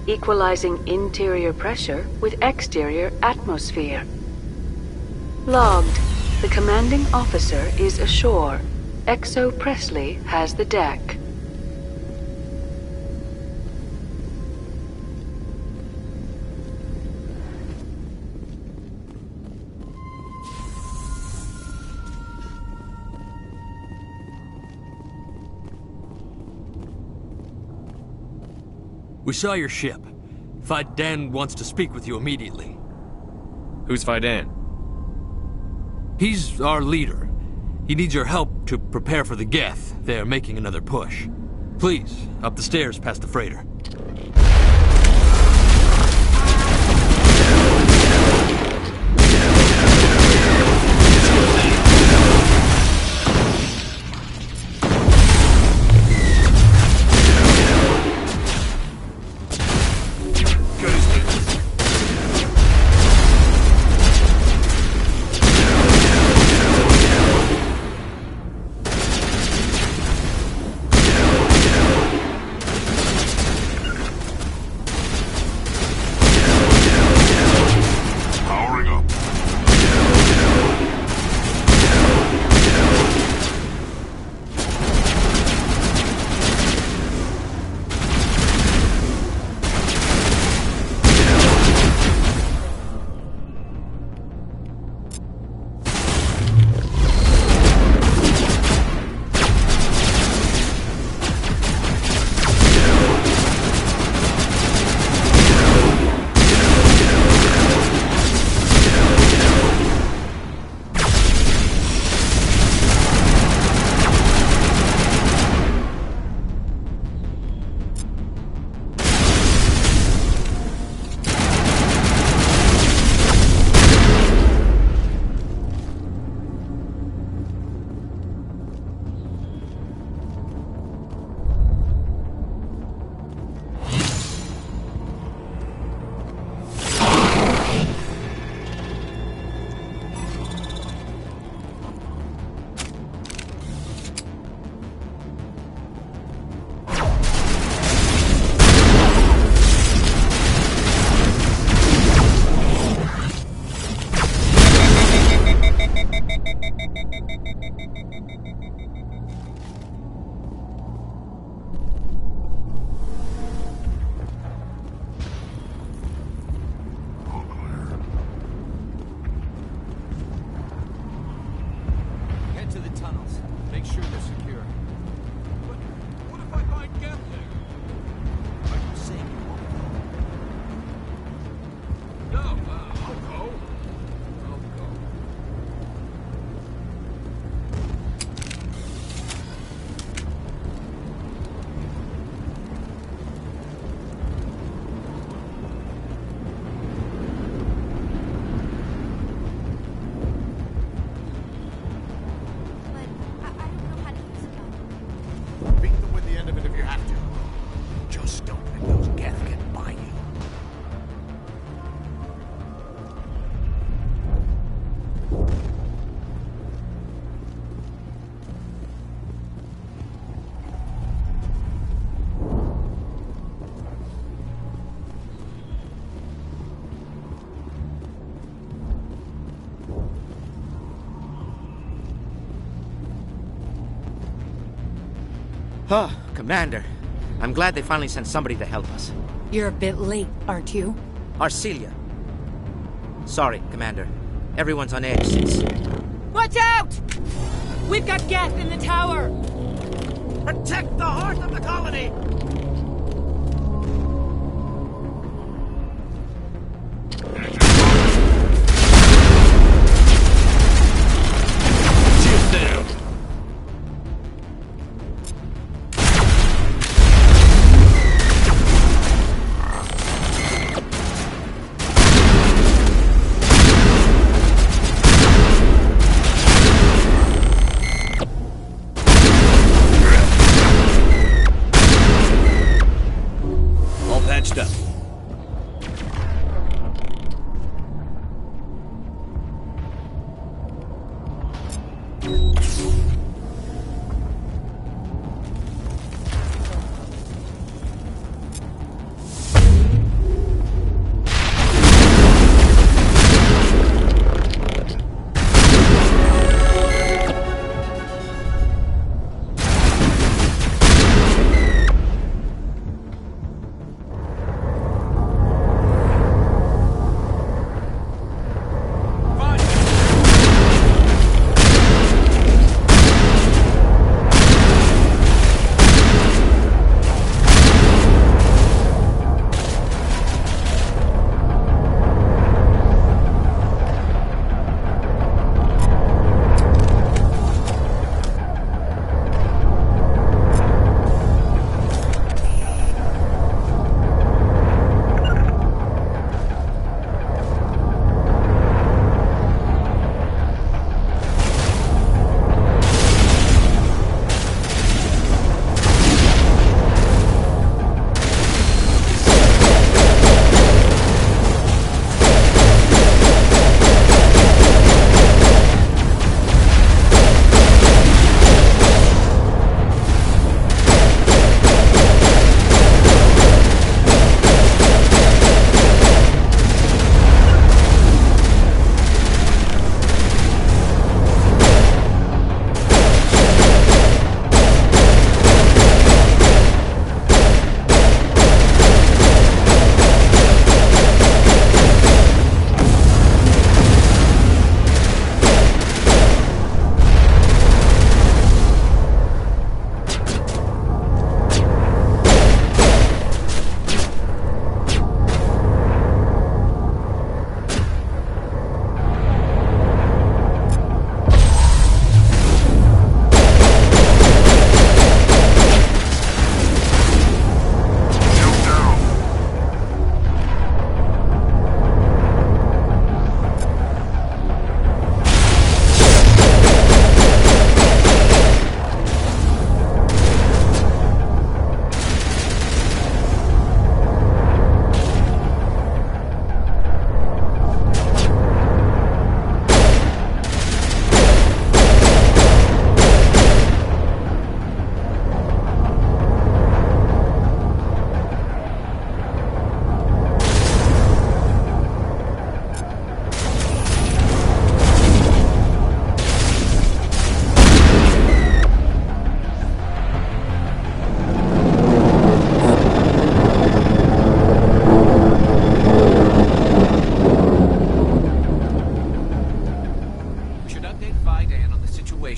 Equalizing interior pressure with exterior atmosphere. Logged. The commanding officer is ashore. XO Presley has the deck. We saw your ship. Faidan wants to speak with you immediately. Who's Faidan? He's our leader. He needs your help to prepare for the Geth. They're making another push. Please, up the stairs past the freighter. tunnels. Make sure they're secure. But what if I find Geth there? Are you saying you won't go? No, I'll go. I'll go. But I don't know how to use a gun. Beat them with the end of it if you have to. Just don't let those Geth get by you. Huh, Commander. I'm glad they finally sent somebody to help us. You're a bit late, aren't you? Arcelia. Sorry, Commander. Everyone's on edge since... Watch out! We've got Geth in the tower! Protect the heart of the colony! Shields down. All patched up.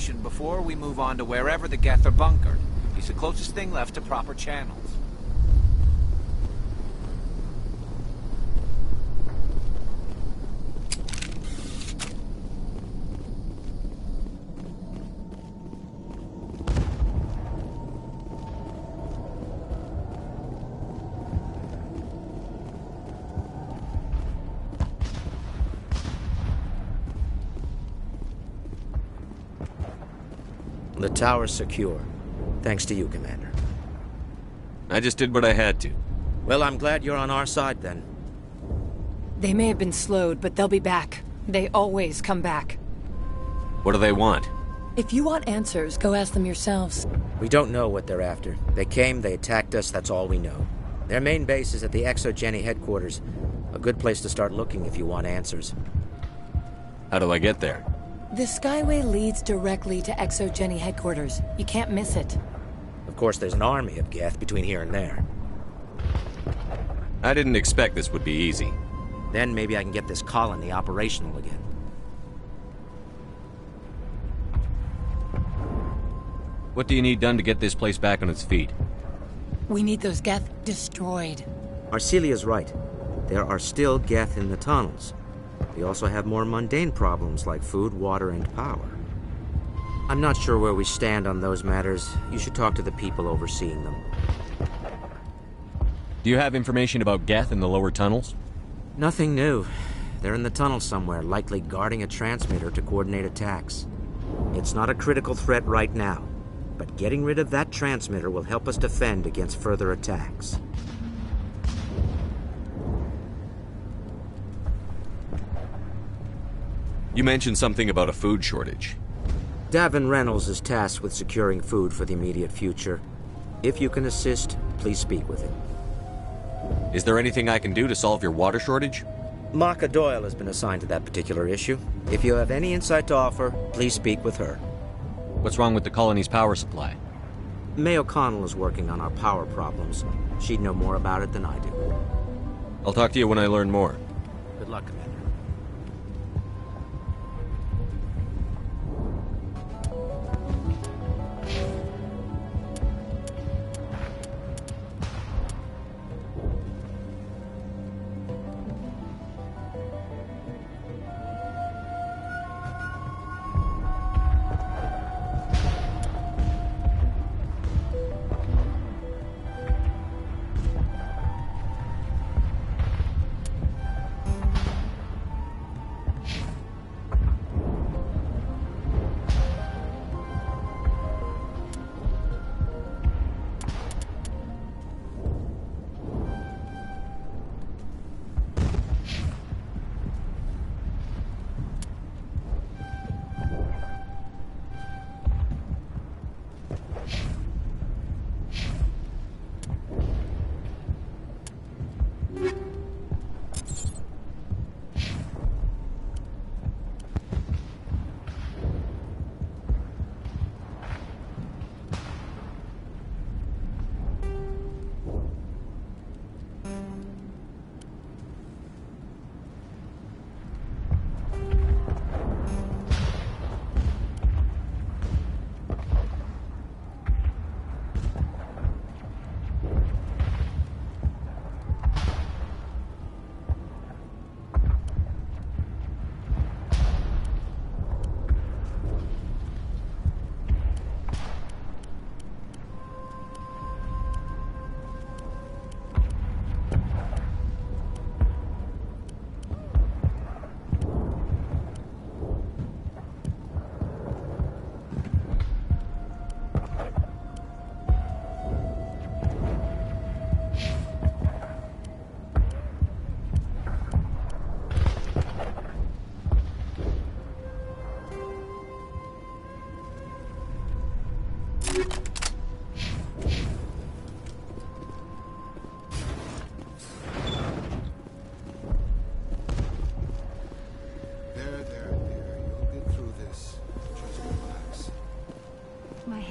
information before we move on to wherever the Geth are bunkered. He's the closest thing left to proper channels. The tower's secure. Thanks to you, Commander. I just did what I had to. Well, I'm glad you're on our side, then. They may have been slowed, but they'll be back. They always come back. What do they want? If you want answers, go ask them yourselves. We don't know what they're after. They came, they attacked us, that's all we know. Their main base is at the ExoGeni headquarters. A good place to start looking if you want answers. How do I get there? The Skyway leads directly to ExoGeni headquarters. You can't miss it. Of course, there's an army of Geth between here and there. I didn't expect this would be easy. Then maybe I can get this colony operational again. What do you need done to get this place back on its feet? We need those Geth destroyed. Arcelia's right. There are still Geth in the tunnels. We also have more mundane problems like food, water, and power. I'm not sure where we stand on those matters. You should talk to the people overseeing them. Do you have information about Geth in the lower tunnels? Nothing new. They're in the tunnel somewhere, likely guarding a transmitter to coordinate attacks. It's not a critical threat right now, but getting rid of that transmitter will help us defend against further attacks. You mentioned something about a food shortage. Davin Reynolds is tasked with securing food for the immediate future. If you can assist, please speak with him. Is there anything I can do to solve your water shortage? Maka Doyle has been assigned to that particular issue. If you have any insight to offer, please speak with her. What's wrong with the colony's power supply? May O'Connell is working on our power problems. She'd know more about it than I do. I'll talk to you when I learn more. Good luck, Commander.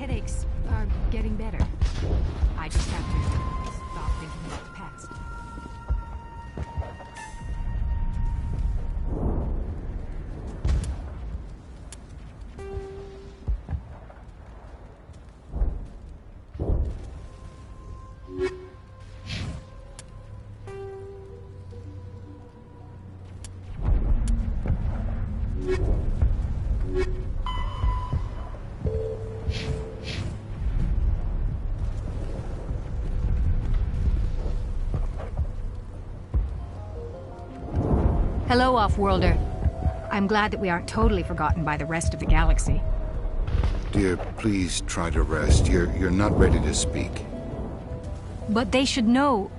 headaches are getting better. I just have to stop thinking about the past. Hello, Off-Worlder. I'm glad that we aren't totally forgotten by the rest of the galaxy. Dear, please try to rest. You're not ready to speak. But they should know...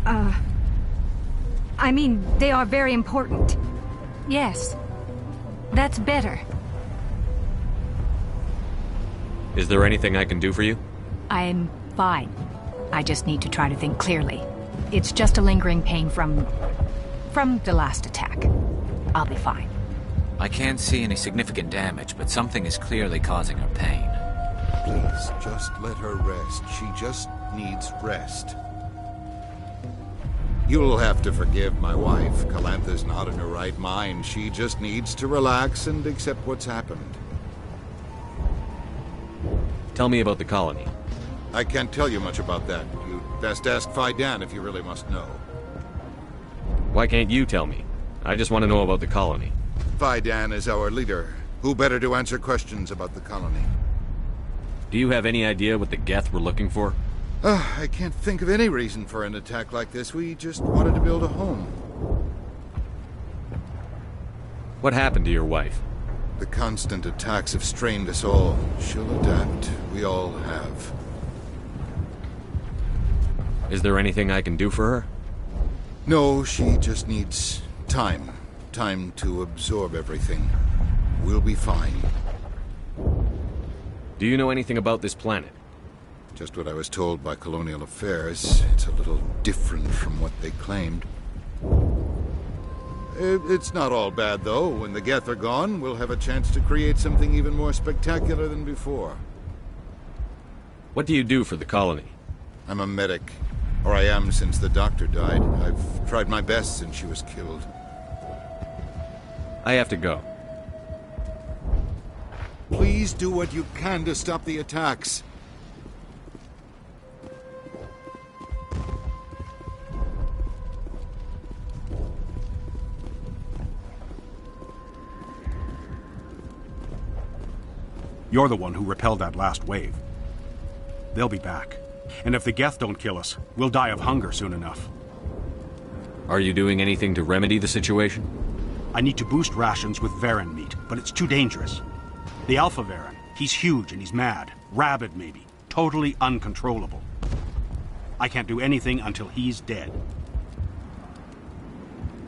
I mean, they are very important. Yes. That's better. Is there anything I can do for you? I'm fine. I just need to try to think clearly. It's just a lingering pain from the last attack. I'll be fine. I can't see any significant damage, but something is clearly causing her pain. Please, just let her rest. She just needs rest. You'll have to forgive my wife. Calantha's not in her right mind. She just needs to relax and accept what's happened. Tell me about the colony. I can't tell you much about that. You'd best ask Fidan if you really must know. Why can't you tell me? I just want to know about the colony. Fidan is our leader. Who better to answer questions about the colony? Do you have any idea what the Geth were looking for? I can't think of any reason for an attack like this. We just wanted to build a home. What happened to your wife? The constant attacks have strained us all. She'll adapt. We all have. Is there anything I can do for her? No, she just needs time. Time to absorb everything. We'll be fine. Do you know anything about this planet? Just what I was told by Colonial Affairs. It's a little different from what they claimed. It's not all bad, though. When the Geth are gone, we'll have a chance to create something even more spectacular than before. What do you do for the colony? I'm a medic. Or I am since the doctor died. I've tried my best since she was killed. I have to go. Please do what you can to stop the attacks. You're the one who repelled that last wave. They'll be back. And if the Geth don't kill us, we'll die of hunger soon enough. Are you doing anything to remedy the situation? I need to boost rations with Varen meat, but it's too dangerous. The Alpha Varen, he's huge and he's mad. Rabid, maybe. Totally uncontrollable. I can't do anything until he's dead.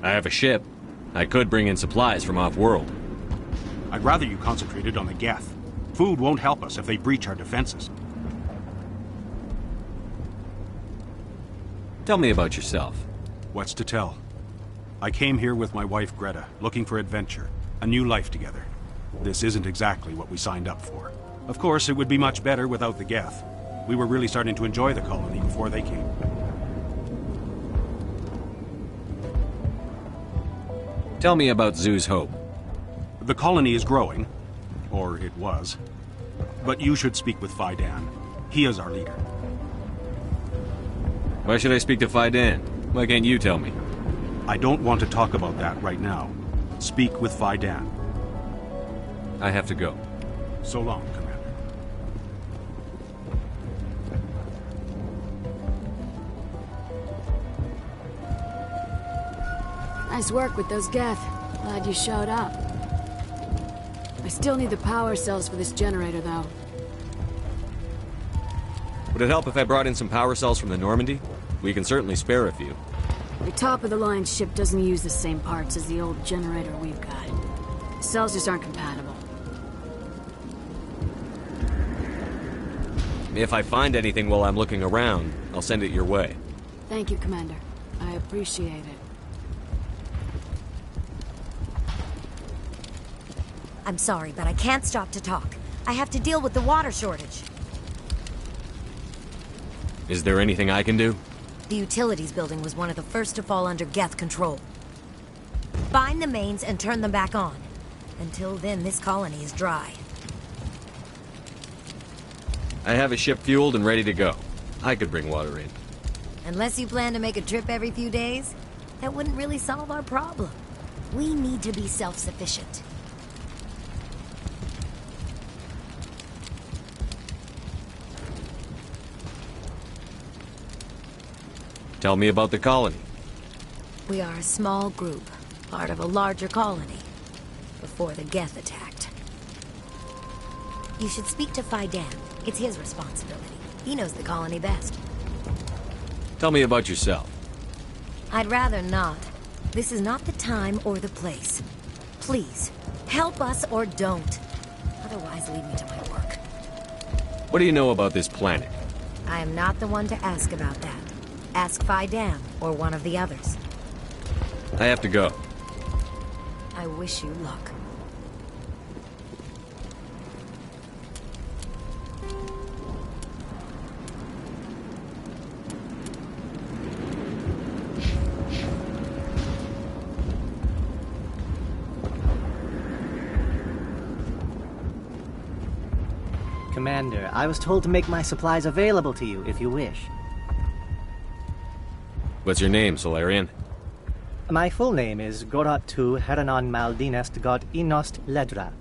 I have a ship. I could bring in supplies from off-world. I'd rather you concentrated on the Geth. Food won't help us if they breach our defenses. Tell me about yourself. What's to tell? I came here with my wife Greta, looking for adventure, a new life together. This isn't exactly what we signed up for. Of course, it would be much better without the Geth. We were really starting to enjoy the colony before they came. Tell me about Zoo's Hope. The colony is growing. Or it was. But you should speak with Fidan. He is our leader. Why should I speak to Fidan? Why can't you tell me? I don't want to talk about that right now. Speak with Fidan. I have to go. So long, Commander. Nice work with those Geth. Glad you showed up. I still need the power cells for this generator, though. Would it help if I brought in some power cells from the Normandy? We can certainly spare a few. The top-of-the-line ship doesn't use the same parts as the old generator we've got. The cells just aren't compatible. If I find anything while I'm looking around, I'll send it your way. Thank you, Commander. I appreciate it. I'm sorry, but I can't stop to talk. I have to deal with the water shortage. Is there anything I can do? The utilities building was one of the first to fall under Geth control. Find the mains and turn them back on. Until then, this colony is dry. I have a ship fueled and ready to go. I could bring water in. Unless you plan to make a trip every few days, that wouldn't really solve our problem. We need to be self-sufficient. Tell me about the colony. We are a small group. Part of a larger colony. Before the Geth attacked. You should speak to Faidan. It's his responsibility. He knows the colony best. Tell me about yourself. I'd rather not. This is not the time or the place. Please, help us or don't. Otherwise, leave me to my work. What do you know about this planet? I am not the one to ask about that. Ask Faidan or one of the others. I have to go. I wish you luck. Commander, I was told to make my supplies available to you if you wish. What's your name, Solarian? My full name is Gorat-tu Heranon Maldinest God Inost Ledra.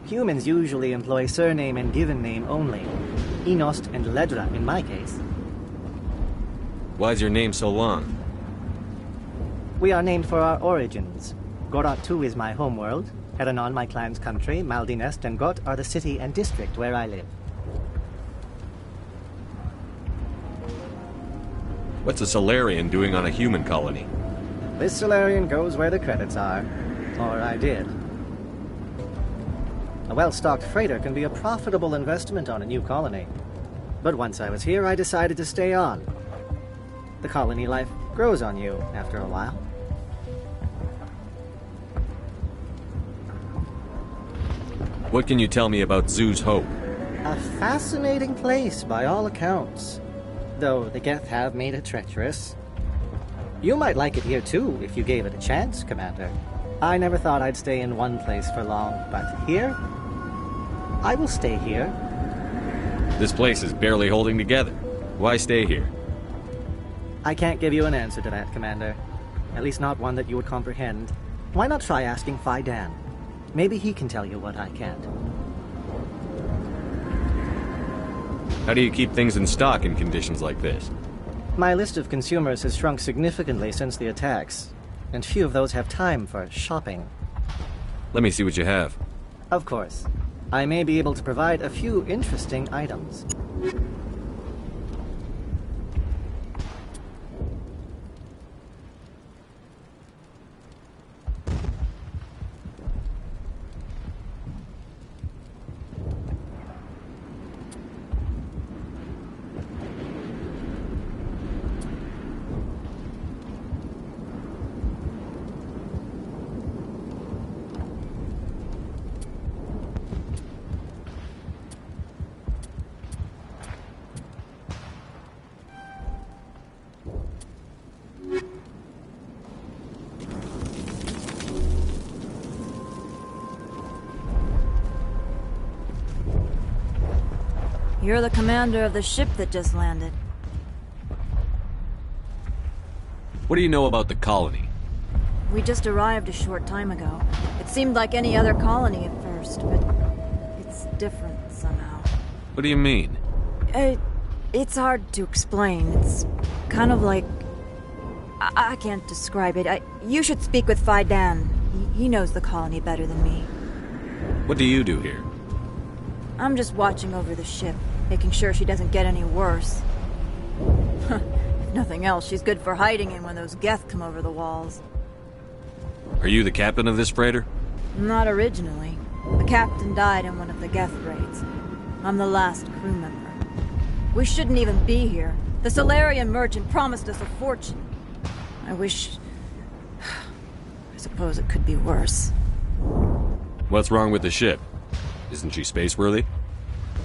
Humans usually employ surname and given name only. Inost and Ledra in my case. Why's your name so long? We are named for our origins. Gorat-tu is my homeworld. Heranon, my clan's country. Maldinest and Got are the city and district where I live. What's a Solarian doing on a human colony? This Solarian goes where the credits are. Or I did. A well-stocked freighter can be a profitable investment on a new colony. But once I was here, I decided to stay on. The colony life grows on you after a while. What can you tell me about Zoo's Hope? A fascinating place by all accounts. Though the Geth have made it treacherous. You might like it here too, if you gave it a chance, Commander. I never thought I'd stay in one place for long, but here? I will stay here. This place is barely holding together. Why stay here? I can't give you an answer to that, Commander. At least not one that you would comprehend. Why not try asking Faidan? Maybe he can tell you what I can't. How do you keep things in stock in conditions like this? My list of consumers has shrunk significantly since the attacks, and few of those have time for shopping. Let me see what you have. Of course. I may be able to provide a few interesting items. You're the commander of the ship that just landed. What do you know about the colony? We just arrived a short time ago. It seemed like any other colony at first, but it's different somehow. What do you mean? It's hard to explain. It's kind of like... I can't describe it. You should speak with Faidan. He knows the colony better than me. What do you do here? I'm just watching over the ship, making sure she doesn't get any worse. If nothing else, she's good for hiding in when those Geth come over the walls. Are you the captain of this freighter? Not originally. The captain died in one of the Geth raids. I'm the last crew member. We shouldn't even be here. The Solarian merchant promised us a fortune. I wish... I suppose it could be worse. What's wrong with the ship? Isn't she space-worthy?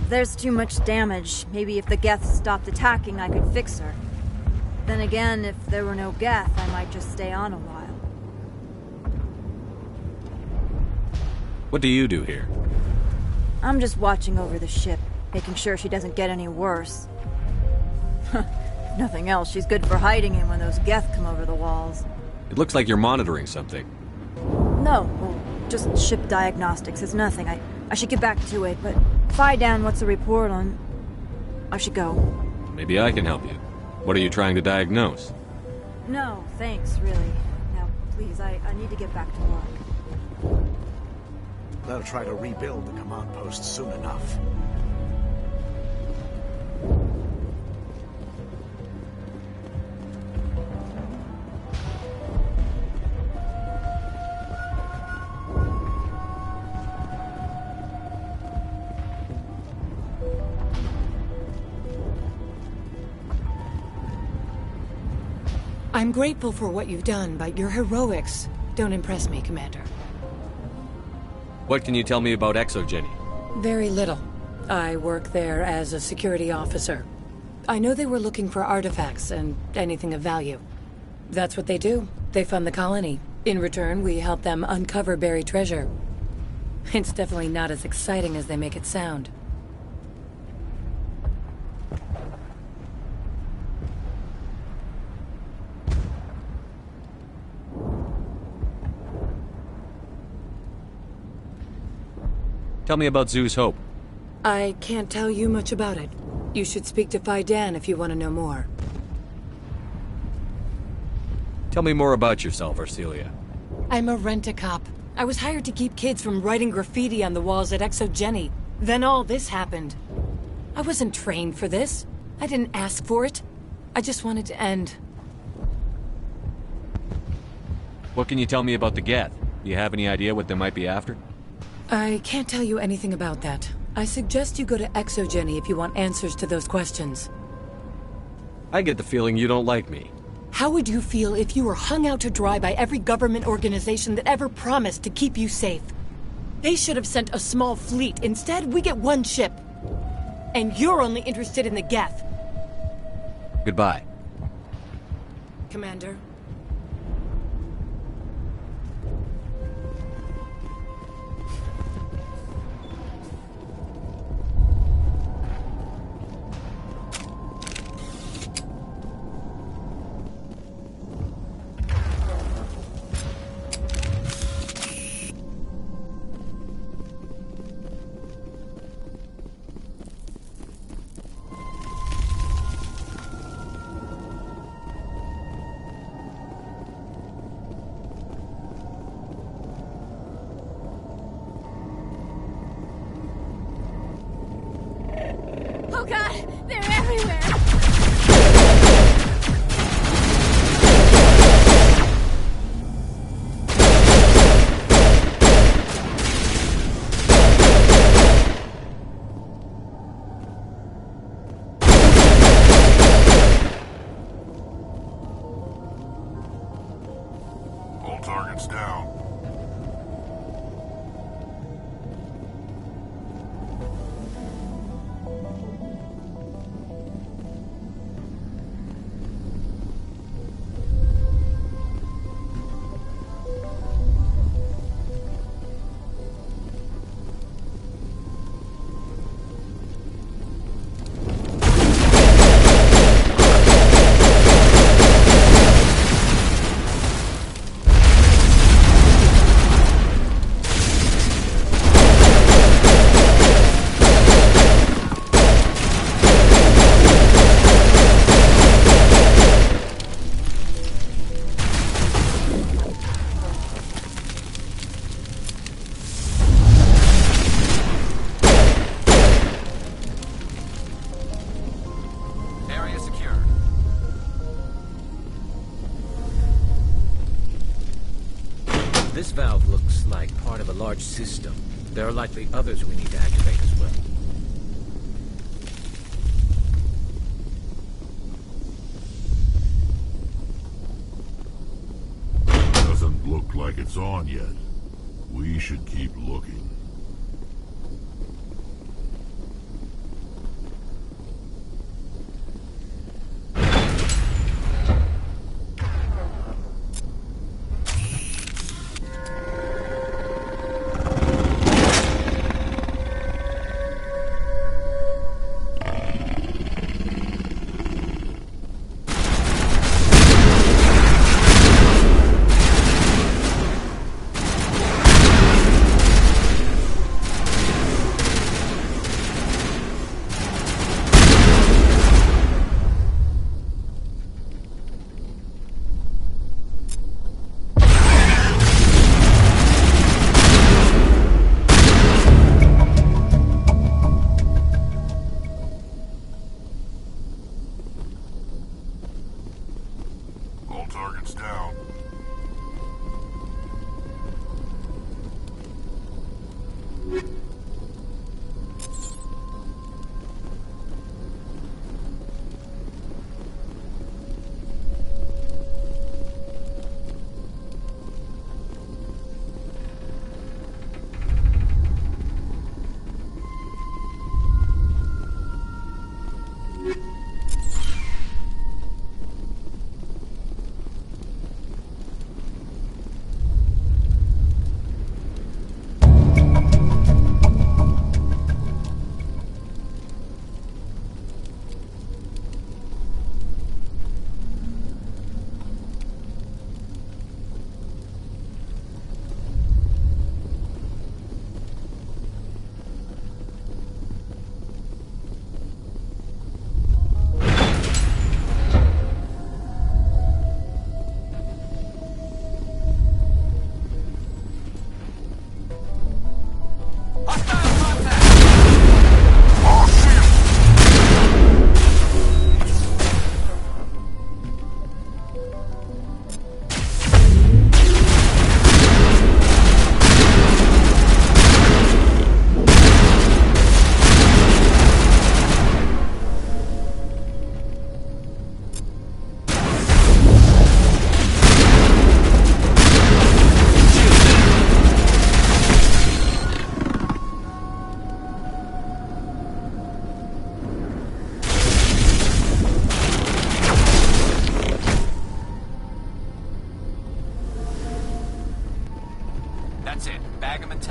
There's too much damage. Maybe if the Geth stopped attacking, I could fix her. Then again, if there were no Geth, I might just stay on a while. What do you do here? I'm just watching over the ship, making sure she doesn't get any worse. If nothing else, she's good for hiding in when those Geth come over the walls. It looks like you're monitoring something. No, well, just ship diagnostics. It's nothing. I should get back to it, but Faidan, what's the report on... I should go. Maybe I can help you. What are you trying to diagnose? No, thanks, really. Now, please... please. I need to get back to work. They'll try to rebuild the command post soon enough. I'm grateful for what you've done, but your heroics don't impress me, Commander. What can you tell me about ExoGenny? Very little. I work there as a security officer. I know they were looking for artifacts and anything of value. That's what they do. They fund the colony. In return, we help them uncover buried treasure. It's definitely not as exciting as they make it sound. Tell me about Zoo's Hope. I can't tell you much about it. You should speak to Phi Dan if you want to know more. Tell me more about yourself, Arcelia. I'm a rent-a-cop. I was hired to keep kids from writing graffiti on the walls at ExoGenny. Then all this happened. I wasn't trained for this. I didn't ask for it. I just wanted to end. What can you tell me about the Geth? Do you have any idea what they might be after? I can't tell you anything about that. I suggest you go to ExoGenny if you want answers to those questions. I get the feeling you don't like me. How would you feel if you were hung out to dry by every government organization that ever promised to keep you safe? They should have sent a small fleet. Instead, we get one ship. And you're only interested in the Geth. Goodbye. Commander. Oh god, they're everywhere! All targets down. This valve looks like part of a large system. There are likely others we need to activate as well. Doesn't look like it's on yet. We should keep looking.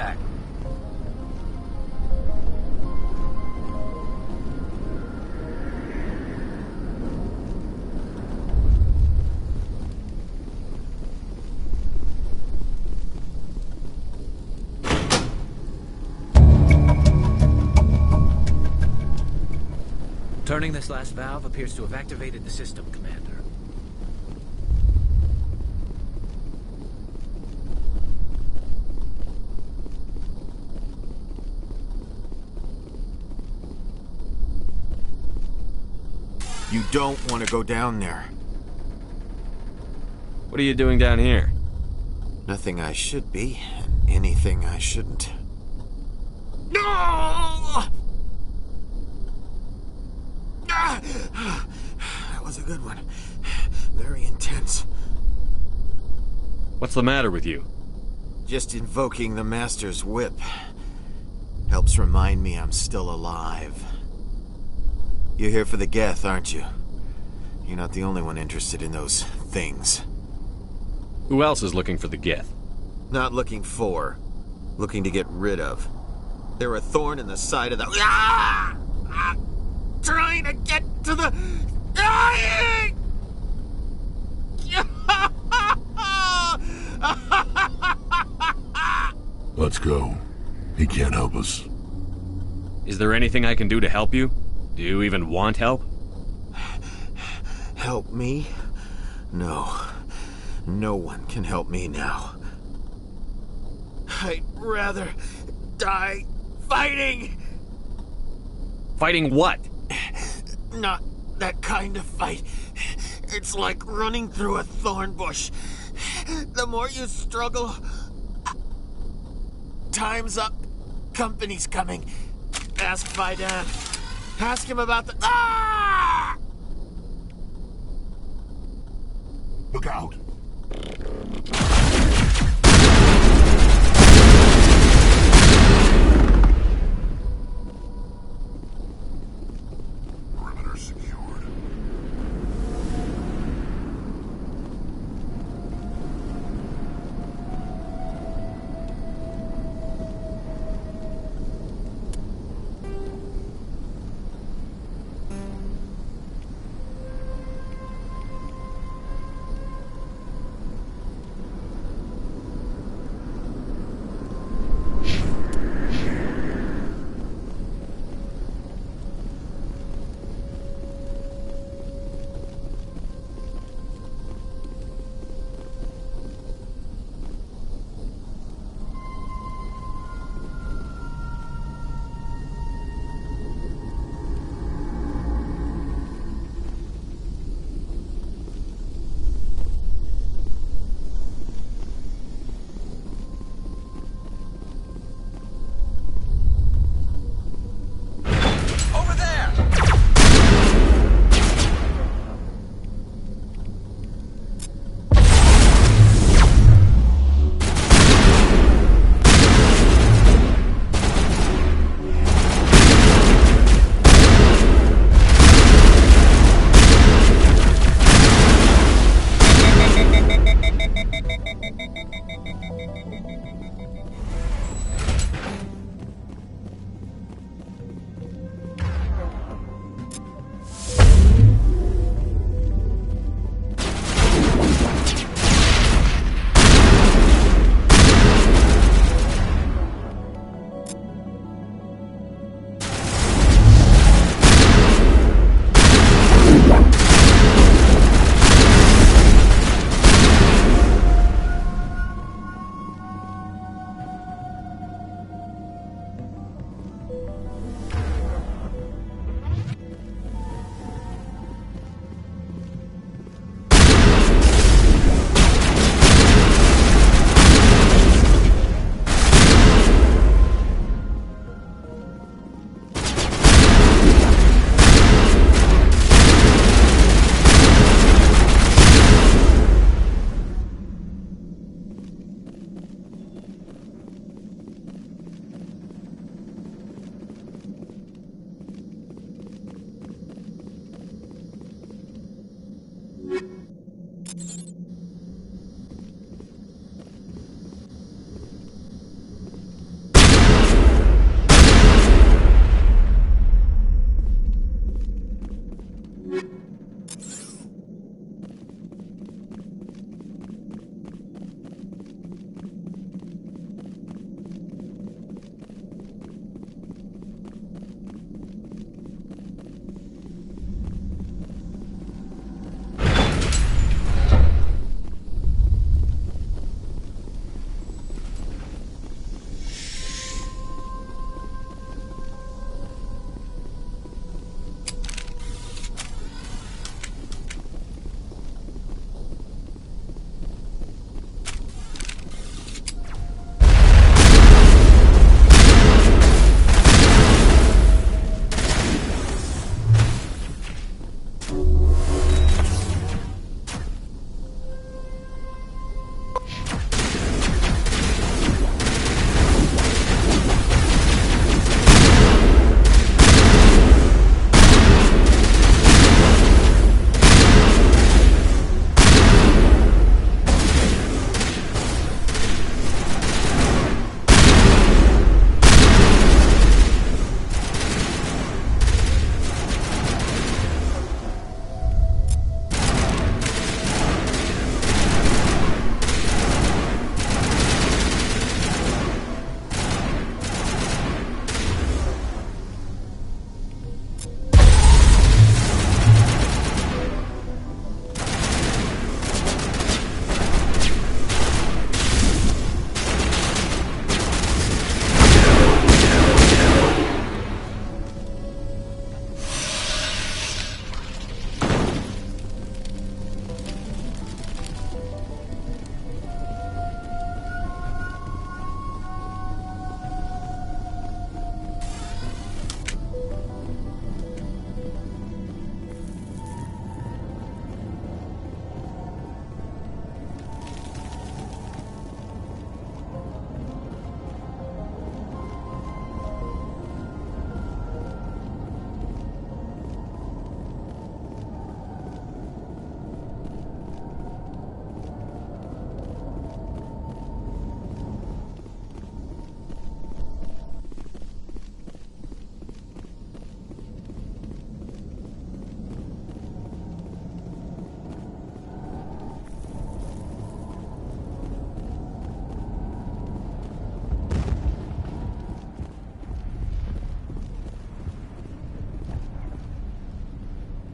attack. Turning this last valve appears to have activated the system, Commander. You don't want to go down there. What are you doing down here? Nothing I should be, and anything I shouldn't. No! That was a good one. Very intense. What's the matter with you? Just invoking the Master's whip helps remind me I'm still alive. You're here for the Geth, aren't you? You're not the only one interested in those things. Who else is looking for the Geth? Not looking for. Looking to get rid of. They're a thorn in the side of the... Ah! Ah! Trying to get to the... Let's go. He can't help us. Is there anything I can do to help you? Do you even want help? Help me? No. No one can help me now. I'd rather die fighting! Fighting what? Not that kind of fight. It's like running through a thorn bush. The more you struggle... Time's up. Company's coming. Ask Vidan. Ask him about the... Ah! Look out! Perimeter secured.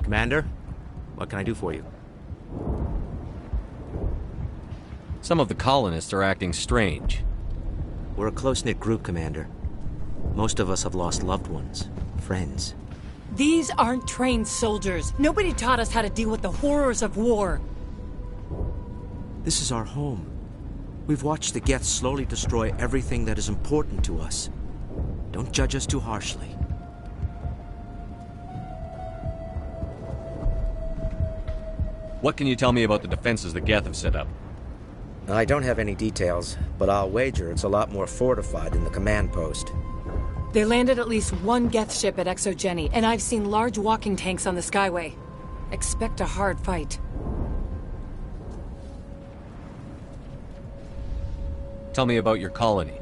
Commander, what can I do for you? Some of the colonists are acting strange. We're a close-knit group, Commander. Most of us have lost loved ones, friends. These aren't trained soldiers. Nobody taught us how to deal with the horrors of war. This is our home. We've watched the Geth slowly destroy everything that is important to us. Don't judge us too harshly. What can you tell me about the defenses the Geth have set up? I don't have any details, but I'll wager it's a lot more fortified than the command post. They landed at least one Geth ship at Exogeny, and I've seen large walking tanks on the Skyway. Expect a hard fight. Tell me about your colony.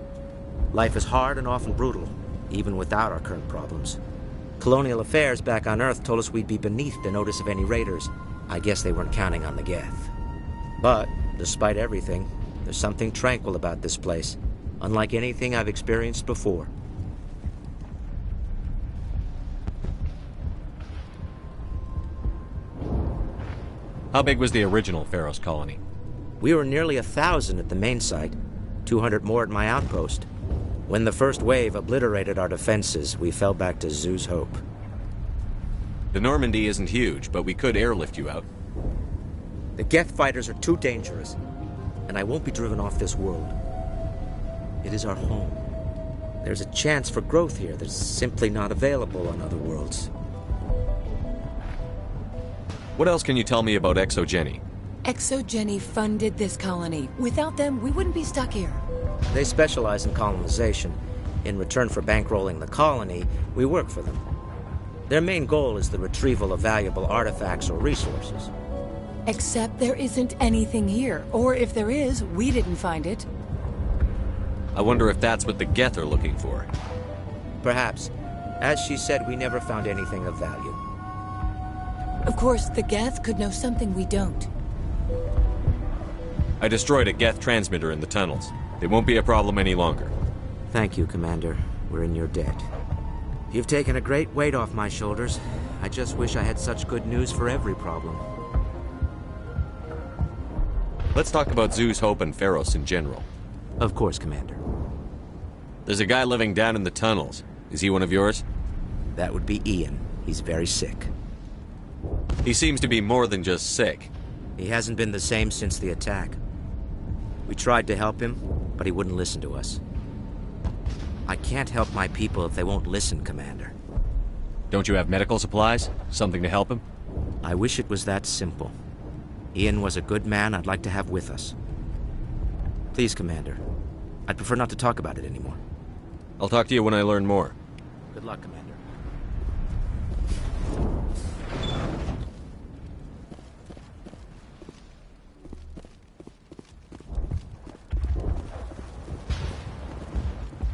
Life is hard and often brutal, even without our current problems. Colonial affairs back on Earth told us we'd be beneath the notice of any raiders. I guess they weren't counting on the Geth. But, despite everything, there's something tranquil about this place, unlike anything I've experienced before. How big was the original Pharos colony? We were nearly 1,000 at the main site, 200 more at my outpost. When the first wave obliterated our defenses, we fell back to Zoo's Hope. The Normandy isn't huge, but we could airlift you out. The Geth fighters are too dangerous, and I won't be driven off this world. It is our home. There's a chance for growth here that's simply not available on other worlds. What else can you tell me about Exogeny? Exogeny funded this colony. Without them, we wouldn't be stuck here. They specialize in colonization. In return for bankrolling the colony, we work for them. Their main goal is the retrieval of valuable artifacts or resources. Except there isn't anything here. Or if there is, we didn't find it. I wonder if that's what the Geth are looking for. Perhaps. As she said, we never found anything of value. Of course, the Geth could know something we don't. I destroyed a Geth transmitter in the tunnels. It won't be a problem any longer. Thank you, Commander. We're in your debt. You've taken a great weight off my shoulders. I just wish I had such good news for every problem. Let's talk about Zoo's Hope and Pharos in general. Of course, Commander. There's a guy living down in the tunnels. Is he one of yours? That would be Ian. He's very sick. He seems to be more than just sick. He hasn't been the same since the attack. We tried to help him, but he wouldn't listen to us. I can't help my people if they won't listen, Commander. Don't you have medical supplies? Something to help him? I wish it was that simple. Ian was a good man I'd like to have with us. Please, Commander. I'd prefer not to talk about it anymore. I'll talk to you when I learn more. Good luck, Commander.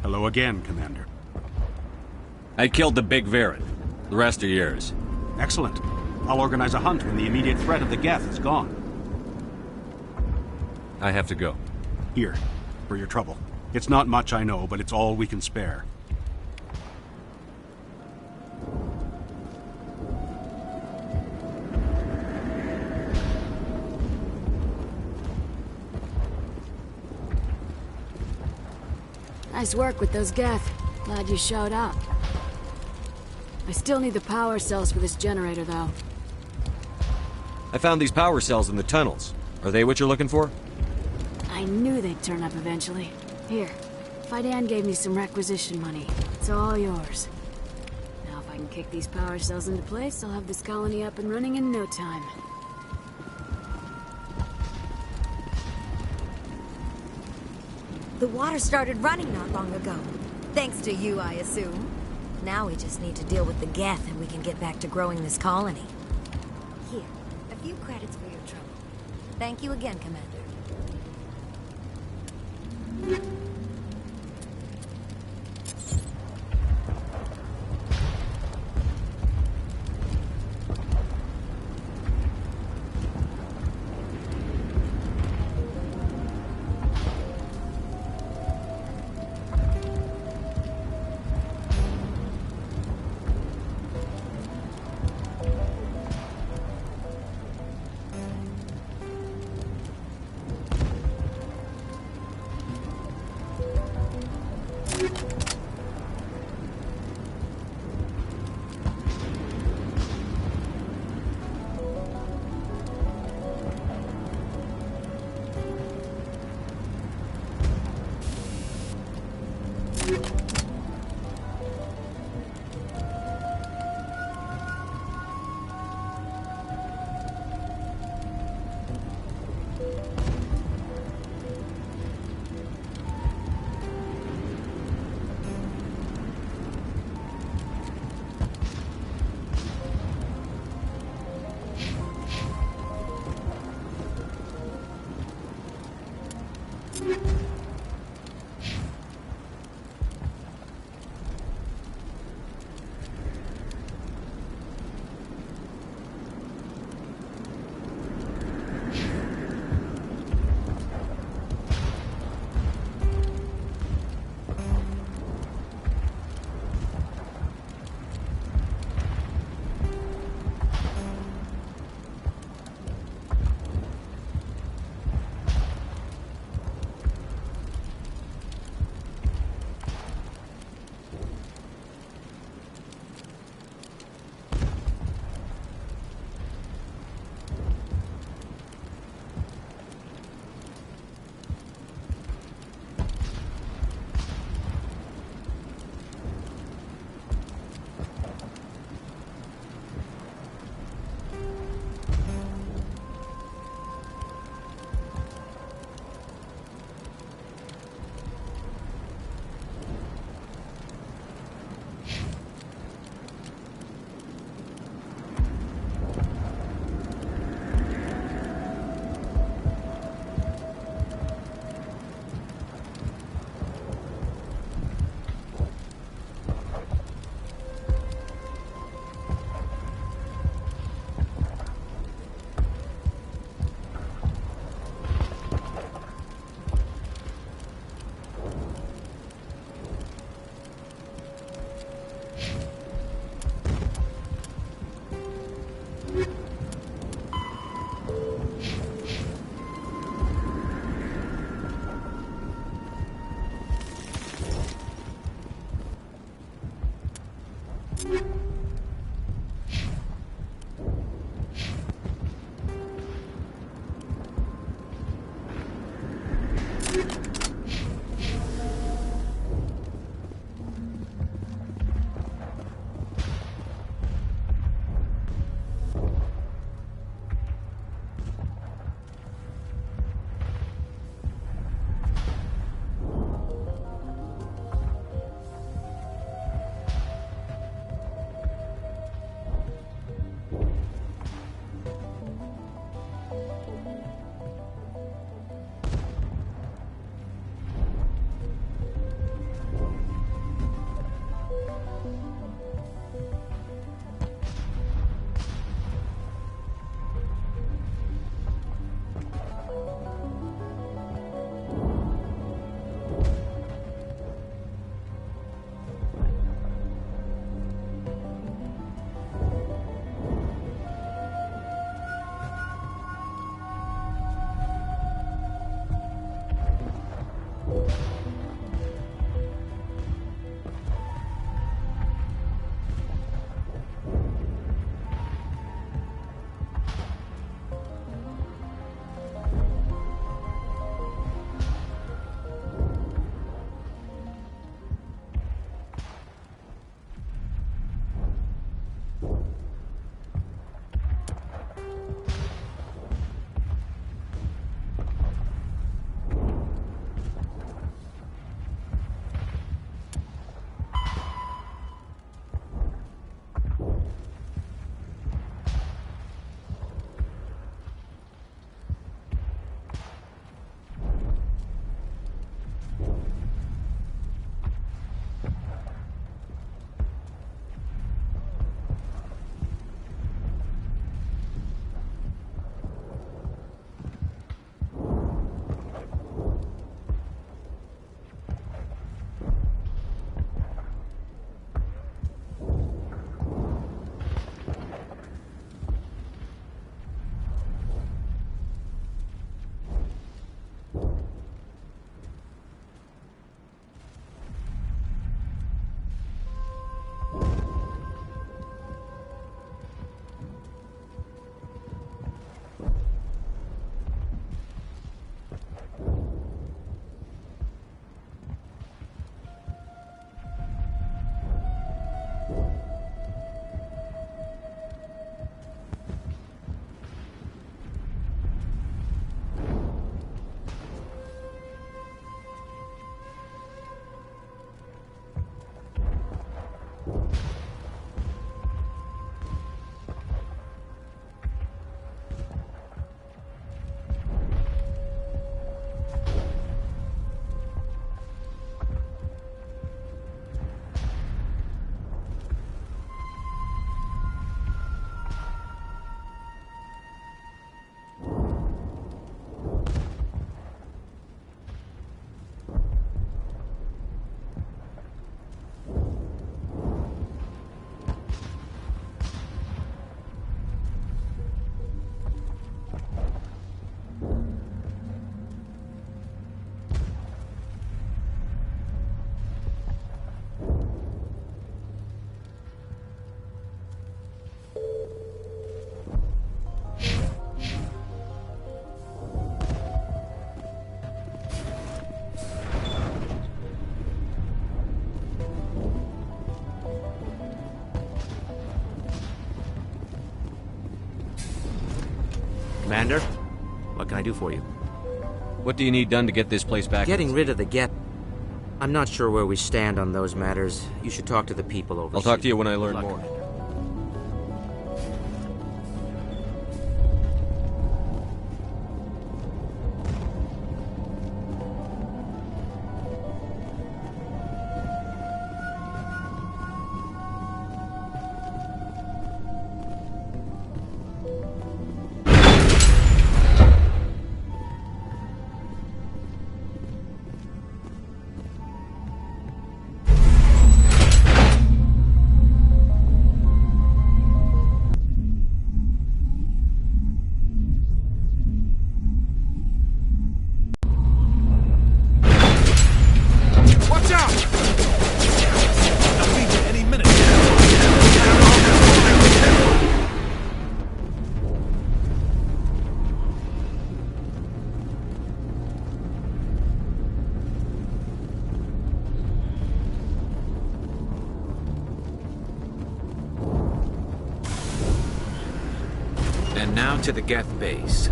Hello again, Commander. I killed the big Varen. The rest are yours. Excellent. I'll organize a hunt when the immediate threat of the Geth is gone. I have to go. Here, for your trouble. It's not much, I know, but it's all we can spare. Nice work with those Geth. Glad you showed up. I still need the power cells for this generator, though. I found these power cells in the tunnels. Are they what you're looking for? I knew they'd turn up eventually. Here, Fidan gave me some requisition money. It's all yours. Now if I can kick these power cells into place, I'll have this colony up and running in no time. The water started running not long ago. Thanks to you, I assume. Now we just need to deal with the Geth and we can get back to growing this colony. Here, a few credits for your trouble. Thank you again, Commander. Commander, what can I do for you? What do you need done to get this place back? Getting rid of the Geth. I'm not sure where we stand on those matters. You should talk to the people overseas. I'll talk to you when I learn more. And now to the Geth base.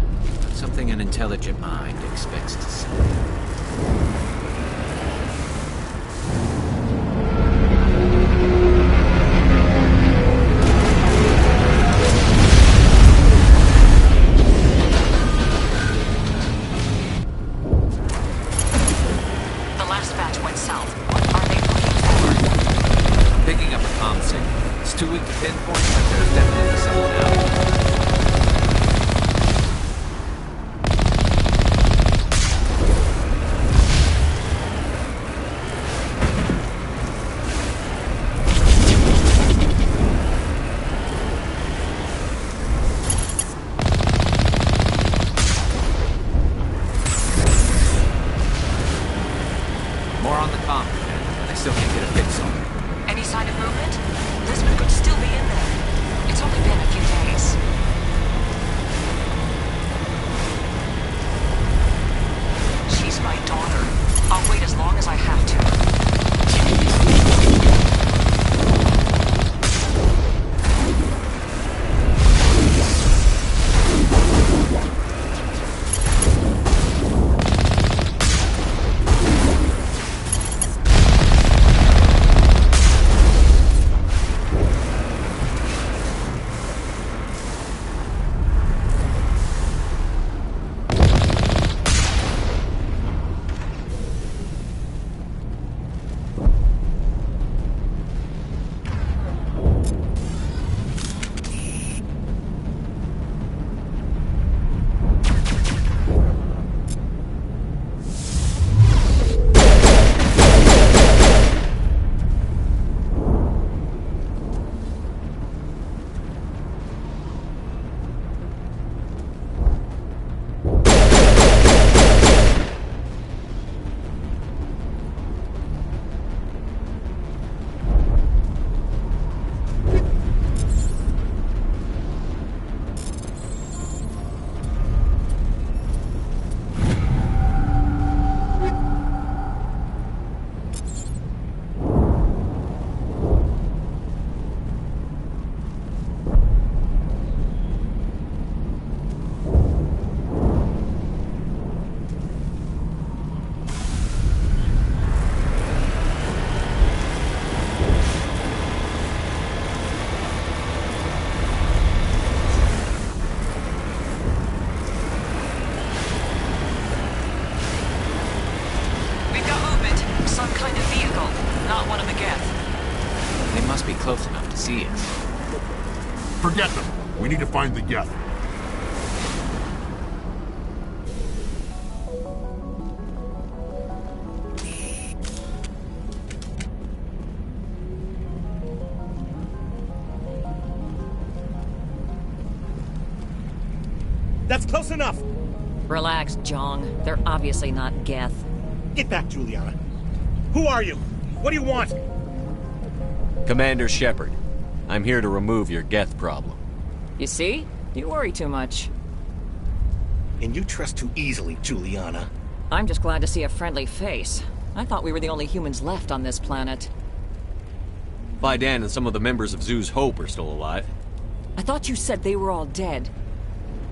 Something an intelligent mind expects to see. The last batch went south. What are they looking for? Picking up a comm signal. It's too weak to pinpoint, but there's definitely someone out. More on the comm, but I still can't get a fix on it. Any sign of movement? Lisbon could still be in there. It's only been a few days. She's my daughter. I'll wait as long as I have to. They must be close enough to see us. Forget them. We need to find the Geth. That's close enough! Relax, Jong. They're obviously not Geth. Get back, Juliana. Who are you? What do you want? Commander Shepard. I'm here to remove your Geth problem. You see? You worry too much. And you trust too easily, Juliana. I'm just glad to see a friendly face. I thought we were the only humans left on this planet. Vidan and some of the members of Zoo's Hope are still alive. I thought you said they were all dead.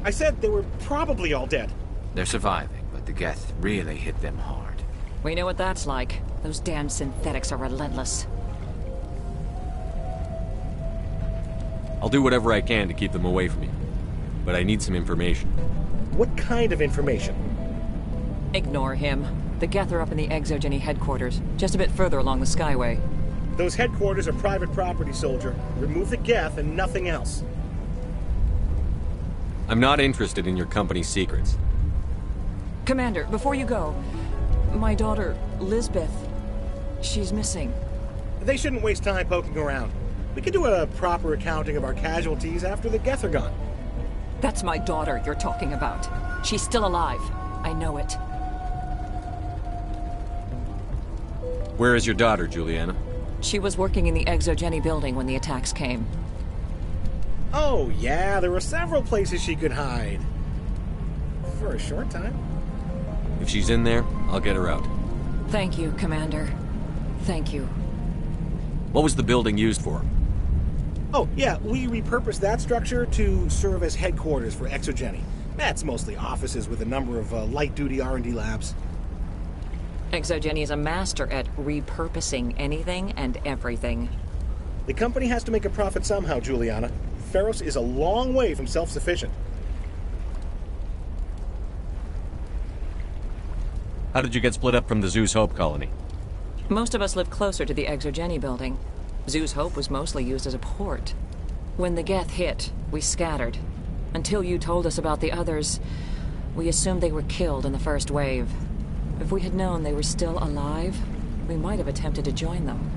I said they were probably all dead. They're surviving, but the Geth really hit them hard. We know what that's like. Those damn synthetics are relentless. I'll do whatever I can to keep them away from you. But I need some information. What kind of information? Ignore him. The Geth are up in the Exogeny headquarters, just a bit further along the Skyway. Those headquarters are private property, soldier. Remove the Geth and nothing else. I'm not interested in your company's secrets. Commander, before you go, my daughter, Lisbeth, she's missing. They shouldn't waste time poking around. We can do a proper accounting of our casualties after the Geth are gone. That's my daughter you're talking about. She's still alive. I know it. Where is your daughter, Juliana? She was working in the Exogeny building when the attacks came. Oh, yeah, there were several places she could hide. For a short time. If she's in there, I'll get her out. Thank you, Commander. Thank you. What was the building used for? Oh, yeah, we repurposed that structure to serve as headquarters for Exogeny. That's mostly offices with a number of light-duty R&D labs. Exogeny is a master at repurposing anything and everything. The company has to make a profit somehow, Juliana. Feros is a long way from self-sufficient. How did you get split up from the Zeus Hope colony? Most of us lived closer to the Exogeny building. Zeus Hope was mostly used as a port. When the Geth hit, we scattered. Until you told us about the others, we assumed they were killed in the first wave. If we had known they were still alive, we might have attempted to join them.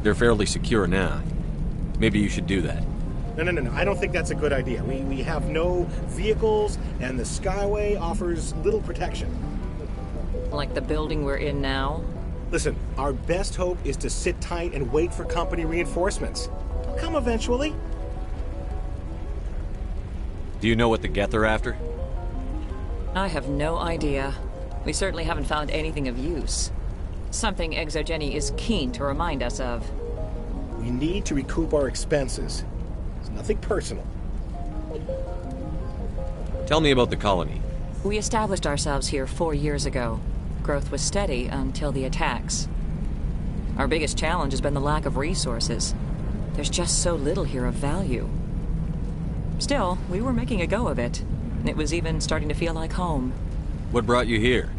They're fairly secure now. Maybe you should do that. No. I don't think that's a good idea. We have no vehicles, and the Skyway offers little protection. Like the building we're in now? Listen, our best hope is to sit tight and wait for company reinforcements. They'll come eventually. Do you know what the Geth are after? I have no idea. We certainly haven't found anything of use. Something Exogeny is keen to remind us of. We need to recoup our expenses. It's nothing personal. Tell me about the colony. We established ourselves here 4 years ago. Growth was steady until the attacks. Our biggest challenge has been the lack of resources. There's just so little here of value. Still, we were making a go of it. It was even starting to feel like home. What brought you here?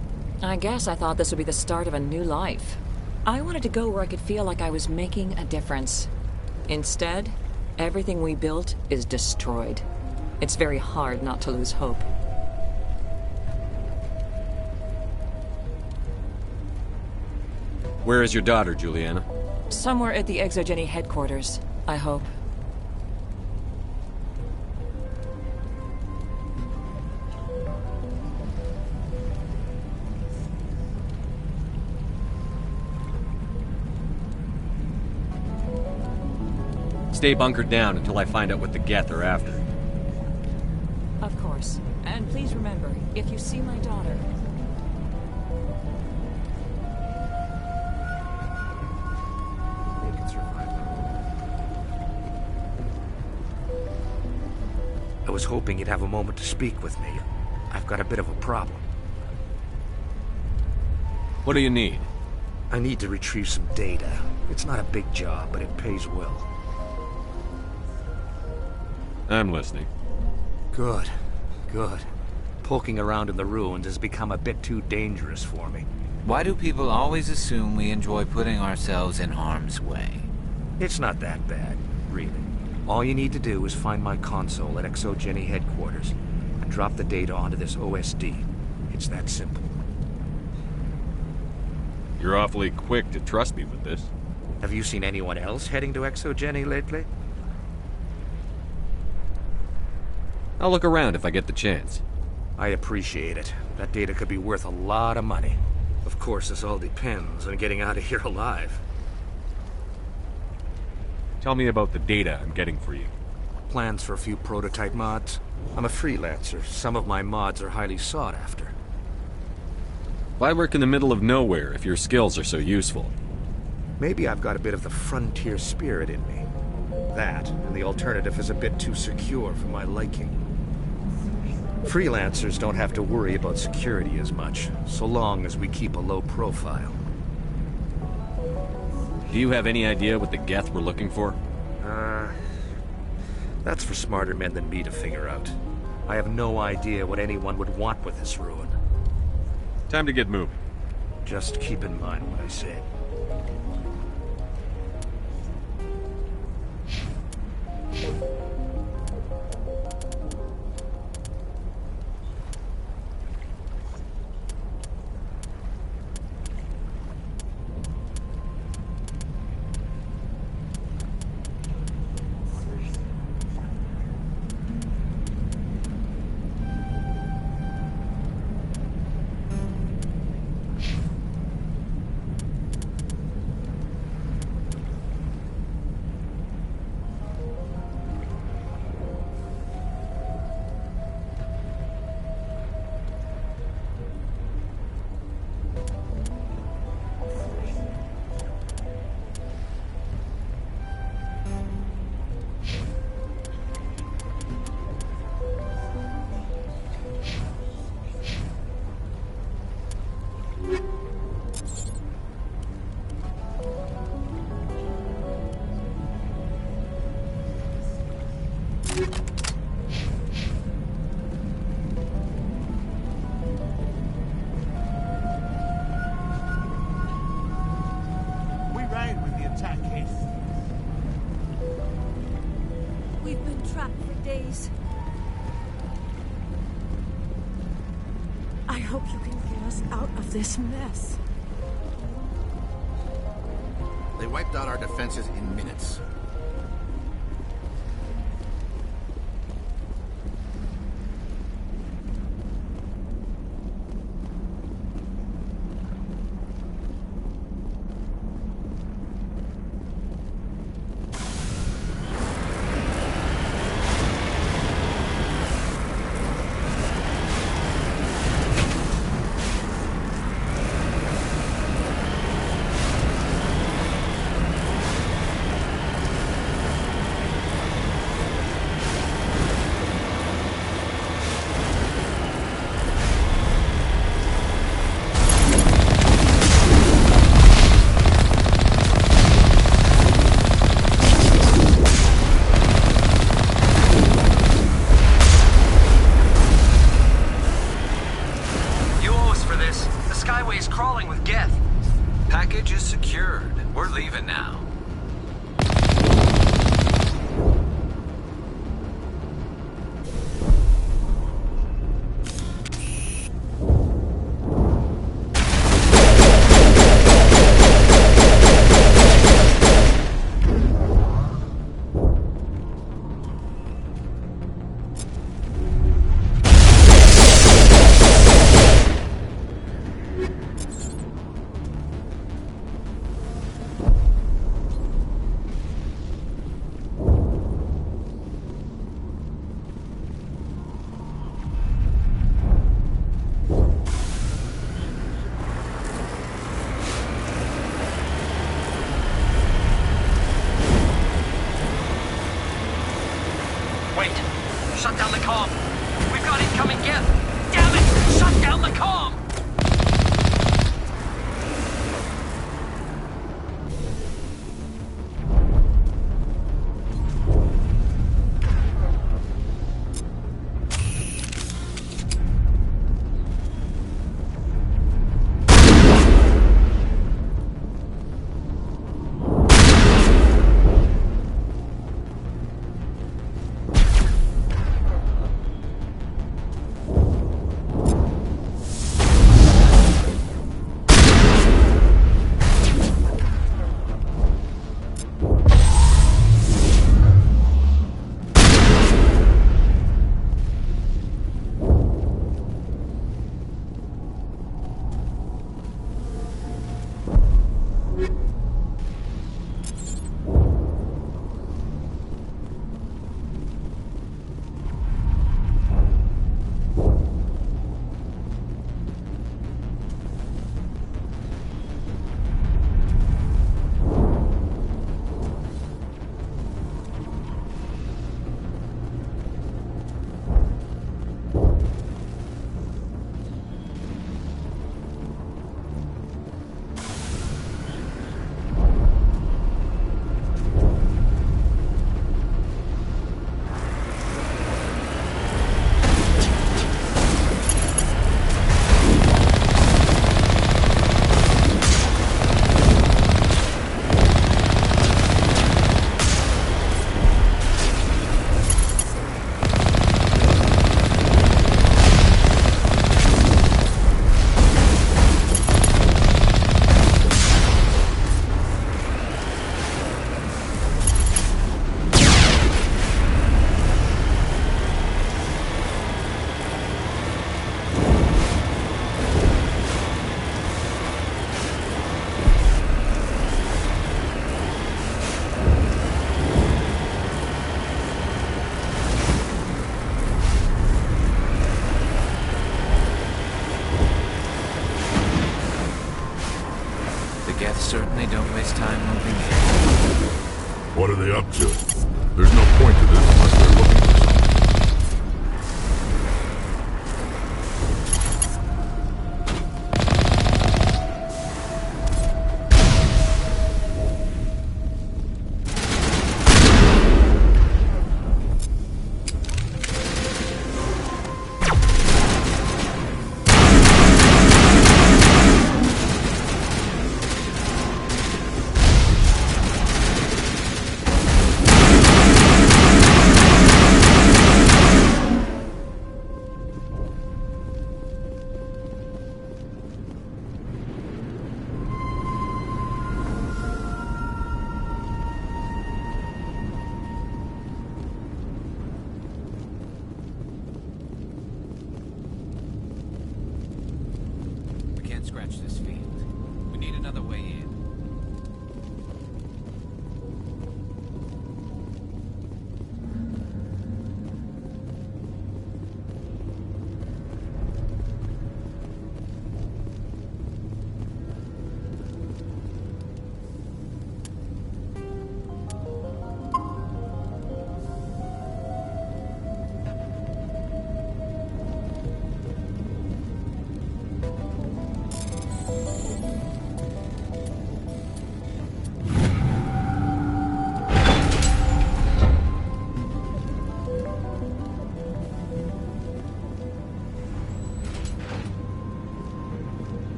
I guess I thought this would be the start of a new life. I wanted to go where I could feel like I was making a difference. Instead, everything we built is destroyed. It's very hard not to lose hope. Where is your daughter, Juliana? Somewhere at the Exogeny headquarters, I hope. Stay bunkered down until I find out what the Geth are after. Of course. And please remember, if you see my daughter... I was hoping you'd have a moment to speak with me. I've got a bit of a problem. What do you need? I need to retrieve some data. It's not a big job, but it pays well. I'm listening. Good. Poking around in the ruins has become a bit too dangerous for me. Why do people always assume we enjoy putting ourselves in harm's way? It's not that bad, really. All you need to do is find my console at Exogeny headquarters and drop the data onto this OSD. It's that simple. You're awfully quick to trust me with this. Have you seen anyone else heading to Exogeny lately? I'll look around if I get the chance. I appreciate it. That data could be worth a lot of money. Of course, this all depends on getting out of here alive. Tell me about the data I'm getting for you. Plans for a few prototype mods. I'm a freelancer. Some of my mods are highly sought after. Why work in the middle of nowhere if your skills are so useful? Maybe I've got a bit of the frontier spirit in me. That, and the alternative is a bit too secure for my liking. Freelancers don't have to worry about security as much, so long as we keep a low profile. Do you have any idea what the Geth we're looking for? That's for smarter men than me to figure out. I have no idea what anyone would want with this ruin. Time to get moving. Just keep in mind what I said. We've been trapped for days. I hope you can get us out of this mess. They wiped out our defenses in minutes. Package is secured. We're leaving now. Wait! Shut down the comm! We've got incoming Geth! Damn it! Shut down the comm!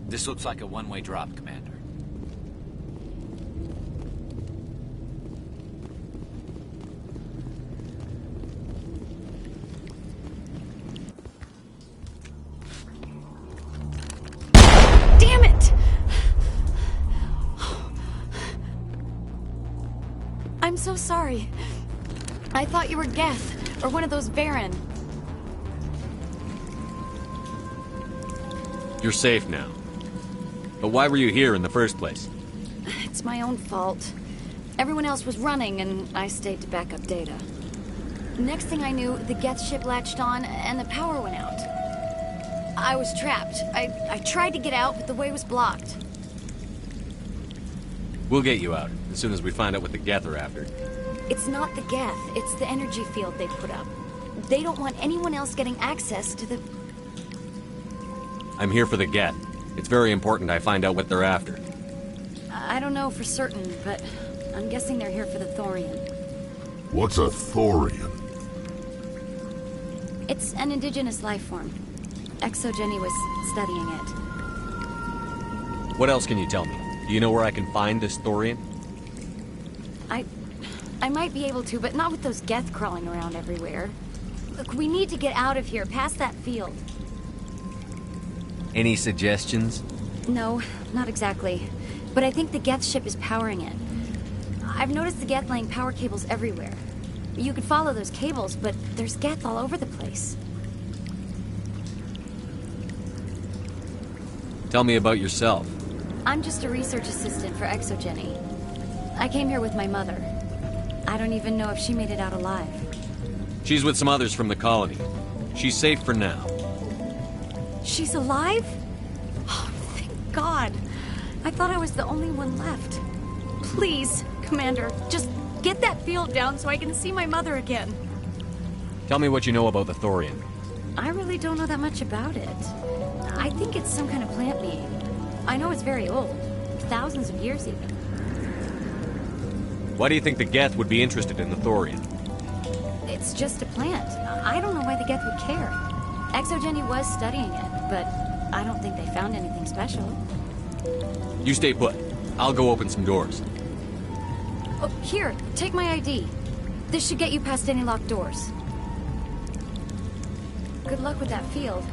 This looks like a one-way drop, Commander. Damn it! I'm so sorry. I thought you were Geth, or one of those Baron. You're safe now. But why were you here in the first place? It's my own fault. Everyone else was running, and I stayed to back up data. Next thing I knew, the Geth ship latched on, and the power went out. I was trapped. I tried to get out, but the way was blocked. We'll get you out, as soon as we find out what the Geth are after. It's not the Geth, it's the energy field they put up. They don't want anyone else getting access to the... I'm here for the Geth. It's very important I find out what they're after. I don't know for certain, but I'm guessing they're here for the Thorian. What's a Thorian? It's an indigenous life form. Exogeny was studying it. What else can you tell me? Do you know where I can find this Thorian? I might be able to, but not with those Geth crawling around everywhere. Look, we need to get out of here, past that field. Any suggestions? No, not exactly. But I think the Geth ship is powering it. I've noticed the Geth laying power cables everywhere. You could follow those cables, but there's Geth all over the place. Tell me about yourself. I'm just a research assistant for Exogeny. I came here with my mother. I don't even know if she made it out alive. She's with some others from the colony. She's safe for now. She's alive? Oh, thank God. I thought I was the only one left. Please, Commander, just get that field down so I can see my mother again. Tell me what you know about the Thorian. I really don't know that much about it. I think it's some kind of plant being. I know it's very old. Thousands of years even. Why do you think the Geth would be interested in the Thorian? It's just a plant. I don't know why the Geth would care. Exogeny was studying it, but I don't think they found anything special. You stay put. I'll go open some doors. Oh, here, take my ID. This should get you past any locked doors. Good luck with that field.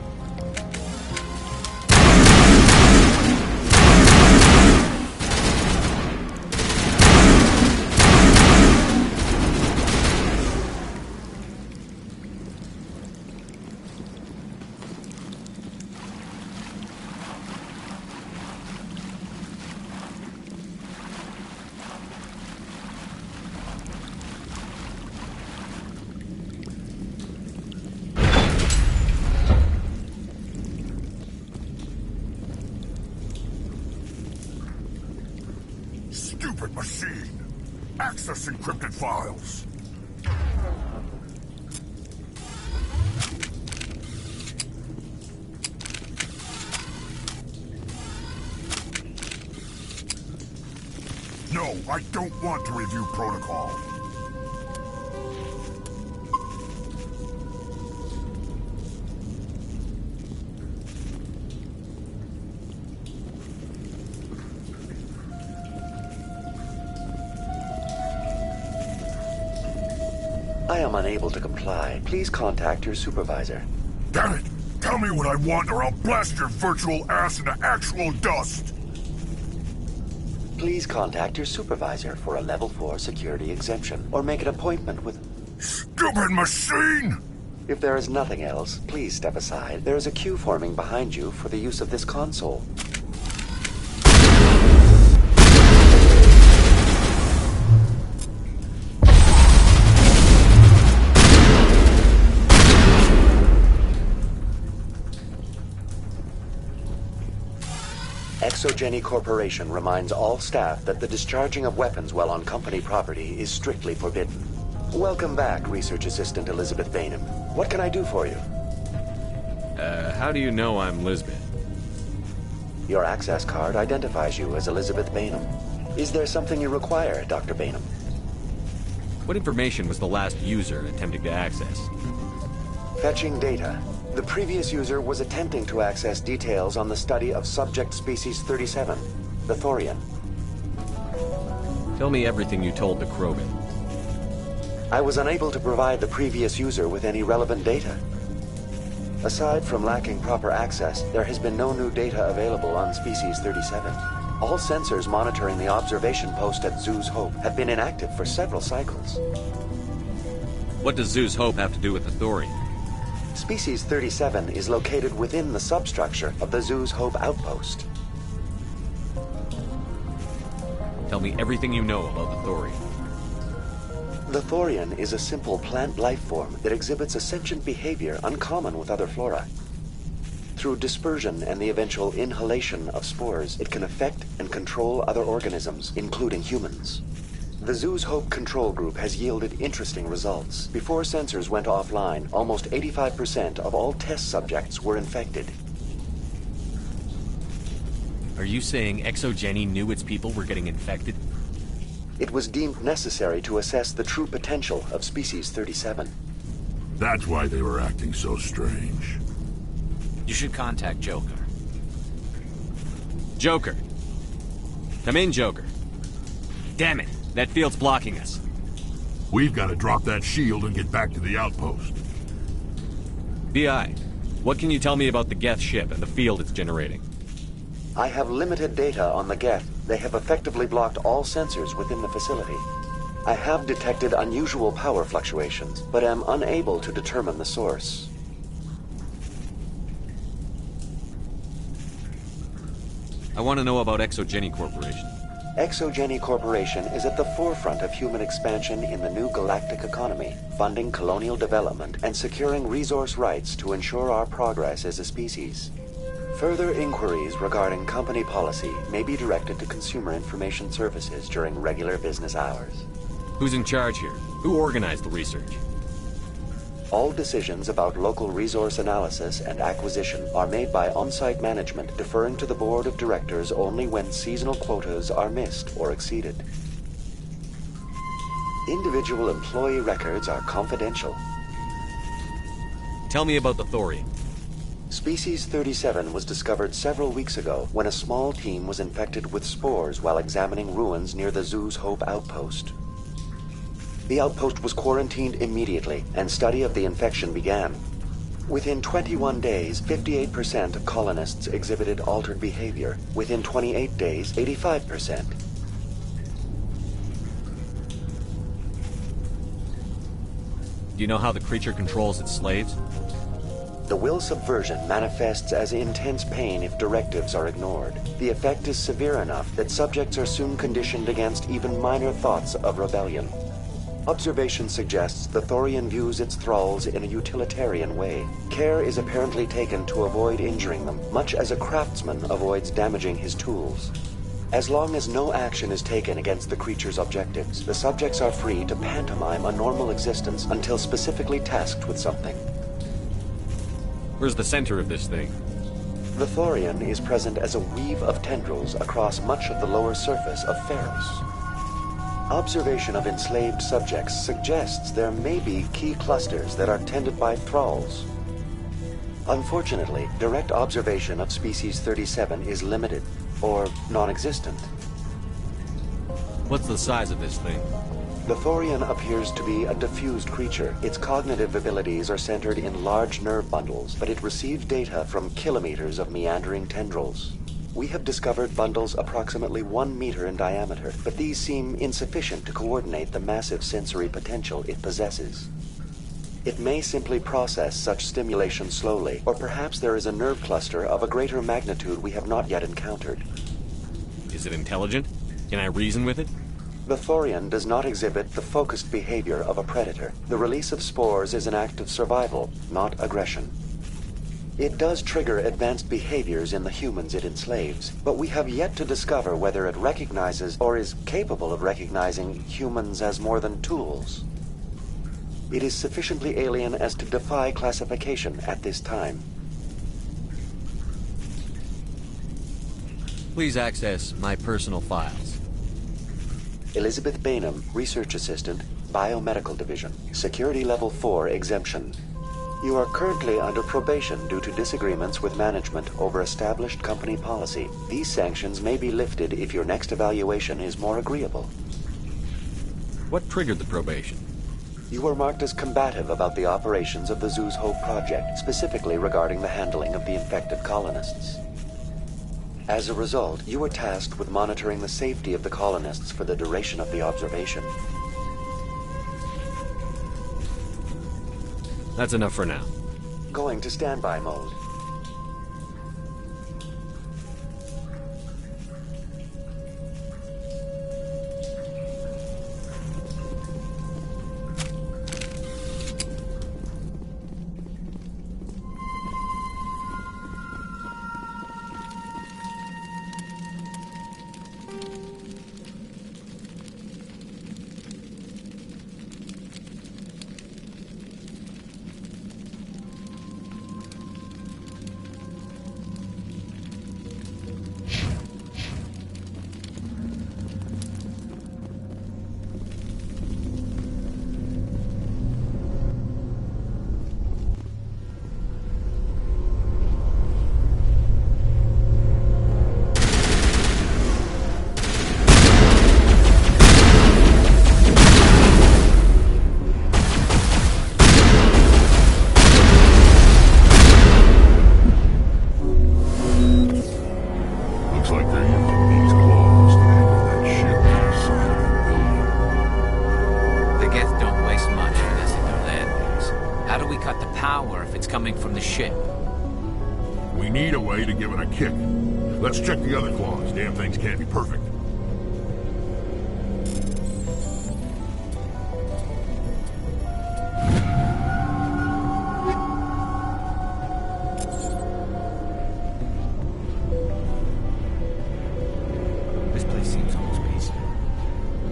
Stupid machine! Access encrypted files! No, I don't want to review protocol. I am unable to comply. Please contact your supervisor. Damn it! Tell me what I want or I'll blast your virtual ass into actual dust! Please contact your supervisor for a Level 4 security exemption, or make an appointment with... Stupid machine! If there is nothing else, please step aside. There is a queue forming behind you for the use of this console. Exogeny Corporation reminds all staff that the discharging of weapons while on company property is strictly forbidden. Welcome back, Research Assistant Elizabeth Bainham. What can I do for you? How do you know I'm Lisbeth? Your access card identifies you as Elizabeth Bainham. Is there something you require, Dr. Bainham? What information was the last user attempting to access? Fetching data. The previous user was attempting to access details on the study of subject species 37, the Thorian. Tell me everything you told the Krogan. I was unable to provide the previous user with any relevant data. Aside from lacking proper access, there has been no new data available on species 37. All sensors monitoring the observation post at Zoo's Hope have been inactive for several cycles. What does Zoo's Hope have to do with the Thorian? Species 37 is located within the substructure of the Zoo's Hope outpost. Tell me everything you know about the Thorian. The Thorian is a simple plant life form that exhibits a sentient behavior uncommon with other flora. Through dispersion and the eventual inhalation of spores, it can affect and control other organisms, including humans. The Zoo's Hope control group has yielded interesting results. Before sensors went offline, almost 85% of all test subjects were infected. Are you saying ExoGeni knew its people were getting infected? It was deemed necessary to assess the true potential of species 37. That's why they were acting so strange. You should contact Joker. Joker! Come in, Joker. Damn it, that field's blocking us. We've got to drop that shield and get back to the outpost. BI, what can you tell me about the Geth ship and the field it's generating? I have limited data on the Geth. They have effectively blocked all sensors within the facility. I have detected unusual power fluctuations, but am unable to determine the source. I want to know about ExoGeni Corporation. ExoGeni Corporation is at the forefront of human expansion in the new galactic economy, funding colonial development and securing resource rights to ensure our progress as a species. Further inquiries regarding company policy may be directed to Consumer Information Services during regular business hours. Who's in charge here? Who organized the research? All decisions about local resource analysis and acquisition are made by on-site management, deferring to the board of directors only when seasonal quotas are missed or exceeded. Individual employee records are confidential. Tell me about the Thorian. Species 37 was discovered several weeks ago when a small team was infected with spores while examining ruins near the Zoo's Hope outpost. The outpost was quarantined immediately, and study of the infection began. Within 21 days, 58% of colonists exhibited altered behavior. Within 28 days, 85%. Do you know how the creature controls its slaves? The will subversion manifests as intense pain if directives are ignored. The effect is severe enough that subjects are soon conditioned against even minor thoughts of rebellion. Observation suggests the Thorian views its thralls in a utilitarian way. Care is apparently taken to avoid injuring them, much as a craftsman avoids damaging his tools. As long as no action is taken against the creature's objectives, the subjects are free to pantomime a normal existence until specifically tasked with something. Where's the center of this thing? The Thorian is present as a weave of tendrils across much of the lower surface of Pharos. Observation of enslaved subjects suggests there may be key clusters that are tended by thralls. Unfortunately, direct observation of species 37 is limited, or non-existent. What's the size of this thing? The Thorian appears to be a diffused creature. Its cognitive abilities are centered in large nerve bundles, but it receives data from kilometers of meandering tendrils. We have discovered bundles approximately 1 meter in diameter, but these seem insufficient to coordinate the massive sensory potential it possesses. It may simply process such stimulation slowly, or perhaps there is a nerve cluster of a greater magnitude we have not yet encountered. Is it intelligent? Can I reason with it? The Thorian does not exhibit the focused behavior of a predator. The release of spores is an act of survival, not aggression. It does trigger advanced behaviors in the humans it enslaves, but we have yet to discover whether it recognizes or is capable of recognizing humans as more than tools. It is sufficiently alien as to defy classification at this time. Please access my personal files. Elizabeth Bainham, Research Assistant, Biomedical Division. Security Level 4 exemption. You are currently under probation due to disagreements with management over established company policy. These sanctions may be lifted if your next evaluation is more agreeable. What triggered the probation? You were marked as combative about the operations of the Zoo's Hope project, specifically regarding the handling of the infected colonists. As a result, you were tasked with monitoring the safety of the colonists for the duration of the observation. That's enough for now. Going to standby mode. Let's check the other claws. Damn things can't be perfect. This place seems almost peaceful.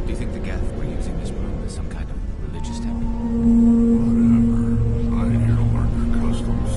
Do you think the Geth were using this room as some kind of religious temple? Whatever. I ain't here to learn their customs.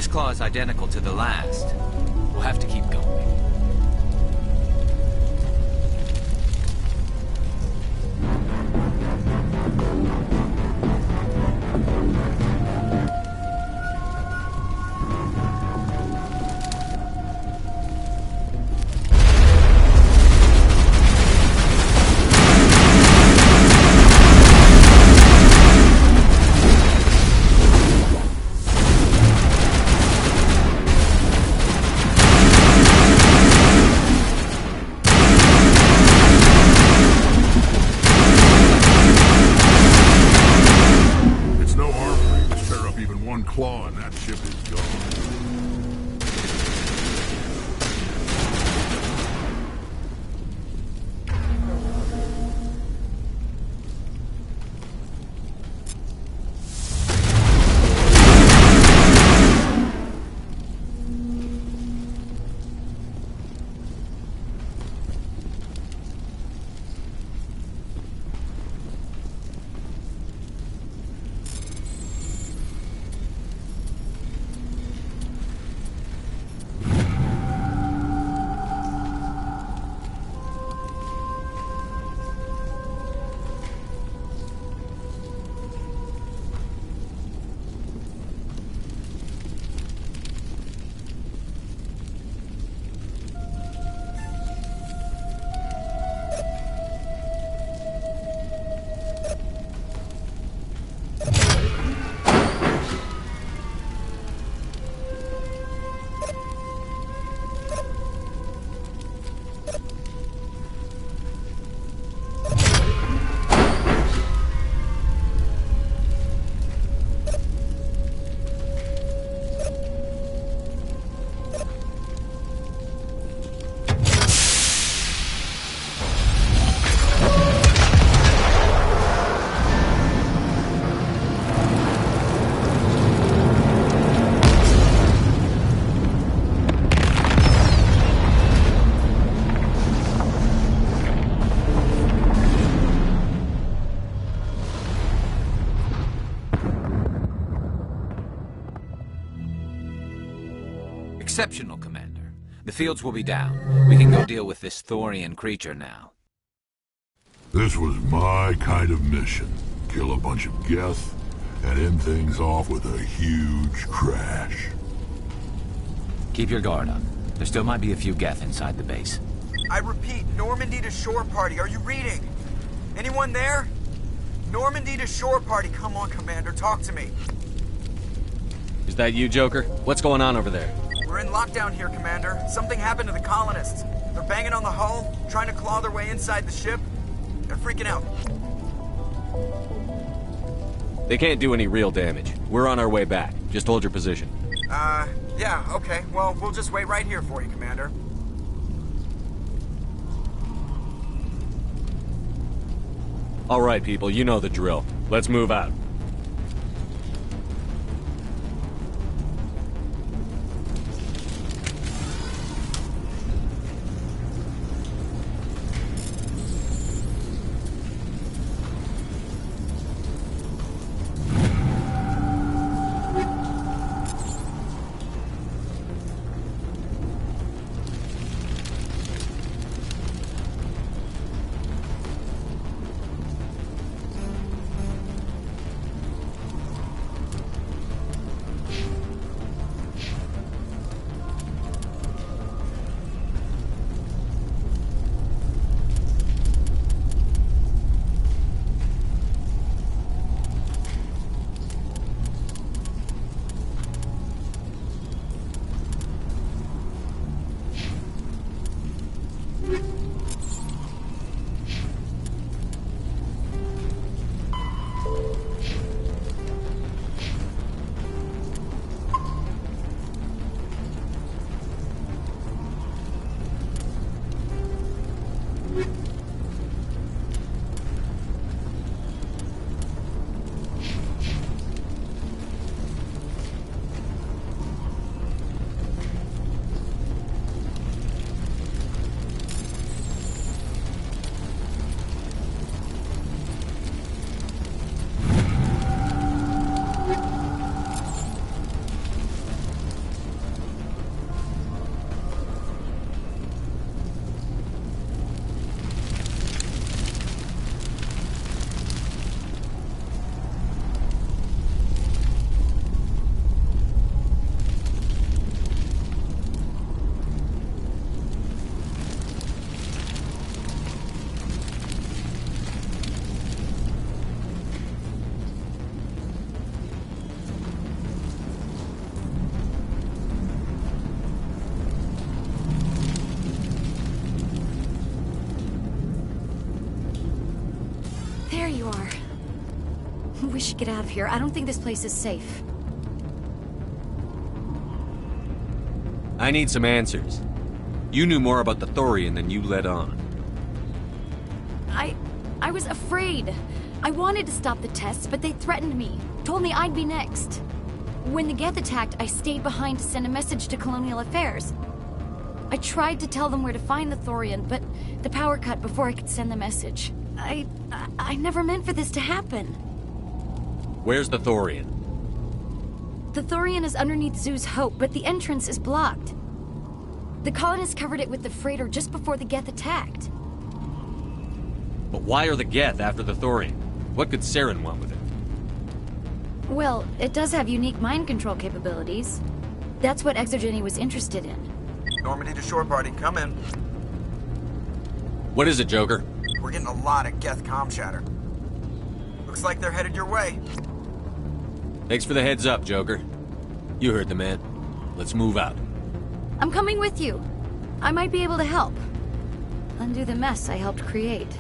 This claw is identical to the last. We'll have to keep going. Claw and that ship is gone. Exceptional, Commander. The fields will be down. We can go deal with this Thorian creature now. This was my kind of mission. Kill a bunch of Geth and end things off with a huge crash. Keep your guard up. There still might be a few Geth inside the base. I repeat, Normandy to shore party. Are you reading? Anyone there? Normandy to shore party. Come on, Commander. Talk to me. Is that you, Joker? What's going on over there? We're in lockdown here, Commander. Something happened to the colonists. They're banging on the hull, trying to claw their way inside the ship. They're freaking out. They can't do any real damage. We're on our way back. Just hold your position. Yeah, okay. Well, we'll just wait right here for you, Commander. All right, people, you know the drill. Let's move out. There you are. We should get out of here. I don't think this place is safe. I need some answers. You knew more about the Thorian than you let on. I was afraid. I wanted to stop the tests, but they threatened me. Told me I'd be next. When the Geth attacked, I stayed behind to send a message to Colonial Affairs. I tried to tell them where to find the Thorian, but the power cut before I could send the message. I never meant for this to happen. Where's the Thorian? The Thorian is underneath Zoo's Hope, but the entrance is blocked. The colonists covered it with the freighter just before the Geth attacked. But why are the Geth after the Thorian? What could Saren want with it? Well, it does have unique mind control capabilities. That's what Exogeny was interested in. Normandy to shore party, come in. What is it, Joker? We're getting a lot of Geth comm chatter. Looks like they're headed your way. Thanks for the heads up, Joker. You heard the man. Let's move out. I'm coming with you. I might be able to help. Undo the mess I helped create.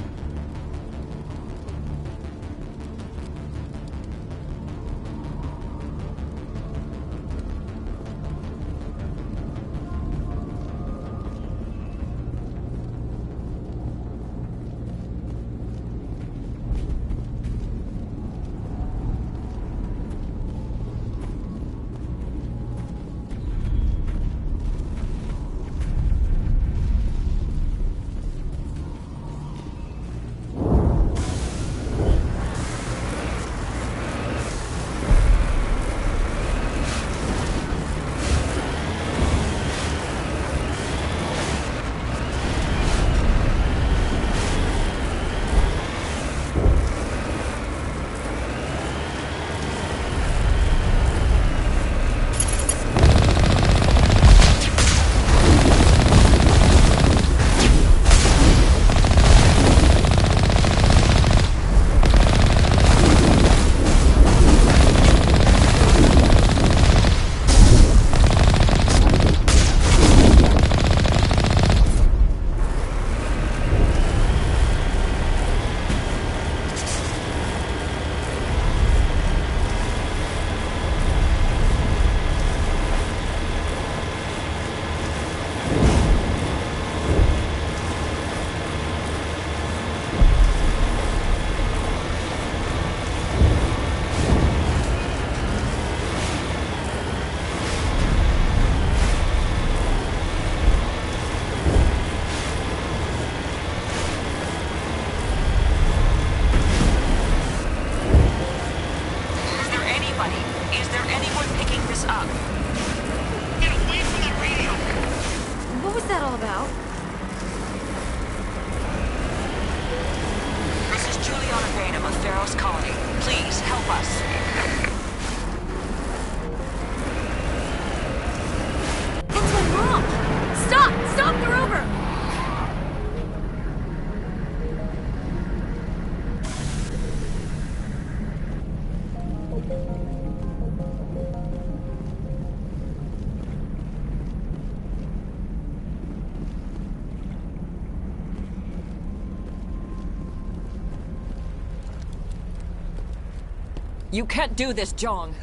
You can't do this, Jong.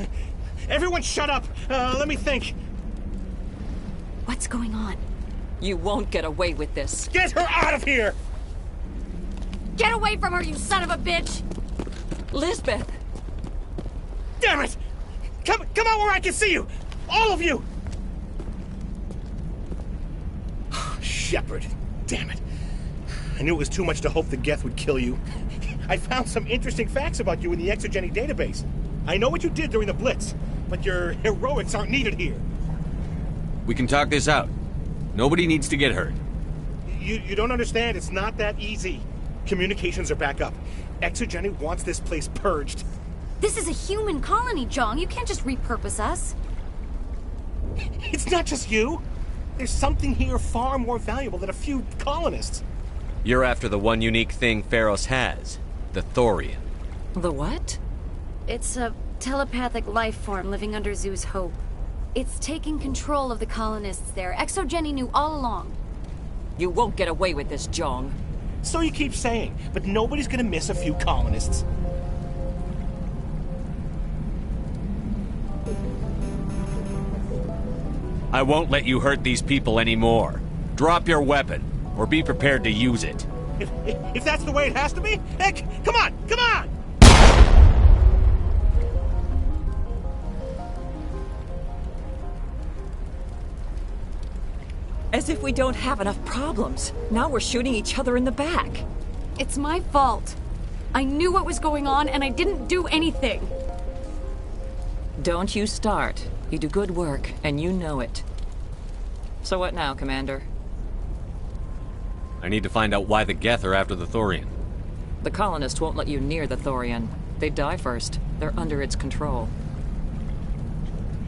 Everyone shut up! Let me think. What's going on? You won't get away with this. Get her out of here! Get away from her, you son of a bitch! Lisbeth! Damn it! Come out where I can see you! All of you! Shepard, damn it. I knew it was too much to hope the Geth would kill you. I found some interesting facts about you in the Exogeny database. I know what you did during the Blitz, but your heroics aren't needed here. We can talk this out. Nobody needs to get hurt. You don't understand. It's not that easy. Communications are back up. Exogeny wants this place purged. This is a human colony, Jong. You can't just repurpose us. It's not just you. There's something here far more valuable than a few colonists. You're after the one unique thing Pharos has. The Thorian. The what? It's a telepathic life form living under Zoo's Hope. It's taking control of the colonists there. Exogeny knew all along. You won't get away with this, Jong. So you keep saying, but nobody's gonna miss a few colonists. I won't let you hurt these people anymore. Drop your weapon, or be prepared to use it. If that's the way it has to be, heck, come on, come on! As if we don't have enough problems. Now we're shooting each other in the back. It's my fault. I knew what was going on and I didn't do anything. Don't you start. You do good work, and you know it. So what now, Commander? I need to find out why the Geth are after the Thorian. The colonists won't let you near the Thorian. They'd die first. They're under its control.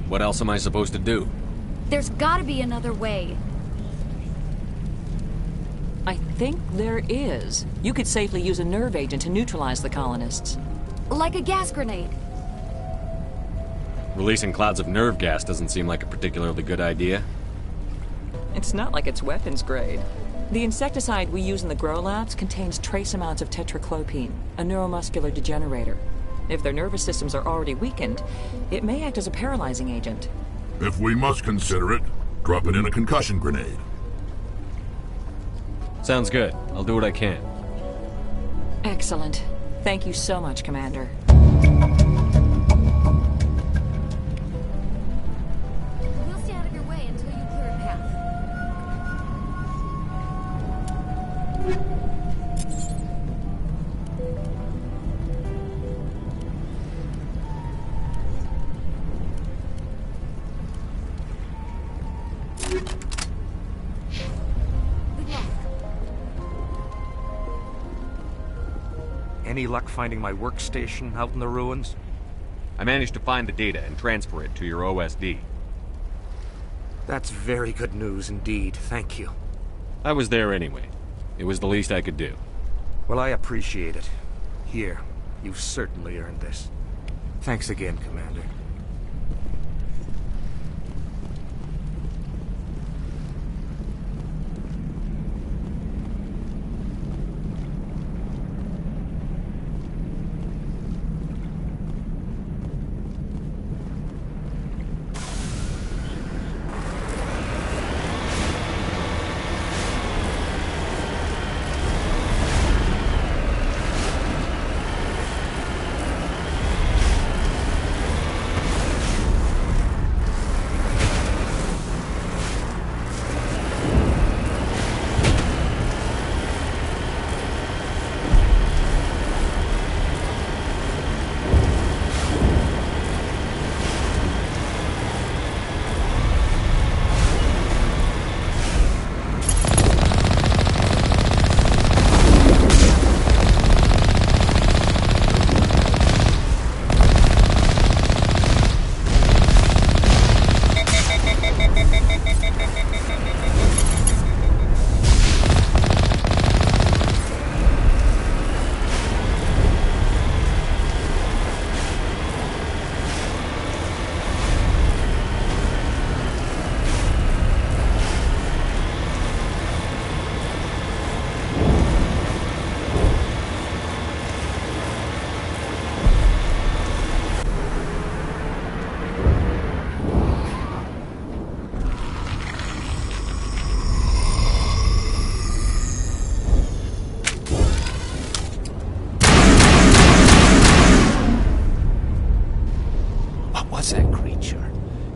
What else am I supposed to do? There's gotta be another way. I think there is. You could safely use a nerve agent to neutralize the colonists. Like a gas grenade. Releasing clouds of nerve gas doesn't seem like a particularly good idea. It's not like it's weapons grade. The insecticide we use in the grow labs contains trace amounts of tetraclopine, a neuromuscular degenerator. If their nervous systems are already weakened, it may act as a paralyzing agent. If we must consider it, drop it in a concussion grenade. Sounds good. I'll do what I can. Excellent. Thank you so much, Commander. We'll stay out of your way until you clear a path. Any luck finding my workstation out in the ruins? I managed to find the data and transfer it to your OSD. That's very good news indeed, thank you. I was there anyway. It was the least I could do. Well, I appreciate it. Here, you've certainly earned this. Thanks again, Commander.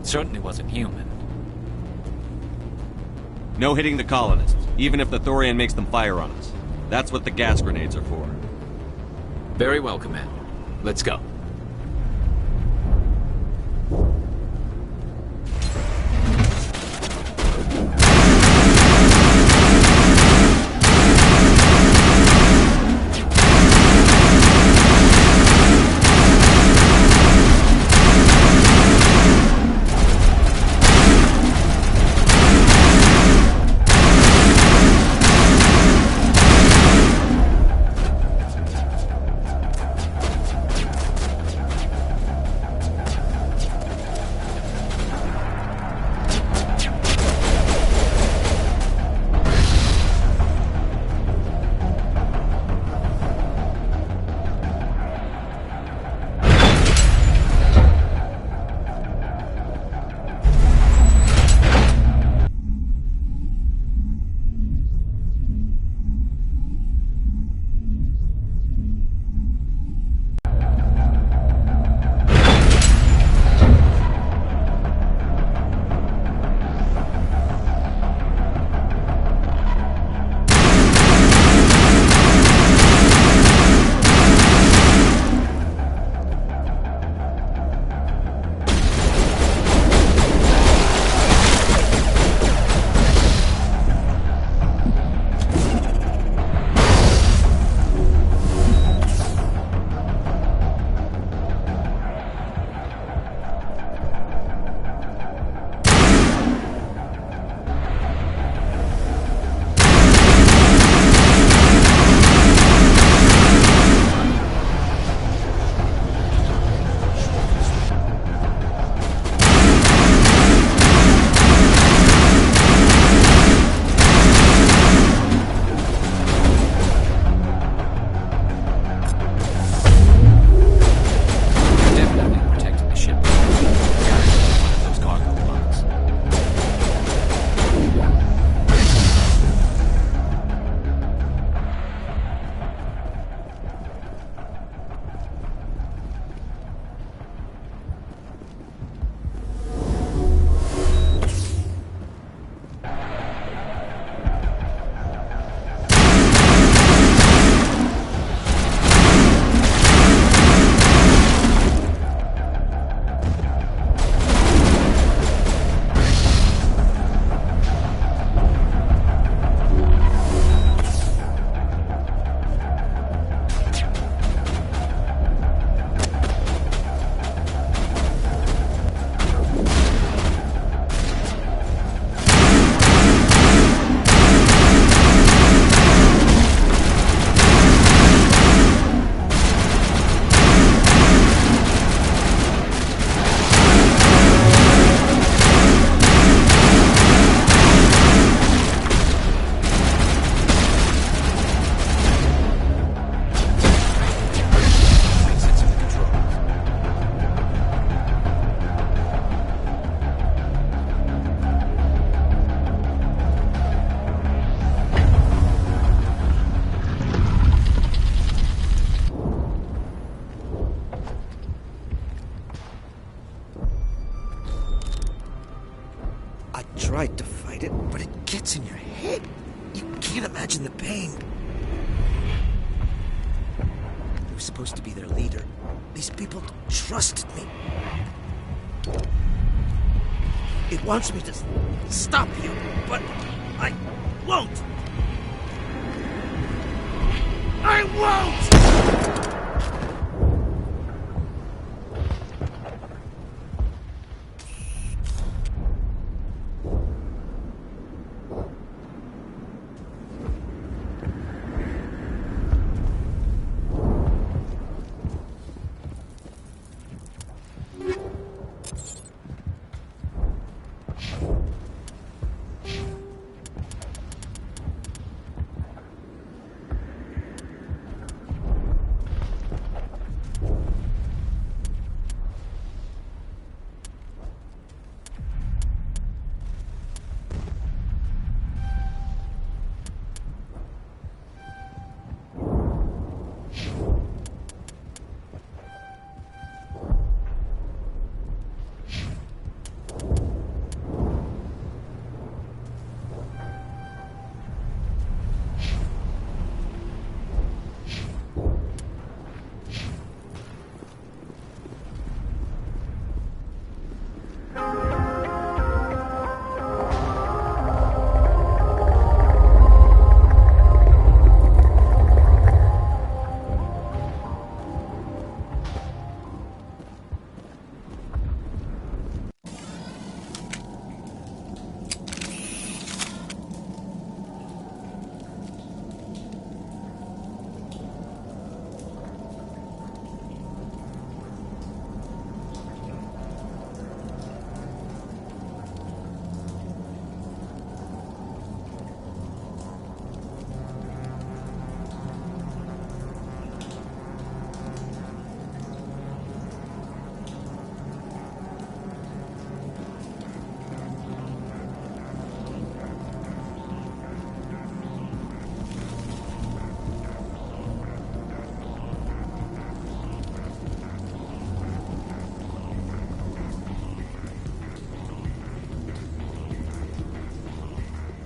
Certainly wasn't human. No hitting the colonists, even if the Thorian makes them fire on us. That's what the gas grenades are for. Very well, Commander. Let's go. in your head. You can't imagine the pain. I was supposed to be their leader. These people trusted me. It wants me to stop you, but I won't. I won't!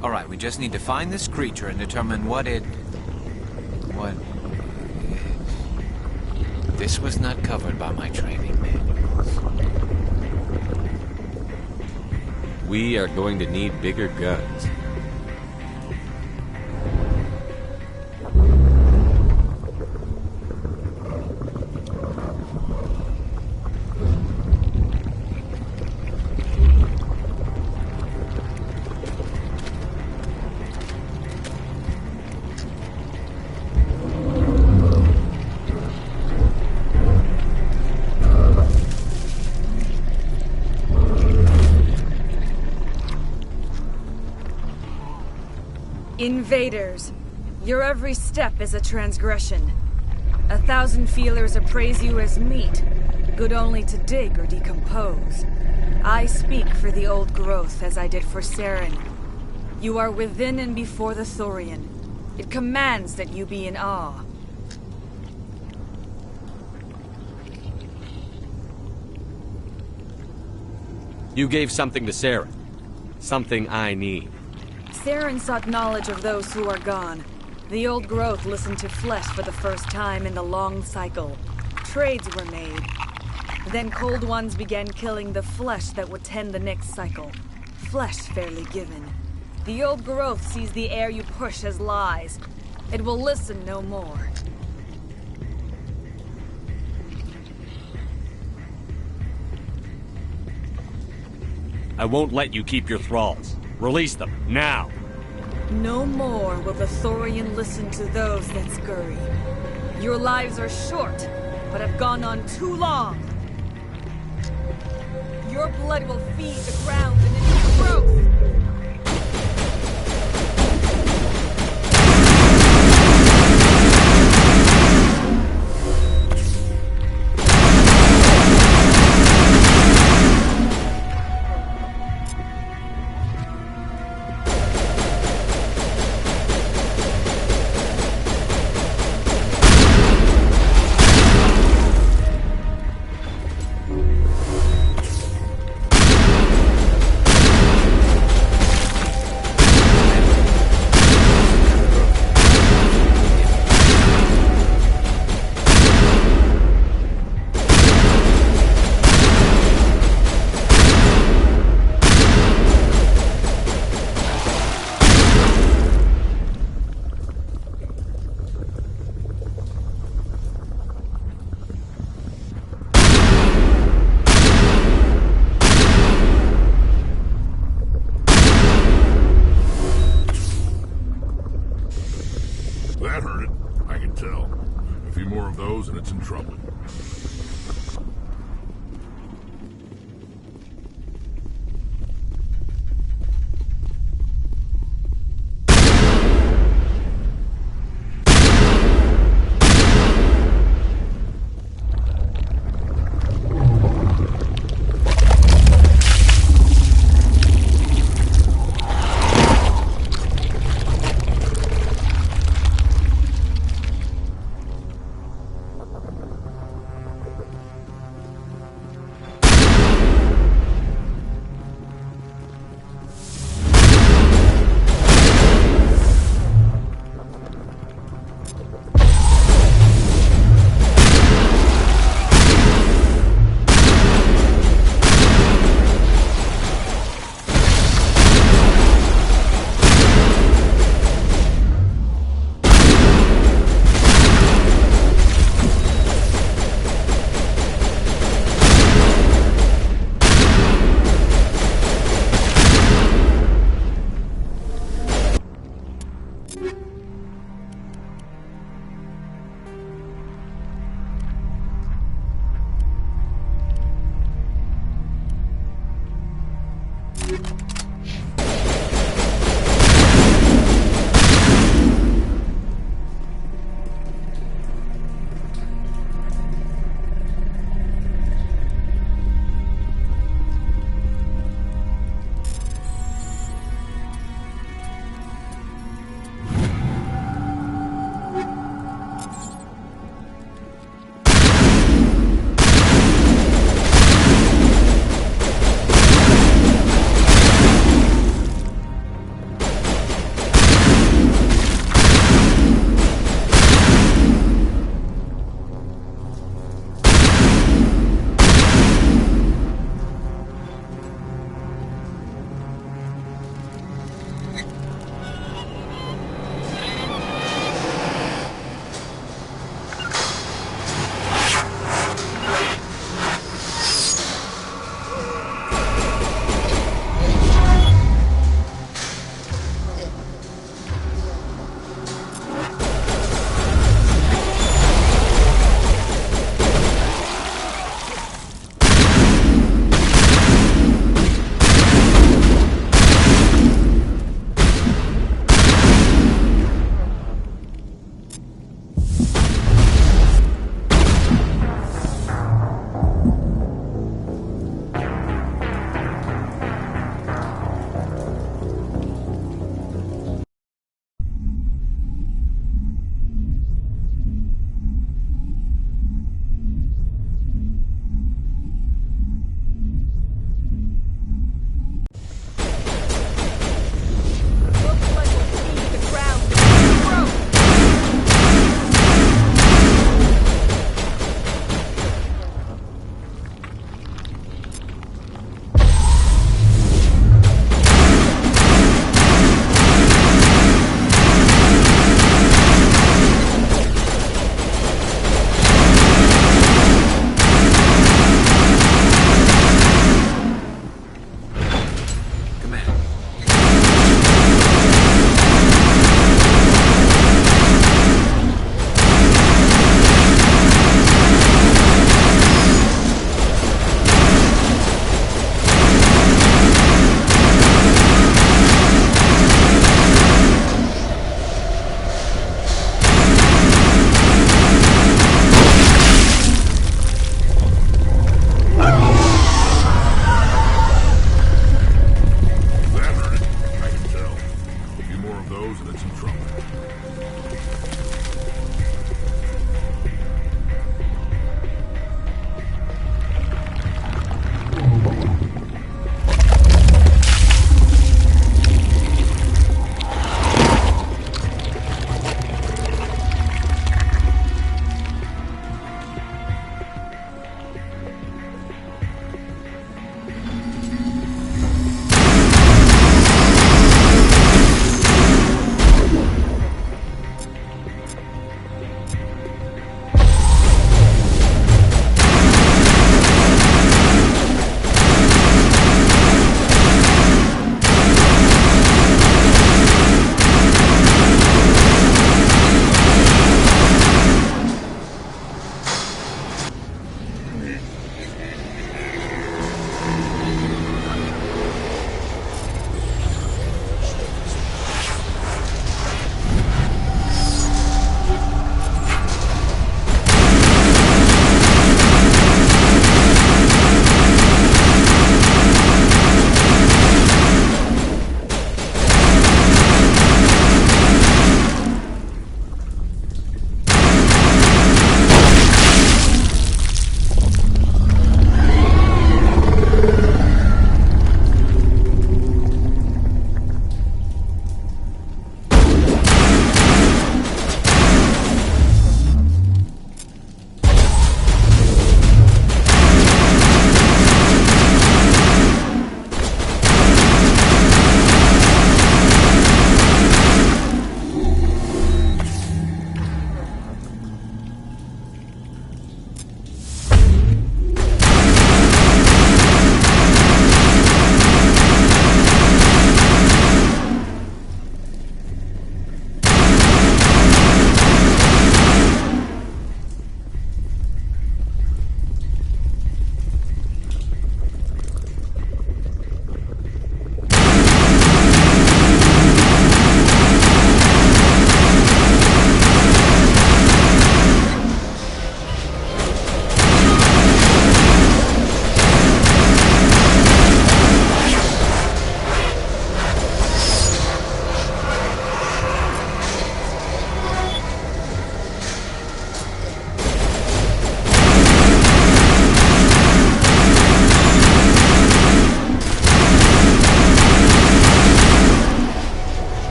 All right, we just need to find this creature and determine what it... what... This was not covered by my training manuals. We are going to need bigger guns. Invaders, your every step is a transgression. 1,000 feelers appraise you as meat, good only to dig or decompose. I speak for the old growth as I did for Saren. You are within and before the Thorian. It commands that you be in awe. You gave something to Sarah. Something I need. Saren sought knowledge of those who are gone. The old growth listened to flesh for the first time in the long cycle. Trades were made. Then cold ones began killing the flesh that would tend the next cycle. Flesh fairly given. The old growth sees the air you push as lies. It will listen no more. I won't let you keep your thralls. Release them, now! No more will the Thorian listen to those that scurry. Your lives are short, but have gone on too long. Your blood will feed the ground and its growth. that's in trouble.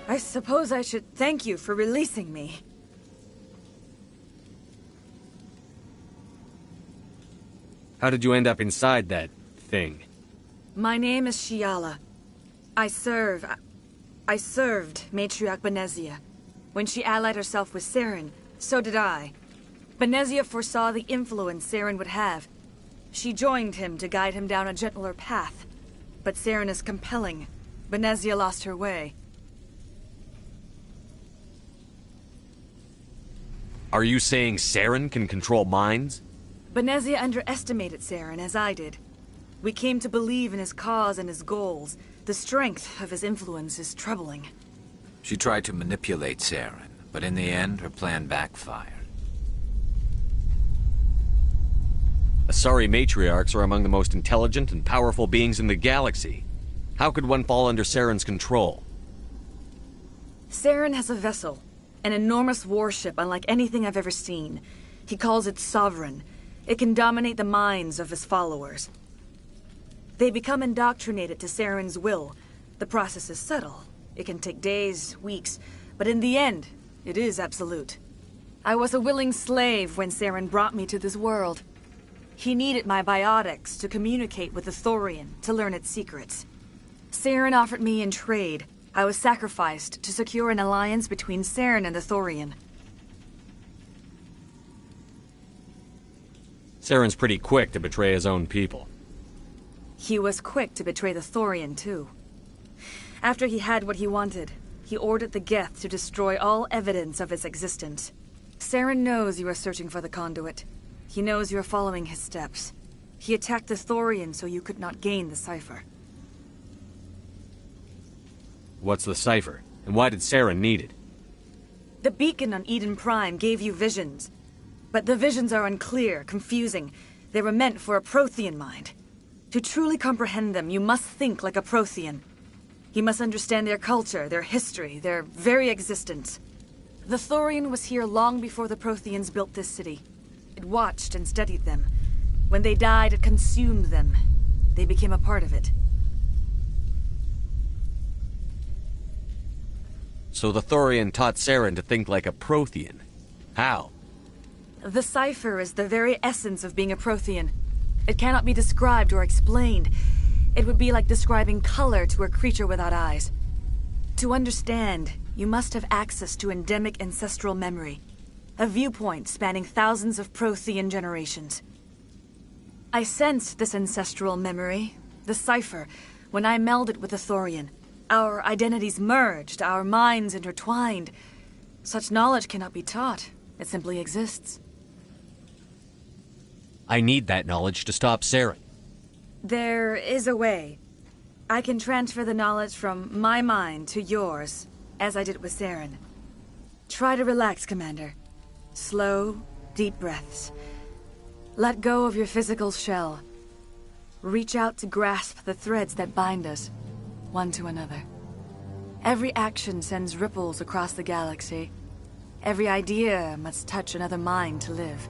I suppose I should thank you for releasing me. How did you end up inside that thing? My name is Shiala. I served Matriarch Benezia. When she allied herself with Saren, so did I. Benezia foresaw the influence Saren would have. She joined him to guide him down a gentler path. But Saren is compelling. Benezia lost her way. Are you saying Saren can control minds? Benezia underestimated Saren, as I did. We came to believe in his cause and his goals. The strength of his influence is troubling. She tried to manipulate Saren, but in the end, her plan backfired. Asari matriarchs are among the most intelligent and powerful beings in the galaxy. How could one fall under Saren's control? Saren has a vessel, an enormous warship unlike anything I've ever seen. He calls it Sovereign. It can dominate the minds of his followers. They become indoctrinated to Saren's will. The process is subtle. It can take days, weeks, but in the end, it is absolute. I was a willing slave when Saren brought me to this world. He needed my biotics to communicate with the Thorian, to learn its secrets. Saren offered me in trade. I was sacrificed to secure an alliance between Saren and the Thorian. Saren's pretty quick to betray his own people. He was quick to betray the Thorian, too. After he had what he wanted, he ordered the Geth to destroy all evidence of its existence. Saren knows you are searching for the conduit. He knows you are following his steps. He attacked the Thorian so you could not gain the cipher. What's the cipher? And why did Saren need it? The beacon on Eden Prime gave you visions. But the visions are unclear, confusing. They were meant for a Prothean mind. To truly comprehend them, you must think like a Prothean. You must understand their culture, their history, their very existence. The Thorian was here long before the Protheans built this city. It watched and studied them. When they died, it consumed them. They became a part of it. So the Thorian taught Saren to think like a Prothean. How? The cipher is the very essence of being a Prothean. It cannot be described or explained. It would be like describing color to a creature without eyes. To understand, you must have access to endemic ancestral memory. A viewpoint spanning thousands of Prothean generations. I sensed this ancestral memory, the cipher, when I melded with the Thorian. Our identities merged, our minds intertwined. Such knowledge cannot be taught. It simply exists. I need that knowledge to stop Saren. There is a way. I can transfer the knowledge from my mind to yours, as I did with Saren. Try to relax, Commander. Slow, deep breaths. Let go of your physical shell. Reach out to grasp the threads that bind us, one to another. Every action sends ripples across the galaxy. Every idea must touch another mind to live.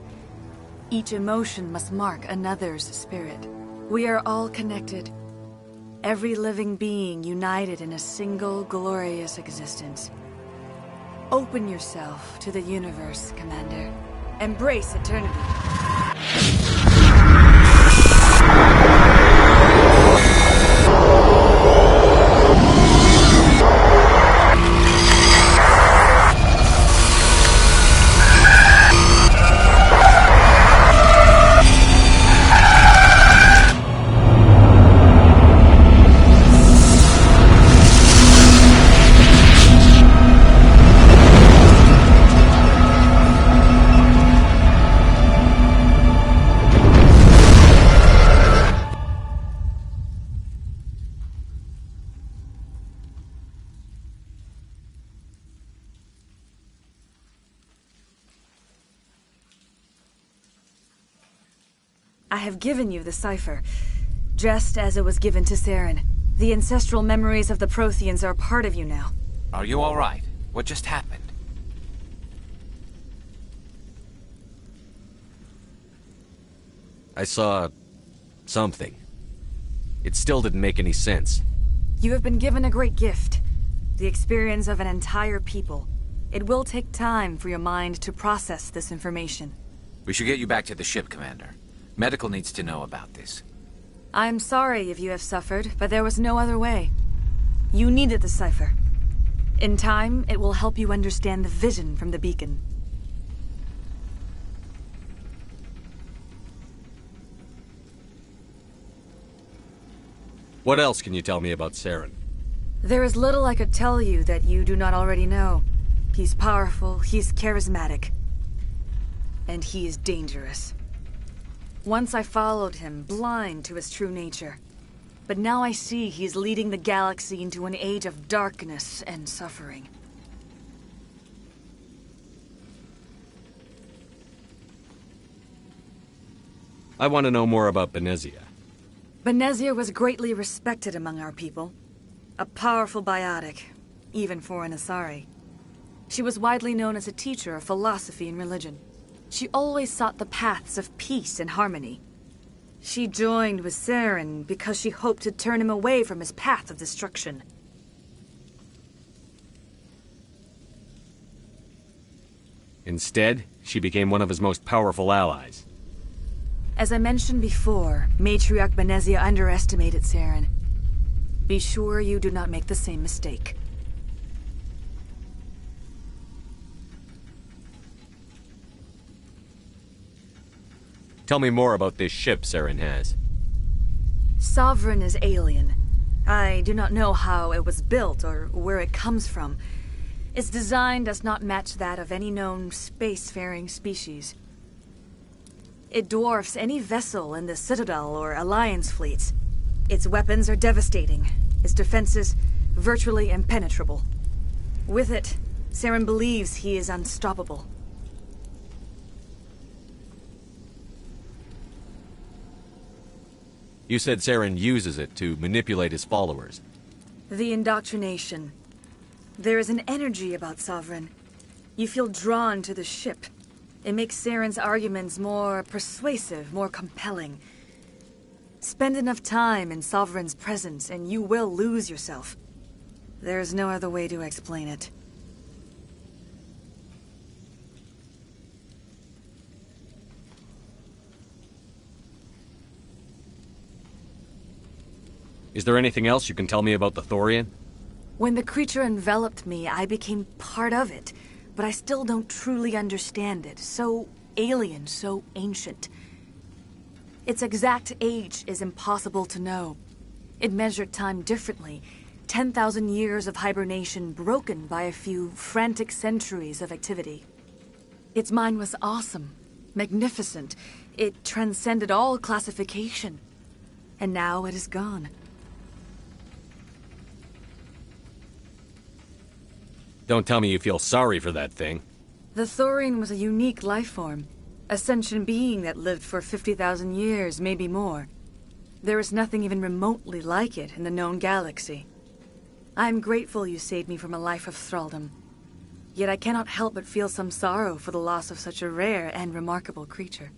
Each emotion must mark another's spirit. We are all connected. Every living being united in a single glorious existence. Open yourself to the universe, Commander. Embrace eternity. I have given you the cipher, just as it was given to Saren. The ancestral memories of the Protheans are a part of you now. Are you all right? What just happened? I saw something. It still didn't make any sense. You have been given a great gift. The experience of an entire people. It will take time for your mind to process this information. We should get you back to the ship, Commander. Medical needs to know about this. I'm sorry if you have suffered, but there was no other way. You needed the cipher. In time, it will help you understand the vision from the beacon. What else can you tell me about Saren? There is little I could tell you that you do not already know. He's powerful, he's charismatic, and he is dangerous. Once I followed him, blind to his true nature. But now I see he's leading the galaxy into an age of darkness and suffering. I want to know more about Benezia. Benezia was greatly respected among our people. A powerful biotic, even for an Asari. She was widely known as a teacher of philosophy and religion. She always sought the paths of peace and harmony. She joined with Saren because she hoped to turn him away from his path of destruction. Instead, she became one of his most powerful allies. As I mentioned before, Matriarch Benezia underestimated Saren. Be sure you do not make the same mistake. Tell me more about this ship Saren has. Sovereign is alien. I do not know how it was built or where it comes from. Its design does not match that of any known spacefaring species. It dwarfs any vessel in the Citadel or Alliance fleets. Its weapons are devastating, its defenses virtually impenetrable. With it, Saren believes he is unstoppable. You said Saren uses it to manipulate his followers. The indoctrination. There is an energy about Sovereign. You feel drawn to the ship. It makes Saren's arguments more persuasive, more compelling. Spend enough time in Sovereign's presence and you will lose yourself. There's no other way to explain it. Is there anything else you can tell me about the Thorian? When the creature enveloped me, I became part of it, but I still don't truly understand it. So alien, so ancient. Its exact age is impossible to know. It measured time differently. 10,000 years of hibernation broken by a few frantic centuries of activity. Its mind was awesome, magnificent. It transcended all classification. And now it is gone. Don't tell me you feel sorry for that thing. The Thorian was a unique life form. A sentient being that lived for 50,000 years, maybe more. There is nothing even remotely like it in the known galaxy. I am grateful you saved me from a life of thraldom. Yet I cannot help but feel some sorrow for the loss of such a rare and remarkable creature.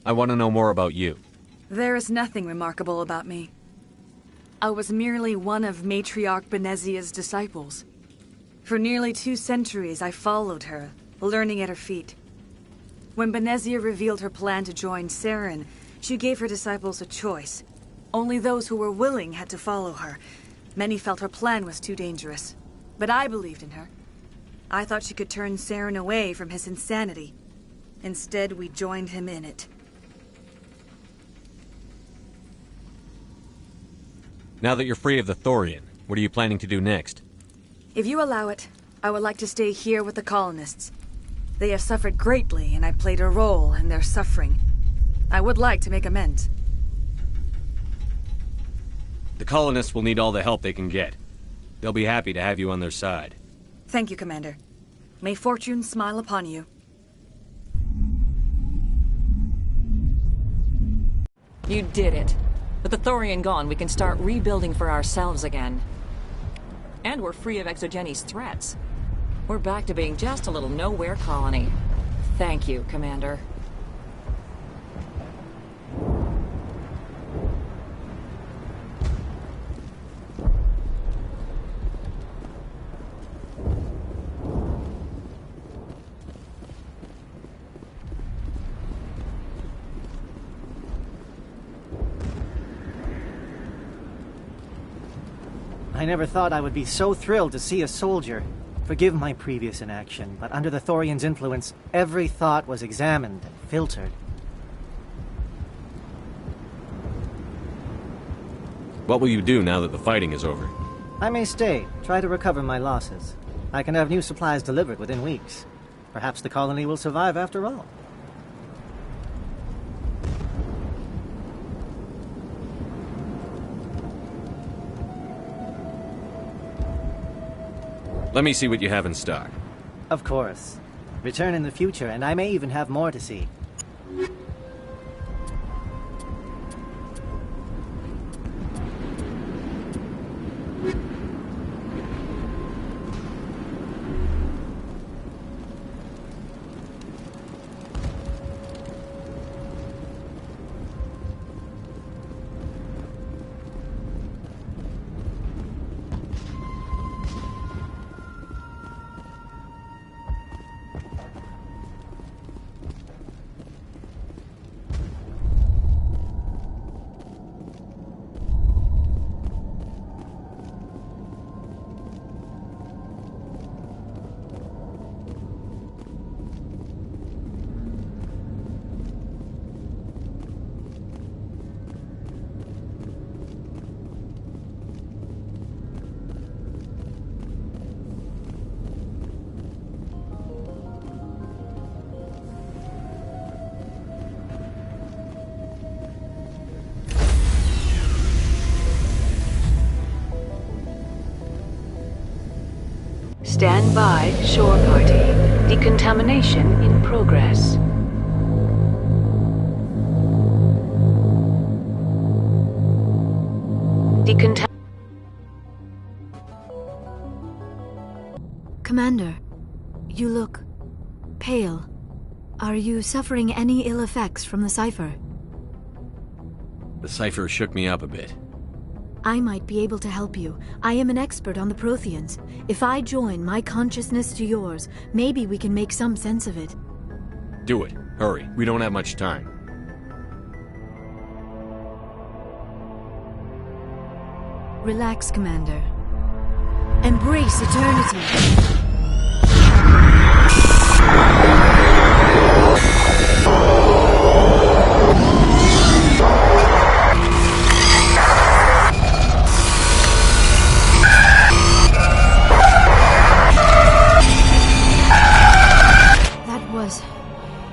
I want to know more about you. There is nothing remarkable about me. I was merely one of Matriarch Benezia's disciples. For nearly 2 centuries, I followed her, learning at her feet. When Benezia revealed her plan to join Saren, she gave her disciples a choice. Only those who were willing had to follow her. Many felt her plan was too dangerous. But I believed in her. I thought she could turn Saren away from his insanity. Instead, we joined him in it. Now that you're free of the Thorian, what are you planning to do next? If you allow it, I would like to stay here with the colonists. They have suffered greatly, and I played a role in their suffering. I would like to make amends. The colonists will need all the help they can get. They'll be happy to have you on their side. Thank you, Commander. May fortune smile upon you. You did it. With the Thorian gone, we can start rebuilding for ourselves again. And we're free of Exogeni's threats. We're back to being just a little nowhere colony. Thank you, Commander. I never thought I would be so thrilled to see a soldier. Forgive my previous inaction, but under the Thorian's influence, every thought was examined and filtered. What will you do now that the fighting is over? I may stay, try to recover my losses. I can have new supplies delivered within weeks. Perhaps the colony will survive after all. Let me see what you have in stock. Of course. Return in the future, and I may even have more to see. Stand by, shore party. Decontamination in progress. Commander, you look pale. Are you suffering any ill effects from the cipher? The cipher shook me up a bit. I might be able to help you. I am an expert on the Protheans. If I join my consciousness to yours, maybe we can make some sense of it. Do it. Hurry. We don't have much time. Relax, Commander. Embrace eternity.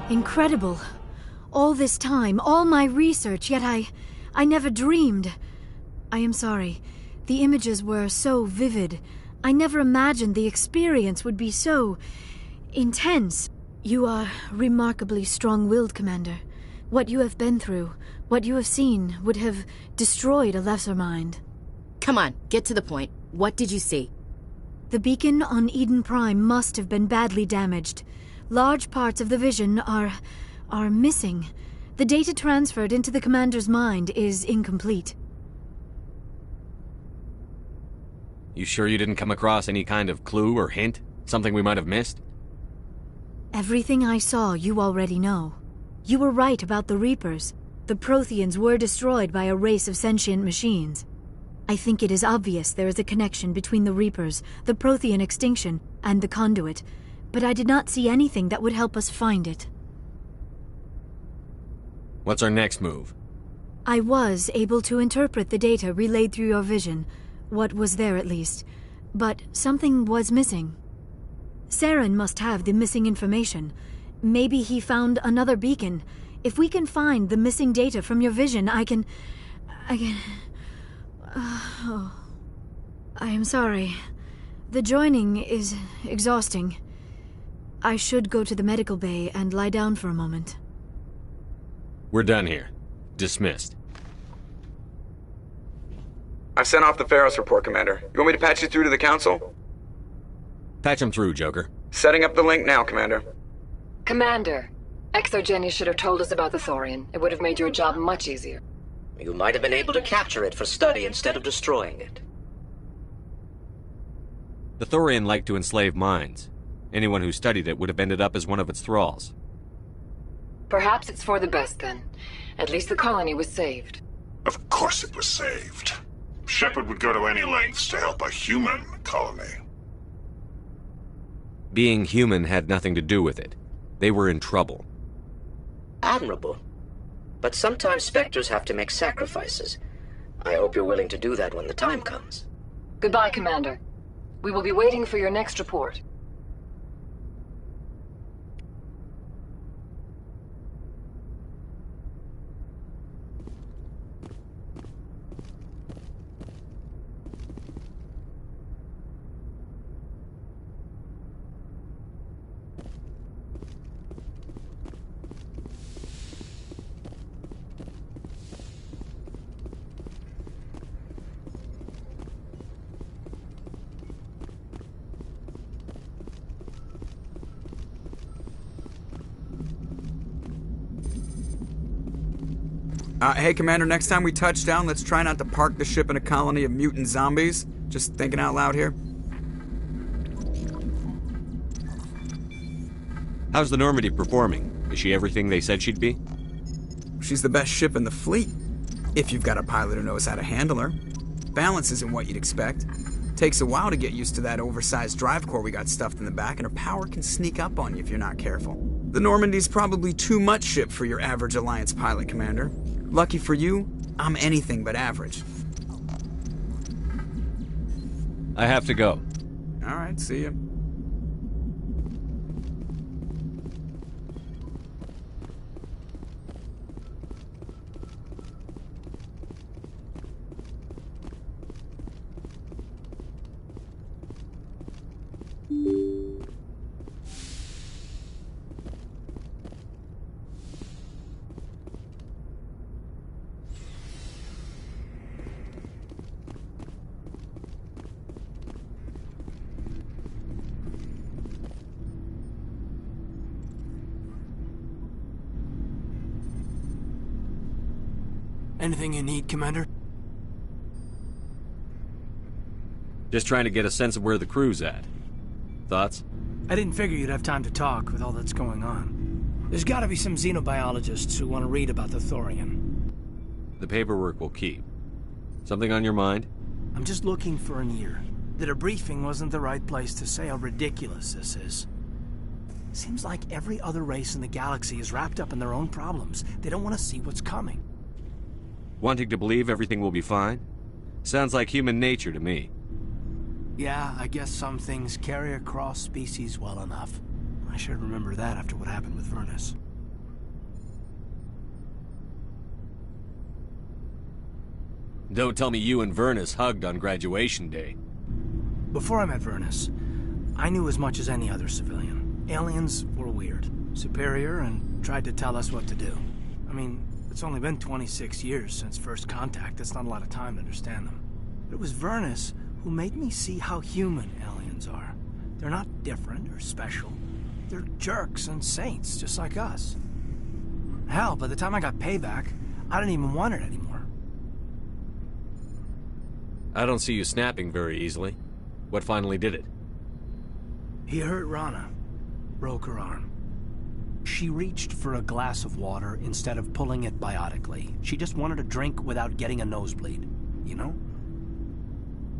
Incredible. All this time, all my research, yet I never dreamed. I am sorry. The images were so vivid. I never imagined the experience would be so intense. You are remarkably strong-willed, Commander. What you have been through, what you have seen, would have destroyed a lesser mind. Come on, get to the point. What did you see? The beacon on Eden Prime must have been badly damaged. Large parts of the vision are missing. The data transferred into the commander's mind is incomplete. You sure you didn't come across any kind of clue or hint? Something we might have missed? Everything I saw you already know. You were right about the Reapers. The Protheans were destroyed by a race of sentient machines. I think it is obvious there is a connection between the Reapers, the Prothean extinction, and the Conduit. But I did not see anything that would help us find it. What's our next move? I was able to interpret the data relayed through your vision. What was there, at least. But something was missing. Saren must have the missing information. Maybe he found another beacon. If we can find the missing data from your vision, I can... I am sorry. The joining is exhausting. I should go to the medical bay and lie down for a moment. We're done here. Dismissed. I've sent off the Pharos report, Commander. You want me to patch you through to the Council? Patch him through, Joker. Setting up the link now, Commander. Commander, Exogeny should have told us about the Thorian. It would have made your job much easier. You might have been able to capture it for study instead of destroying it. The Thorian liked to enslave minds. Anyone who studied it would have ended up as one of its thralls. Perhaps it's for the best, then. At least the colony was saved. Of course it was saved. Shepard would go to any lengths to help a human colony. Being human had nothing to do with it. They were in trouble. Admirable. But sometimes Spectres have to make sacrifices. I hope you're willing to do that when the time comes. Goodbye, Commander. We will be waiting for your next report. Hey, Commander, next time we touch down, let's try not to park the ship in a colony of mutant zombies. Just thinking out loud here. How's the Normandy performing? Is she everything they said she'd be? She's the best ship in the fleet, if you've got a pilot who knows how to handle her. Balance isn't what you'd expect. Takes a while to get used to that oversized drive core we got stuffed in the back, and her power can sneak up on you if you're not careful. The Normandy's probably too much ship for your average Alliance pilot, Commander. Lucky for you, I'm anything but average. I have to go. All right, see ya. Anything you need, Commander? Just trying to get a sense of where the crew's at. Thoughts? I didn't figure you'd have time to talk with all that's going on. There's gotta be some xenobiologists who want to read about the Thorian. The paperwork will keep. Something on your mind? I'm just looking for an ear. The debriefing wasn't the right place to say how ridiculous this is. Seems like every other race in the galaxy is wrapped up in their own problems. They don't want to see what's coming. Wanting to believe everything will be fine? Sounds like human nature to me. Yeah, I guess some things carry across species well enough. I should remember that after what happened with Vernus. Don't tell me you and Vernus hugged on graduation day. Before I met Vernus, I knew as much as any other civilian. Aliens were weird, superior, and tried to tell us what to do. I mean, it's only been 26 years since first contact. That's not a lot of time to understand them. But it was Vernus who made me see how human aliens are. They're not different or special. They're jerks and saints, just like us. Hell, by the time I got payback, I didn't even want it anymore. I don't see you snapping very easily. What finally did it? He hurt Rana. Broke her arm. She reached for a glass of water instead of pulling it biotically. She just wanted a drink without getting a nosebleed, you know?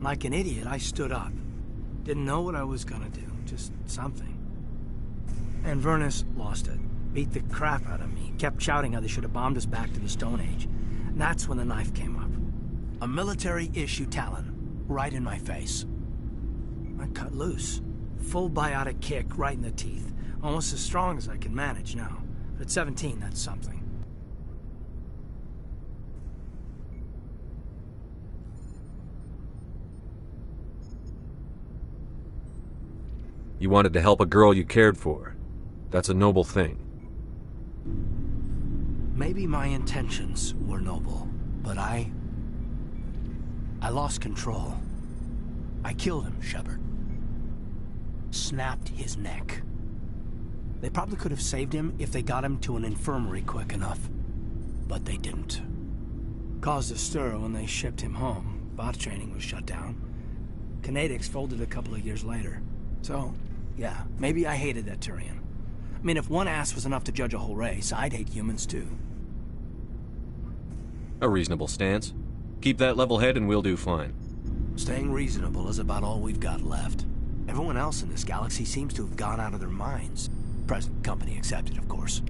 Like an idiot, I stood up. Didn't know what I was gonna do, just something. And Vernus lost it. Beat the crap out of me. Kept shouting how they should have bombed us back to the Stone Age. And that's when the knife came up. A military-issue Talon, right in my face. I cut loose. Full biotic kick right in the teeth. Almost as strong as I can manage now. But at 17, that's something. You wanted to help a girl you cared for. That's a noble thing. Maybe my intentions were noble, but I lost control. I killed him, Shepard. Snapped his neck. They probably could have saved him if they got him to an infirmary quick enough. But they didn't. Caused a stir when they shipped him home. Bot training was shut down. Kinetics folded a couple of years later. So, yeah, maybe I hated that Turian. I mean, if one ass was enough to judge a whole race, I'd hate humans too. A reasonable stance. Keep that level head and we'll do fine. Staying reasonable is about all we've got left. Everyone else in this galaxy seems to have gone out of their minds. Present company accepted, of course.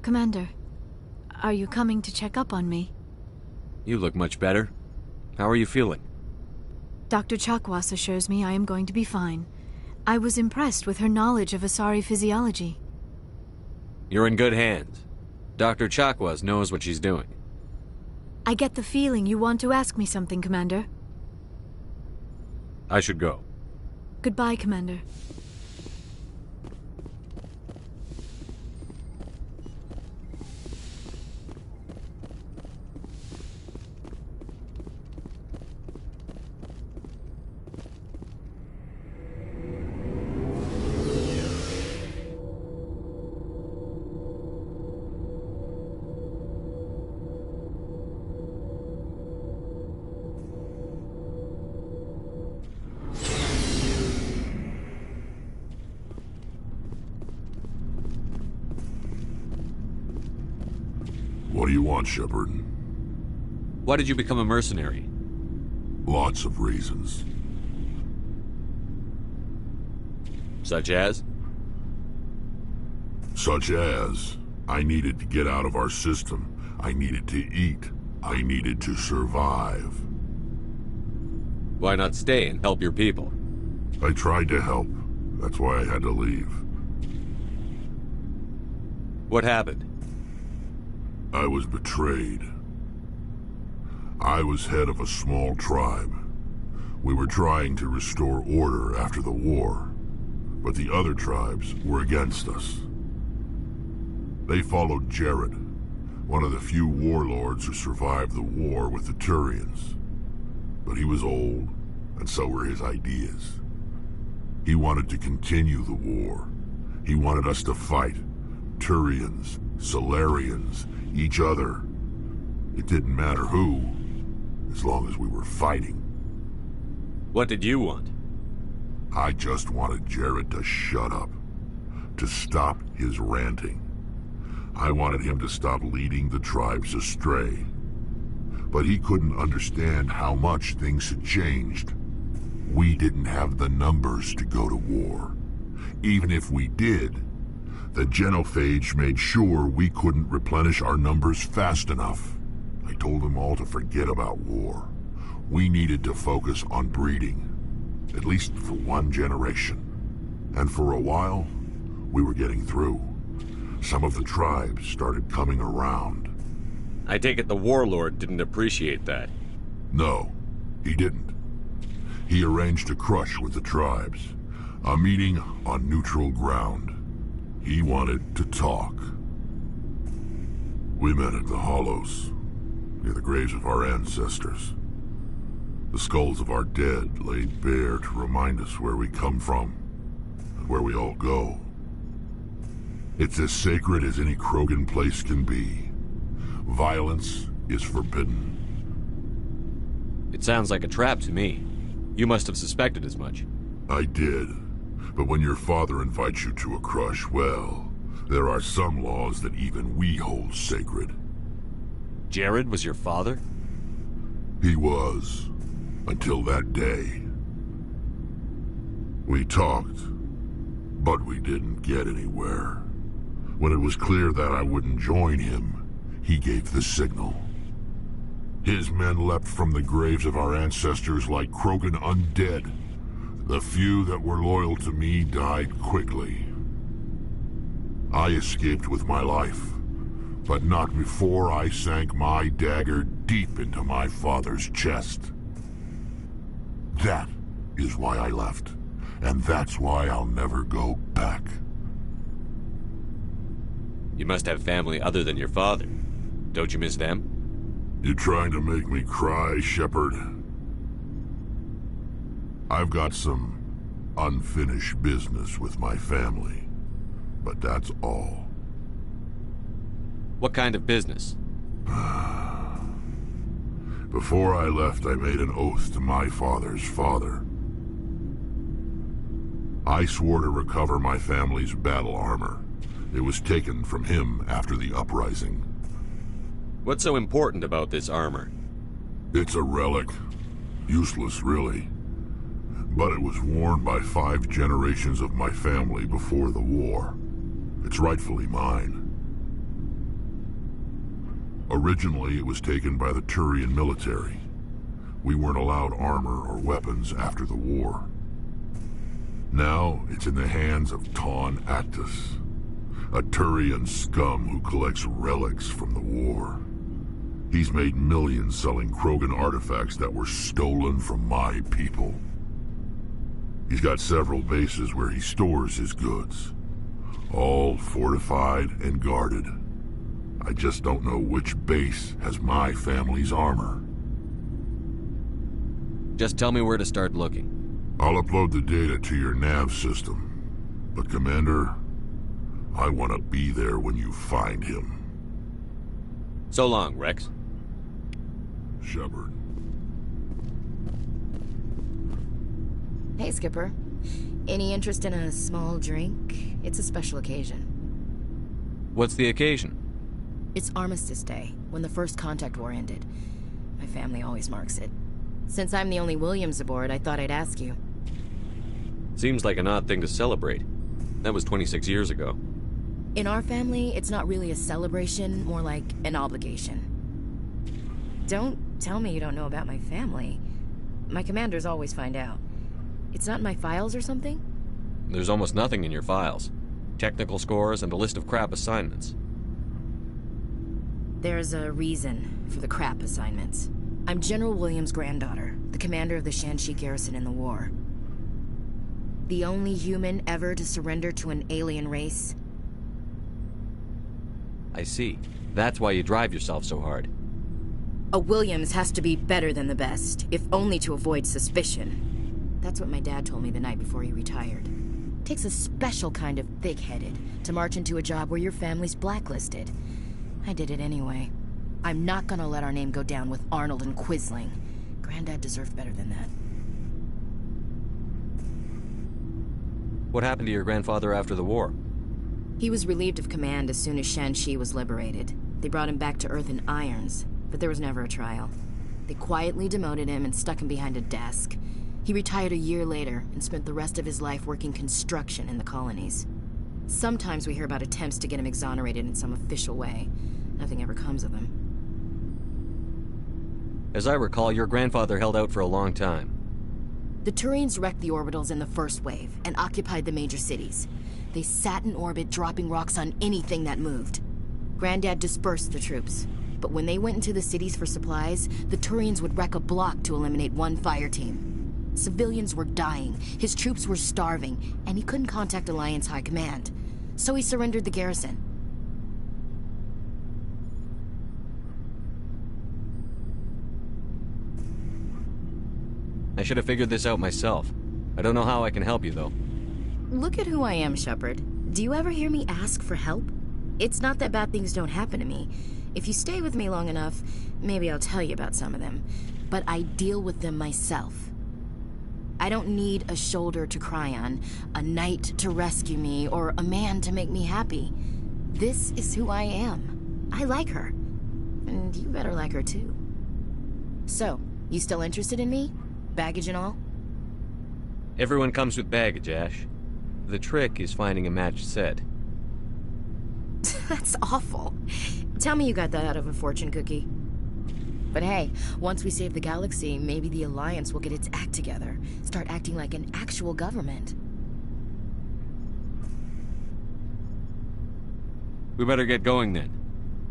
Commander, are you coming to check up on me? You look much better. How are you feeling? Dr. Chakwas assures me I am going to be fine. I was impressed with her knowledge of Asari physiology. You're in good hands. Dr. Chakwas knows what she's doing. I get the feeling you want to ask me something, Commander. I should go. Goodbye, Commander. What do you want, Shepard? Why did you become a mercenary? Lots of reasons. Such as? Such as, I needed to get out of our system. I needed to eat. I needed to survive. Why not stay and help your people? I tried to help. That's why I had to leave. What happened? I was betrayed. I was head of a small tribe. We were trying to restore order after the war, but the other tribes were against us. They followed Jared, one of the few warlords who survived the war with the Turians. But he was old, and so were his ideas. He wanted to continue the war. He wanted us to fight. Turians, Solarians, each other. It didn't matter who, as long as we were fighting. What did you want? I just wanted Jared to shut up, to stop his ranting. I wanted him to stop leading the tribes astray. But he couldn't understand how much things had changed. We didn't have the numbers to go to war. Even if we did, the genophage made sure we couldn't replenish our numbers fast enough. I told them all to forget about war. We needed to focus on breeding, at least for one generation. And for a while, we were getting through. Some of the tribes started coming around. I take it the warlord didn't appreciate that. No, he didn't. He arranged a crush with the tribes, a meeting on neutral ground. He wanted to talk. We met at the Hollows, near the graves of our ancestors. The skulls of our dead laid bare to remind us where we come from, and where we all go. It's as sacred as any Krogan place can be. Violence is forbidden. It sounds like a trap to me. You must have suspected as much. I did. But when your father invites you to a crush, well, there are some laws that even we hold sacred. Jared was your father? He was. Until that day. We talked, but we didn't get anywhere. When it was clear that I wouldn't join him, he gave the signal. His men leapt from the graves of our ancestors like Krogan undead. The few that were loyal to me died quickly. I escaped with my life, but not before I sank my dagger deep into my father's chest. That is why I left, and that's why I'll never go back. You must have family other than your father. Don't you miss them? You trying to make me cry, Shepard? I've got some unfinished business with my family. But that's all. What kind of business? Before I left, I made an oath to my father's father. I swore to recover my family's battle armor. It was taken from him after the uprising. What's so important about this armor? It's a relic. Useless, really. But it was worn by 5 generations of my family before the war. It's rightfully mine. Originally, it was taken by the Turian military. We weren't allowed armor or weapons after the war. Now, it's in the hands of Ton Actus, a Turian scum who collects relics from the war. He's made millions selling Krogan artifacts that were stolen from my people. He's got several bases where he stores his goods, all fortified and guarded. I just don't know which base has my family's armor. Just tell me where to start looking. I'll upload the data to your nav system. But Commander, I want to be there when you find him. So long, Rex. Shepard. Hey, Skipper. Any interest in a small drink? It's a special occasion. What's the occasion? It's Armistice Day, when the First Contact War ended. My family always marks it. Since I'm the only Williams aboard, I thought I'd ask you. Seems like an odd thing to celebrate. That was 26 years ago. In our family, it's not really a celebration, more like an obligation. Don't tell me you don't know about my family. My commanders always find out. It's not in my files or something? There's almost nothing in your files. Technical scores and a list of crap assignments. There's a reason for the crap assignments. I'm General Williams' granddaughter, the commander of the Shanxi garrison in the war. The only human ever to surrender to an alien race. I see. That's why you drive yourself so hard. A Williams has to be better than the best, if only to avoid suspicion. That's what my dad told me the night before he retired. Takes a special kind of thick-headed to march into a job where your family's blacklisted. I did it anyway. I'm not gonna let our name go down with Arnold and Quisling. Granddad deserved better than that. What happened to your grandfather after the war? He was relieved of command as soon as Shanxi was liberated. They brought him back to Earth in irons, but there was never a trial. They quietly demoted him and stuck him behind a desk. He retired a year later and spent the rest of his life working construction in the colonies. Sometimes we hear about attempts to get him exonerated in some official way. Nothing ever comes of them. As I recall, your grandfather held out for a long time. The Turians wrecked the orbitals in the first wave and occupied the major cities. They sat in orbit, dropping rocks on anything that moved. Granddad dispersed the troops, but when they went into the cities for supplies, the Turians would wreck a block to eliminate one fire team. Civilians were dying, his troops were starving, and he couldn't contact Alliance High Command. So he surrendered the garrison. I should have figured this out myself. I don't know how I can help you, though. Look at who I am, Shepard. Do you ever hear me ask for help? It's not that bad things don't happen to me. If you stay with me long enough, maybe I'll tell you about some of them. But I deal with them myself. I don't need a shoulder to cry on, a knight to rescue me, or a man to make me happy. This is who I am. I like her. And you better like her too. So, you still interested in me? Baggage and all? Everyone comes with baggage, Ash. The trick is finding a matched set. That's awful. Tell me you got that out of a fortune cookie. But hey, once we save the galaxy, maybe the Alliance will get its act together. Start acting like an actual government. We better get going then.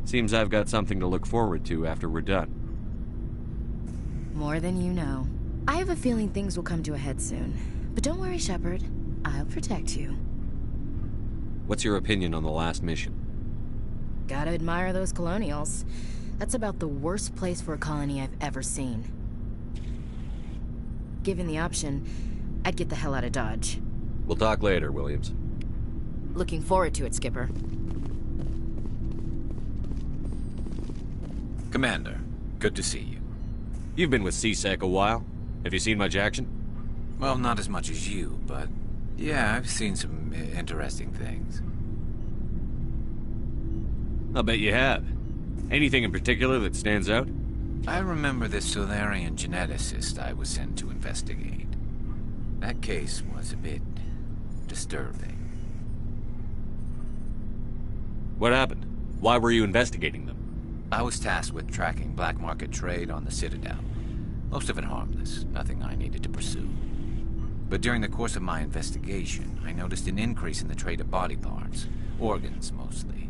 Seems I've got something to look forward to after we're done. More than you know. I have a feeling things will come to a head soon. But don't worry, Shepard. I'll protect you. What's your opinion on the last mission? Gotta admire those colonials. That's about the worst place for a colony I've ever seen. Given the option, I'd get the hell out of Dodge. We'll talk later, Williams. Looking forward to it, Skipper. Commander, good to see you. You've been with CSEC a while. Have you seen much action? Well, not as much as you, but yeah, I've seen some interesting things. I'll bet you have. Anything in particular that stands out? I remember this Solarian geneticist I was sent to investigate. That case was a bit disturbing. What happened? Why were you investigating them? I was tasked with tracking black market trade on the Citadel. Most of it harmless, nothing I needed to pursue. But during the course of my investigation, I noticed an increase in the trade of body parts, organs mostly.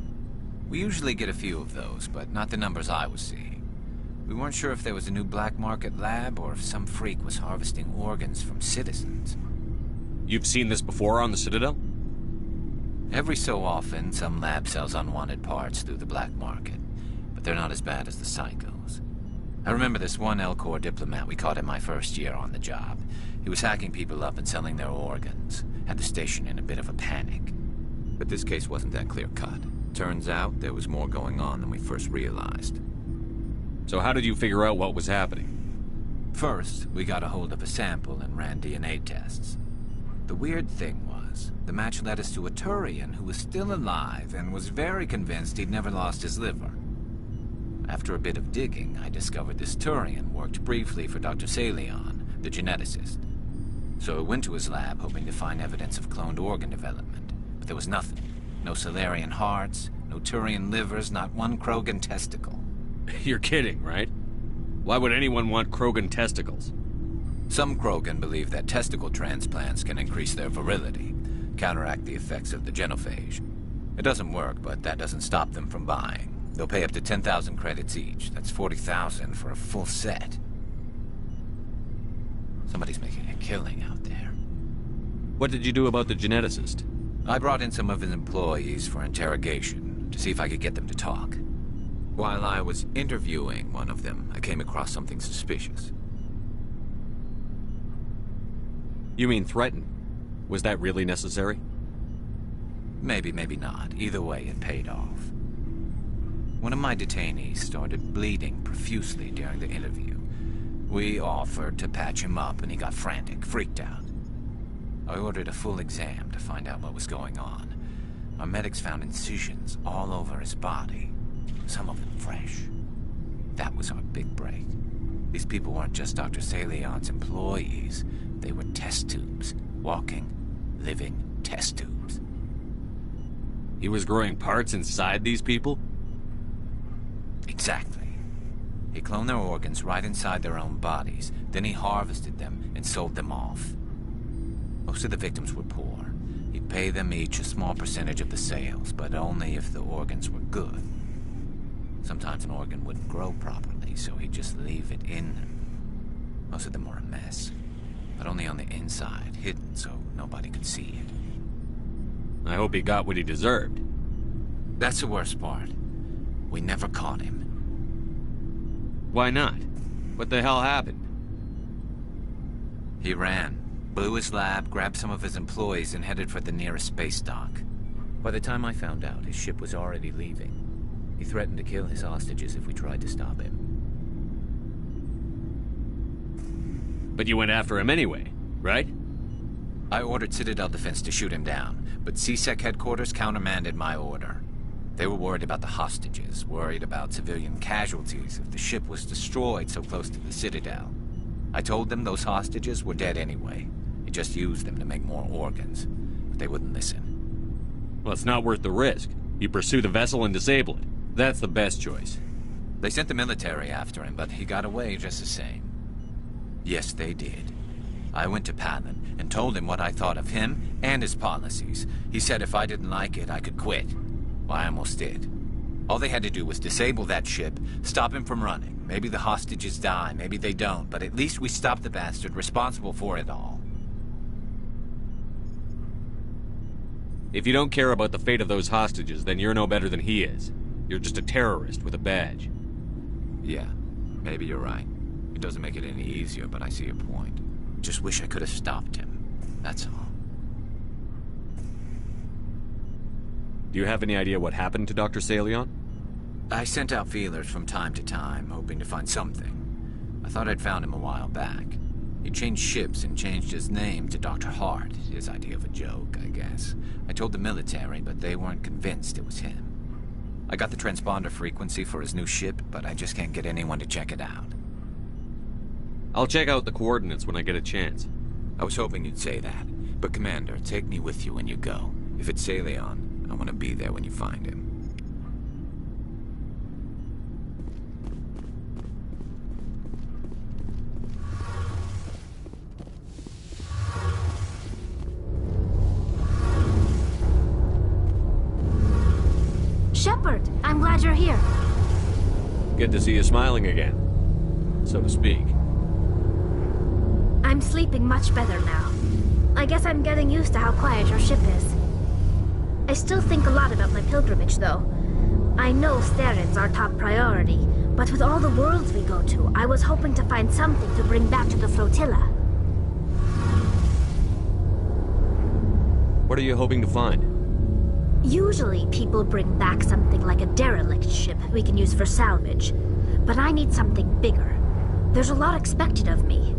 We usually get a few of those, but not the numbers I was seeing. We weren't sure if there was a new black market lab or if some freak was harvesting organs from citizens. You've seen this before on the Citadel? Every so often, some lab sells unwanted parts through the black market, but they're not as bad as the psychos. I remember this one L-Corps diplomat we caught in my first year on the job. He was hacking people up and selling their organs. Had the station in a bit of a panic. But this case wasn't that clear-cut. Turns out there was more going on than we first realized. So how did you figure out what was happening? First, we got a hold of a sample and ran DNA tests. The weird thing was, the match led us to a Turian who was still alive and was very convinced he'd never lost his liver. After a bit of digging, I discovered this Turian worked briefly for Dr. Salion, the geneticist. So I went to his lab hoping to find evidence of cloned organ development, but there was nothing. No Solarian hearts, no Turian livers, not one Krogan testicle. You're kidding, right? Why would anyone want Krogan testicles? Some Krogan believe that testicle transplants can increase their virility, counteract the effects of the genophage. It doesn't work, but that doesn't stop them from buying. They'll pay up to 10,000 credits each. That's 40,000 for a full set. Somebody's making a killing out there. What did you do about the geneticist? I brought in some of his employees for interrogation, to see if I could get them to talk. While I was interviewing one of them, I came across something suspicious. You mean threaten? Was that really necessary? Maybe, maybe not. Either way, it paid off. One of my detainees started bleeding profusely during the interview. We offered to patch him up, and he got frantic, freaked out. I ordered a full exam to find out what was going on. Our medics found incisions all over his body, some of them fresh. That was our big break. These people weren't just Dr. Salion's employees. They were test tubes. Walking, living test tubes. He was growing parts inside these people? Exactly. He cloned their organs right inside their own bodies. Then he harvested them and sold them off. Most of the victims were poor. He'd pay them each a small percentage of the sales, but only if the organs were good. Sometimes an organ wouldn't grow properly, so he'd just leave it in them. Most of them were a mess, but only on the inside, hidden so nobody could see it. I hope he got what he deserved. That's the worst part. We never caught him. Why not? What the hell happened? He ran, blew his lab, grabbed some of his employees, and headed for the nearest space dock. By the time I found out, his ship was already leaving. He threatened to kill his hostages if we tried to stop him. But you went after him anyway, right? I ordered Citadel Defense to shoot him down, but CSEC headquarters countermanded my order. They were worried about the hostages, worried about civilian casualties if the ship was destroyed so close to the Citadel. I told them those hostages were dead anyway. He just used them to make more organs, but they wouldn't listen. Well, it's not worth the risk. You pursue the vessel and disable it. That's the best choice. They sent the military after him, but he got away just the same. Yes, they did. I went to Palin and told him what I thought of him and his policies. He said if I didn't like it, I could quit. Well, I almost did. All they had to do was disable that ship, stop him from running. Maybe the hostages die, maybe they don't, but at least we stopped the bastard responsible for it all. If you don't care about the fate of those hostages, then you're no better than he is. You're just a terrorist with a badge. Yeah, maybe you're right. It doesn't make it any easier, but I see your point. Just wish I could have stopped him. that's all. Do you have any idea what happened to Dr. Salion? I sent out feelers from time to time, hoping to find something. I thought I'd found him a while back. He changed ships and changed his name to Dr. Hart, his idea of a joke, I guess. I told the military, but they weren't convinced it was him. I got the transponder frequency for his new ship, but I just can't get anyone to check it out. I'll check out the coordinates when I get a chance. I was hoping you'd say that. But Commander, take me with you when you go. If it's Salion, I want to be there when you find him. Shepard, I'm glad you're here. Good to see you smiling again, so to speak. I'm sleeping much better now. I guess I'm getting used to how quiet your ship is. I still think a lot about my pilgrimage, though. I know Steren's our top priority, but with all the worlds we go to, I was hoping to find something to bring back to the flotilla. What are you hoping to find? Usually, people bring back something like a derelict ship we can use for salvage. But I need something bigger. There's a lot expected of me.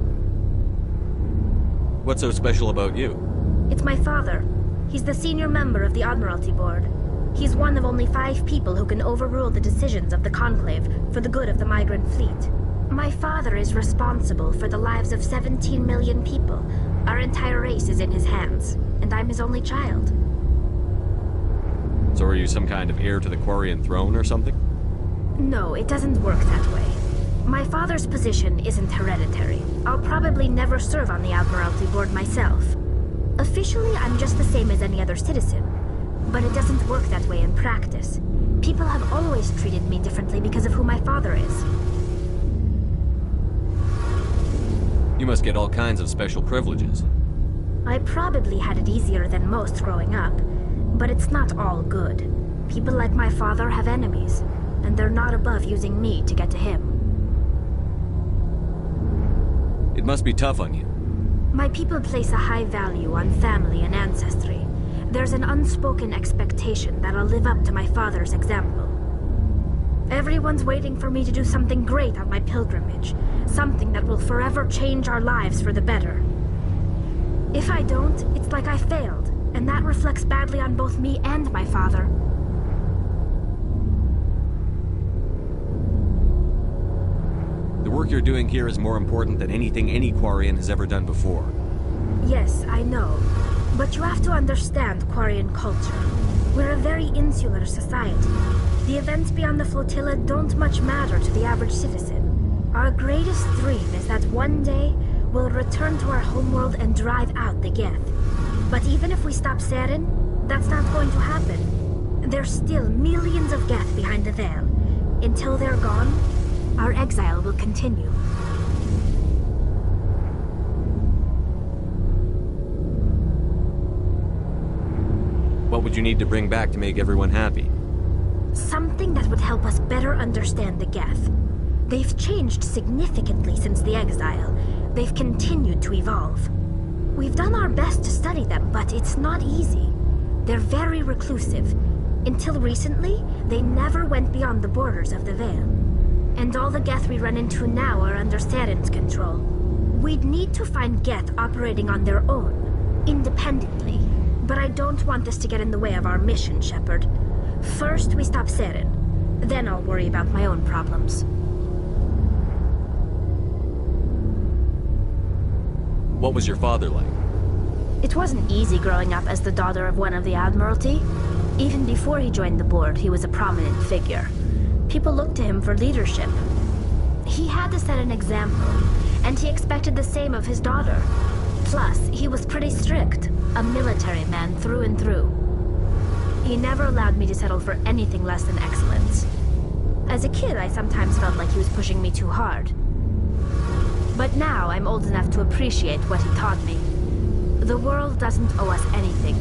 What's so special about you? It's my father. He's the senior member of the Admiralty Board. He's one of only 5 people who can overrule the decisions of the Conclave for the good of the migrant fleet. My father is responsible for the lives of 17 million people. Our entire race is in his hands, and I'm his only child. So are you some kind of heir to the Quarian throne or something? No, it doesn't work that way. My father's position isn't hereditary. I'll probably never serve on the Admiralty Board myself. Officially, I'm just the same as any other citizen. But it doesn't work that way in practice. People have always treated me differently because of who my father is. You must get all kinds of special privileges. I probably had it easier than most growing up. But it's not all good. People like my father have enemies, and they're not above using me to get to him. It must be tough on you. My people place a high value on family and ancestry. There's an unspoken expectation that I'll live up to my father's example. Everyone's waiting for me to do something great on my pilgrimage, something that will forever change our lives for the better. If I don't, it's like I failed. And that reflects badly on both me and my father. The work you're doing here is more important than anything any Quarian has ever done before. Yes, I know. But you have to understand Quarian culture. We're a very insular society. The events beyond the flotilla don't much matter to the average citizen. Our greatest dream is that one day we'll return to our homeworld and drive out the Geth. But even if we stop Saren, that's not going to happen. There's still millions of Geth behind the veil. Until they're gone, our exile will continue. What would you need to bring back to make everyone happy? Something that would help us better understand the Geth. They've changed significantly since the exile. They've continued to evolve. We've done our best to study them, but it's not easy. They're very reclusive. Until recently, they never went beyond the borders of the Veil. And all the Geth we run into now are under Saren's control. We'd need to find Geth operating on their own, independently. But I don't want this to get in the way of our mission, Shepard. First, we stop Saren. Then I'll worry about my own problems. What was your father like? It wasn't easy growing up as the daughter of one of the Admiralty. Even before he joined the board, he was a prominent figure. People looked to him for leadership. He had to set an example, and he expected the same of his daughter. Plus, he was pretty strict, a military man through and through. He never allowed me to settle for anything less than excellence. As a kid, I sometimes felt like he was pushing me too hard. But now I'm old enough to appreciate what he taught me. The world doesn't owe us anything.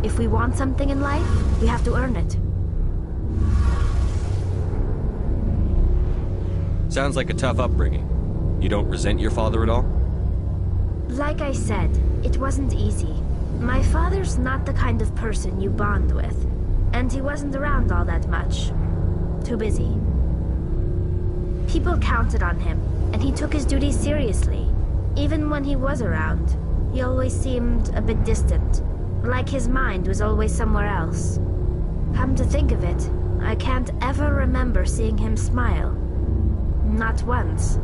If we want something in life, we have to earn it. Sounds like a tough upbringing. You don't resent your father at all? Like I said, It wasn't easy. My father's not the kind of person you bond with, and he wasn't around all that much. Too busy. People counted on him, and he took his duties seriously. Even when he was around, he always seemed a bit distant, like his mind was always somewhere else. Come to think of it, I can't ever remember seeing him smile. Not once.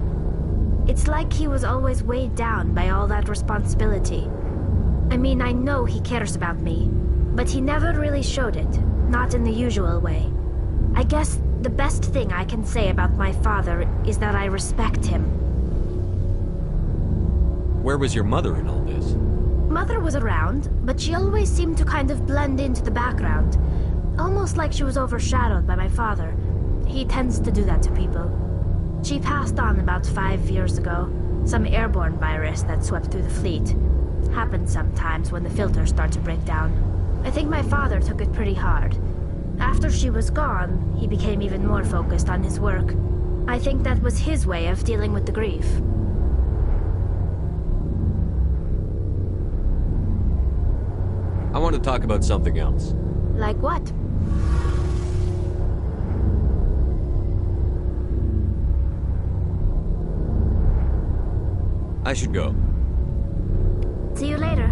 It's like he was always weighed down by all that responsibility. I mean, I know he cares about me, but he never really showed it, not in the usual way. I guess the best thing I can say about my father is that I respect him. Where was your mother in all this? Mother was around, but she always seemed to kind of blend into the background. Almost like she was overshadowed by my father. He tends to do that to people. She passed on about 5 years ago. Some airborne virus that swept through the fleet. Happens sometimes when the filters start to break down. I think my father took it pretty hard. After she was gone, he became even more focused on his work. I think that was his way of dealing with the grief. I want to talk about something else. Like what? I should go. See you later.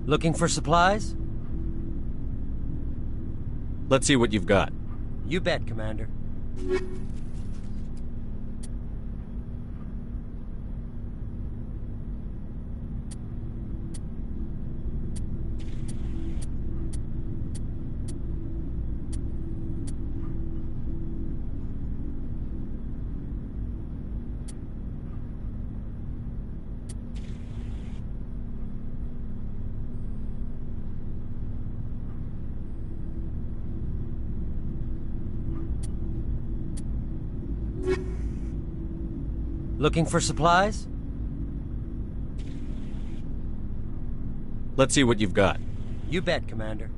Looking for supplies? Let's see what you've got. You bet, Commander. Looking for supplies? Let's see what you've got. You bet, Commander.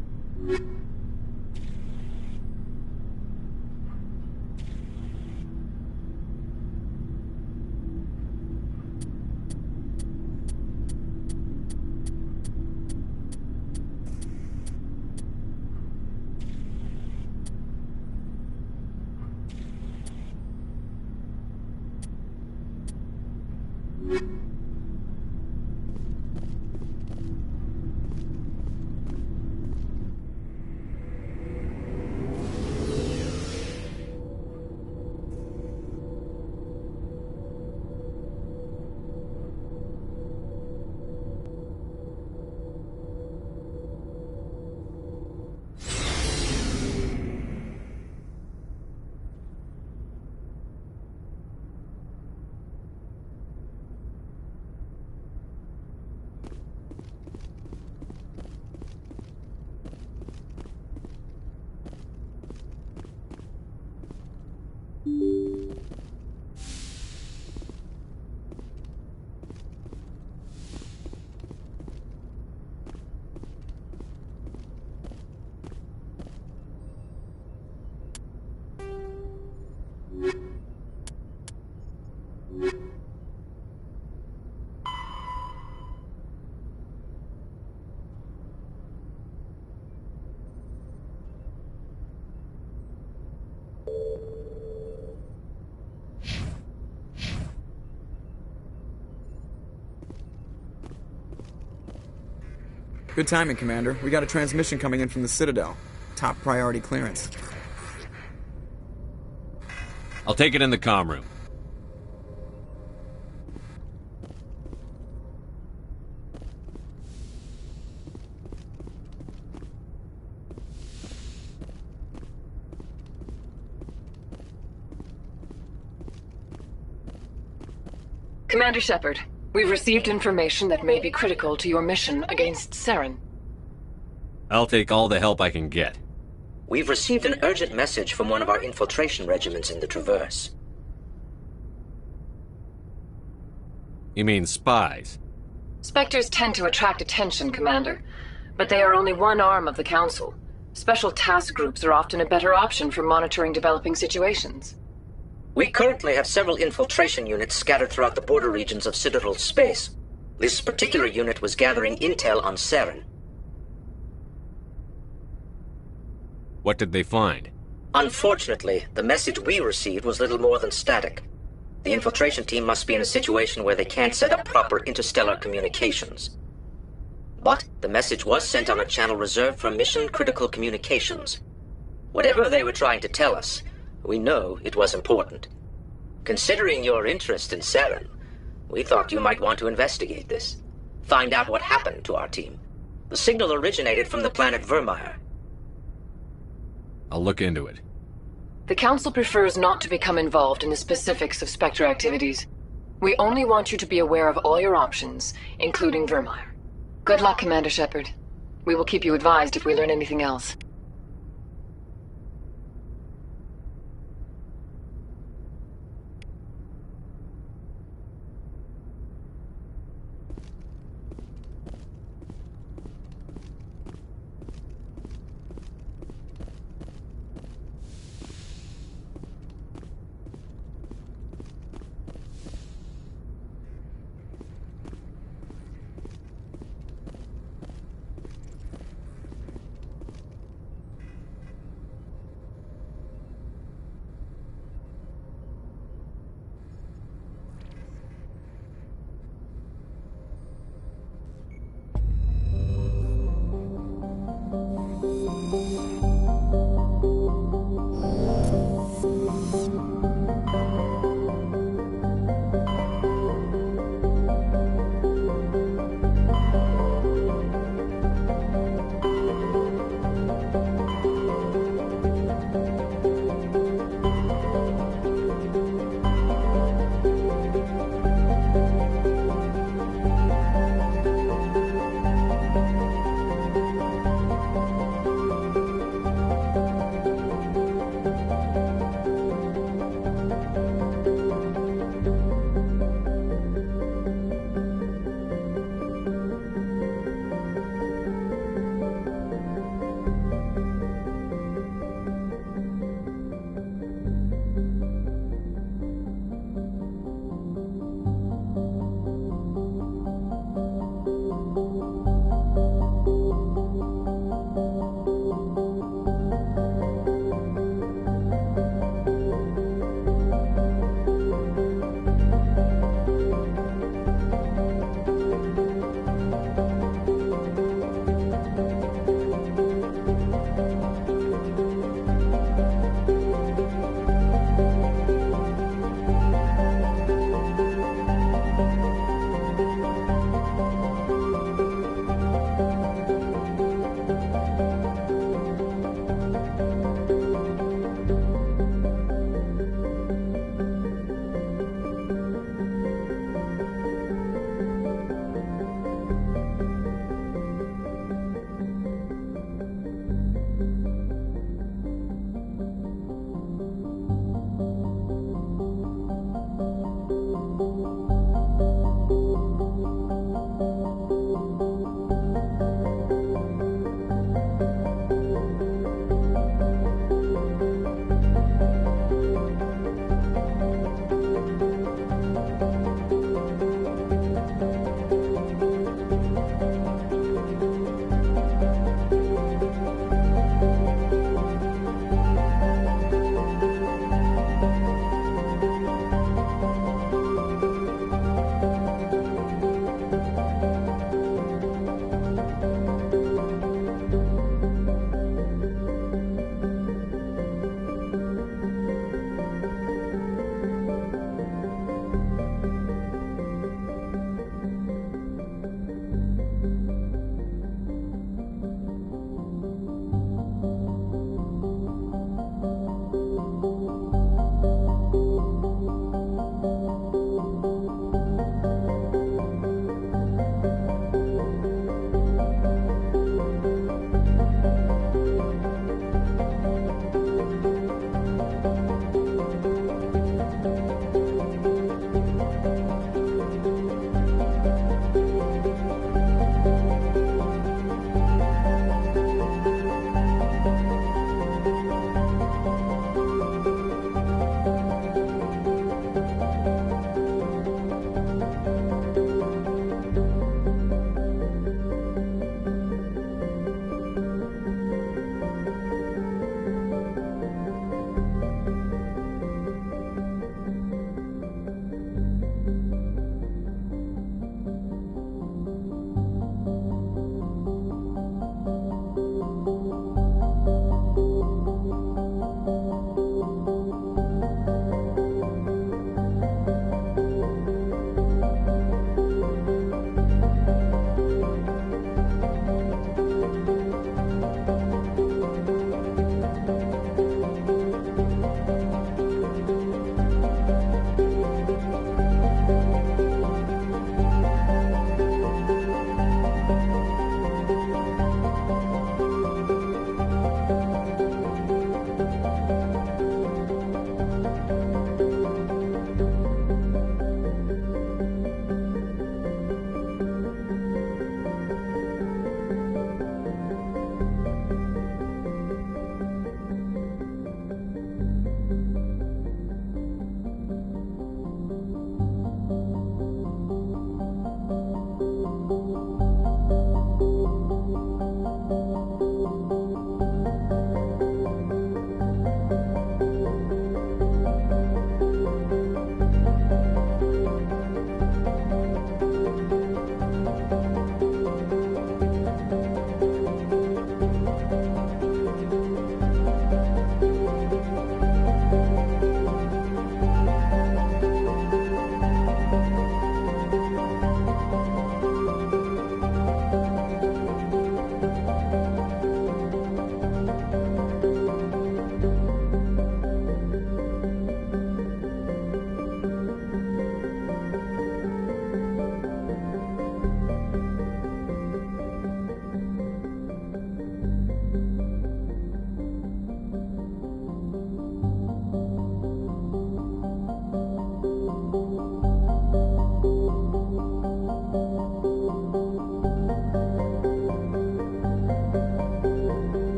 Good timing, Commander. We got a transmission coming in from the Citadel. Top priority clearance. I'll take it in the comm room. Commander Shepard, we've received information that may be critical to your mission against Saren. I'll take all the help I can get. We've received an urgent message from one of our infiltration regiments in the Traverse. You mean spies? Spectres tend to attract attention, Commander, but they are only one arm of the Council. Special task groups are often a better option for monitoring developing situations. We currently have several infiltration units scattered throughout the border regions of Citadel space. This particular unit was gathering intel on Saren. What did they find? Unfortunately, the message we received was little more than static. The infiltration team must be in a situation where they can't set up proper interstellar communications. But the message was sent on a channel reserved for mission-critical communications. Whatever they were trying to tell us, we know it was important. Considering your interest in Saren, we thought you might want to investigate this. Find out what happened to our team. The signal originated from the planet Vermeer. I'll look into it. The Council prefers not to become involved in the specifics of Spectre activities. We only want you to be aware of all your options, including Vermeer. Good luck, Commander Shepard. We will keep you advised if we learn anything else.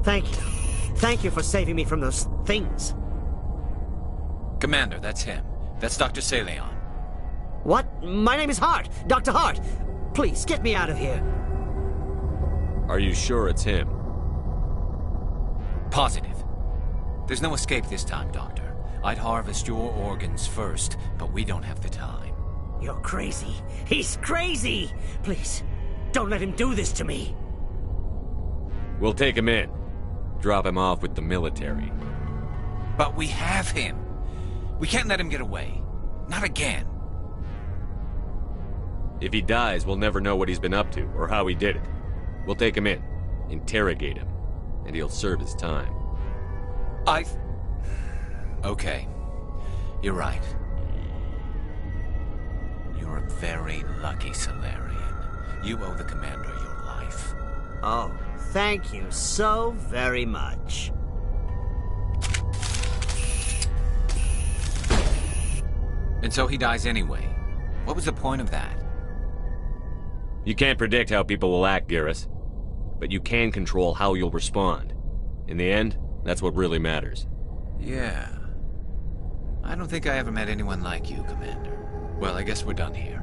Thank you. Thank you for saving me from those things. Commander, that's him. That's Dr. Saleon. What? My name is Hart. Dr. Hart. Please, get me out of here. Are you sure it's him? Positive. There's no escape this time, Doctor. I'd harvest your organs first, but we don't have the time. You're crazy. He's crazy! Please, don't let him do this to me. We'll take him in. Drop him off with the military. But we have him. We can't let him get away. Not again. If he dies, we'll never know what he's been up to, or how he did it. We'll take him in, interrogate him, and he'll serve his time. Okay. You're right. You're a very lucky Solarian. You owe the Commander your life. Oh, thank you so very much. And so he dies anyway. What was the point of that? You can't predict how people will act, Garrus. But you can control how you'll respond. In the end, that's what really matters. Yeah. I don't think I ever met anyone like you, Commander. Well, I guess we're done here.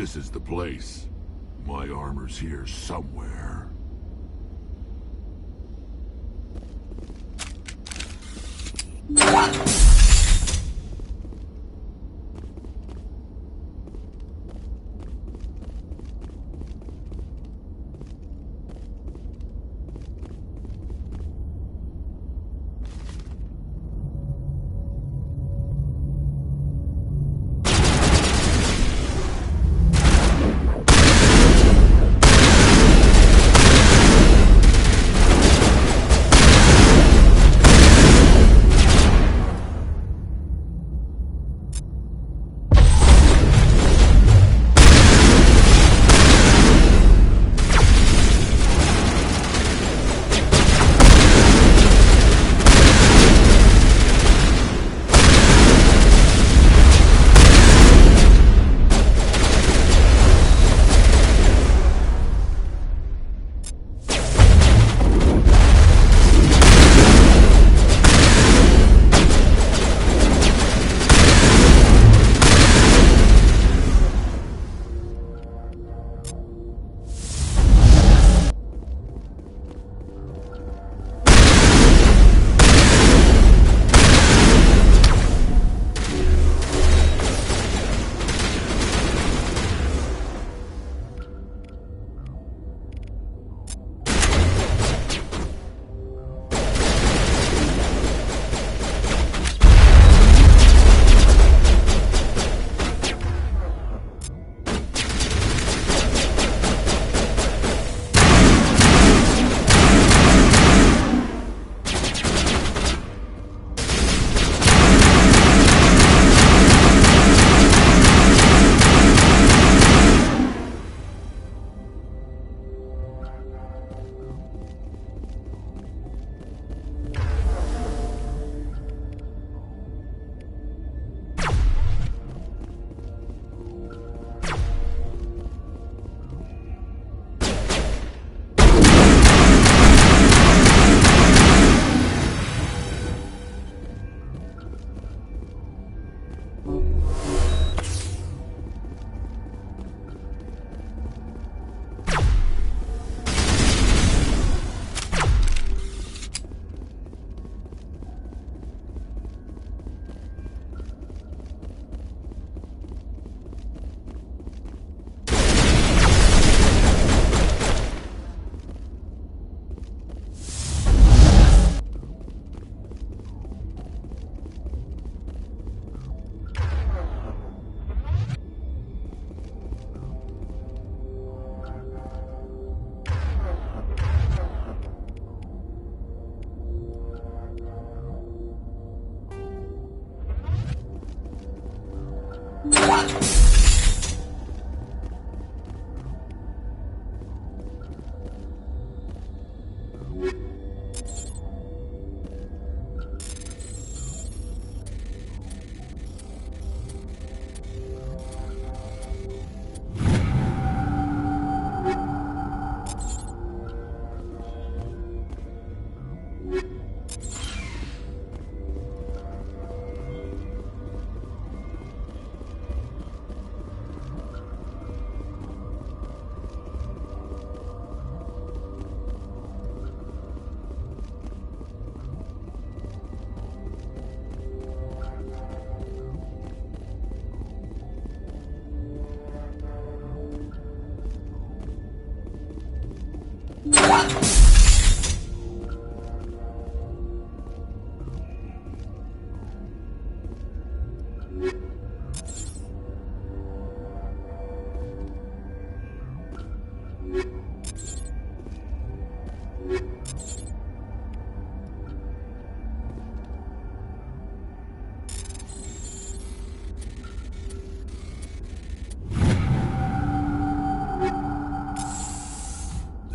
This is the place. My armor's here somewhere.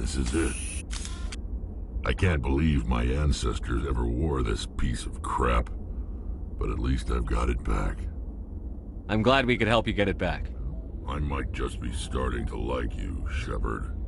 This is it. I can't believe my ancestors ever wore this piece of crap, but at least I've got it back. I'm glad we could help you get it back. I might just be starting to like you, Shepard.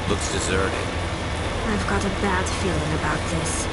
Looks deserted. I've got a bad feeling about this.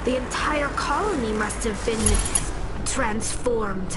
The entire colony must have been transformed.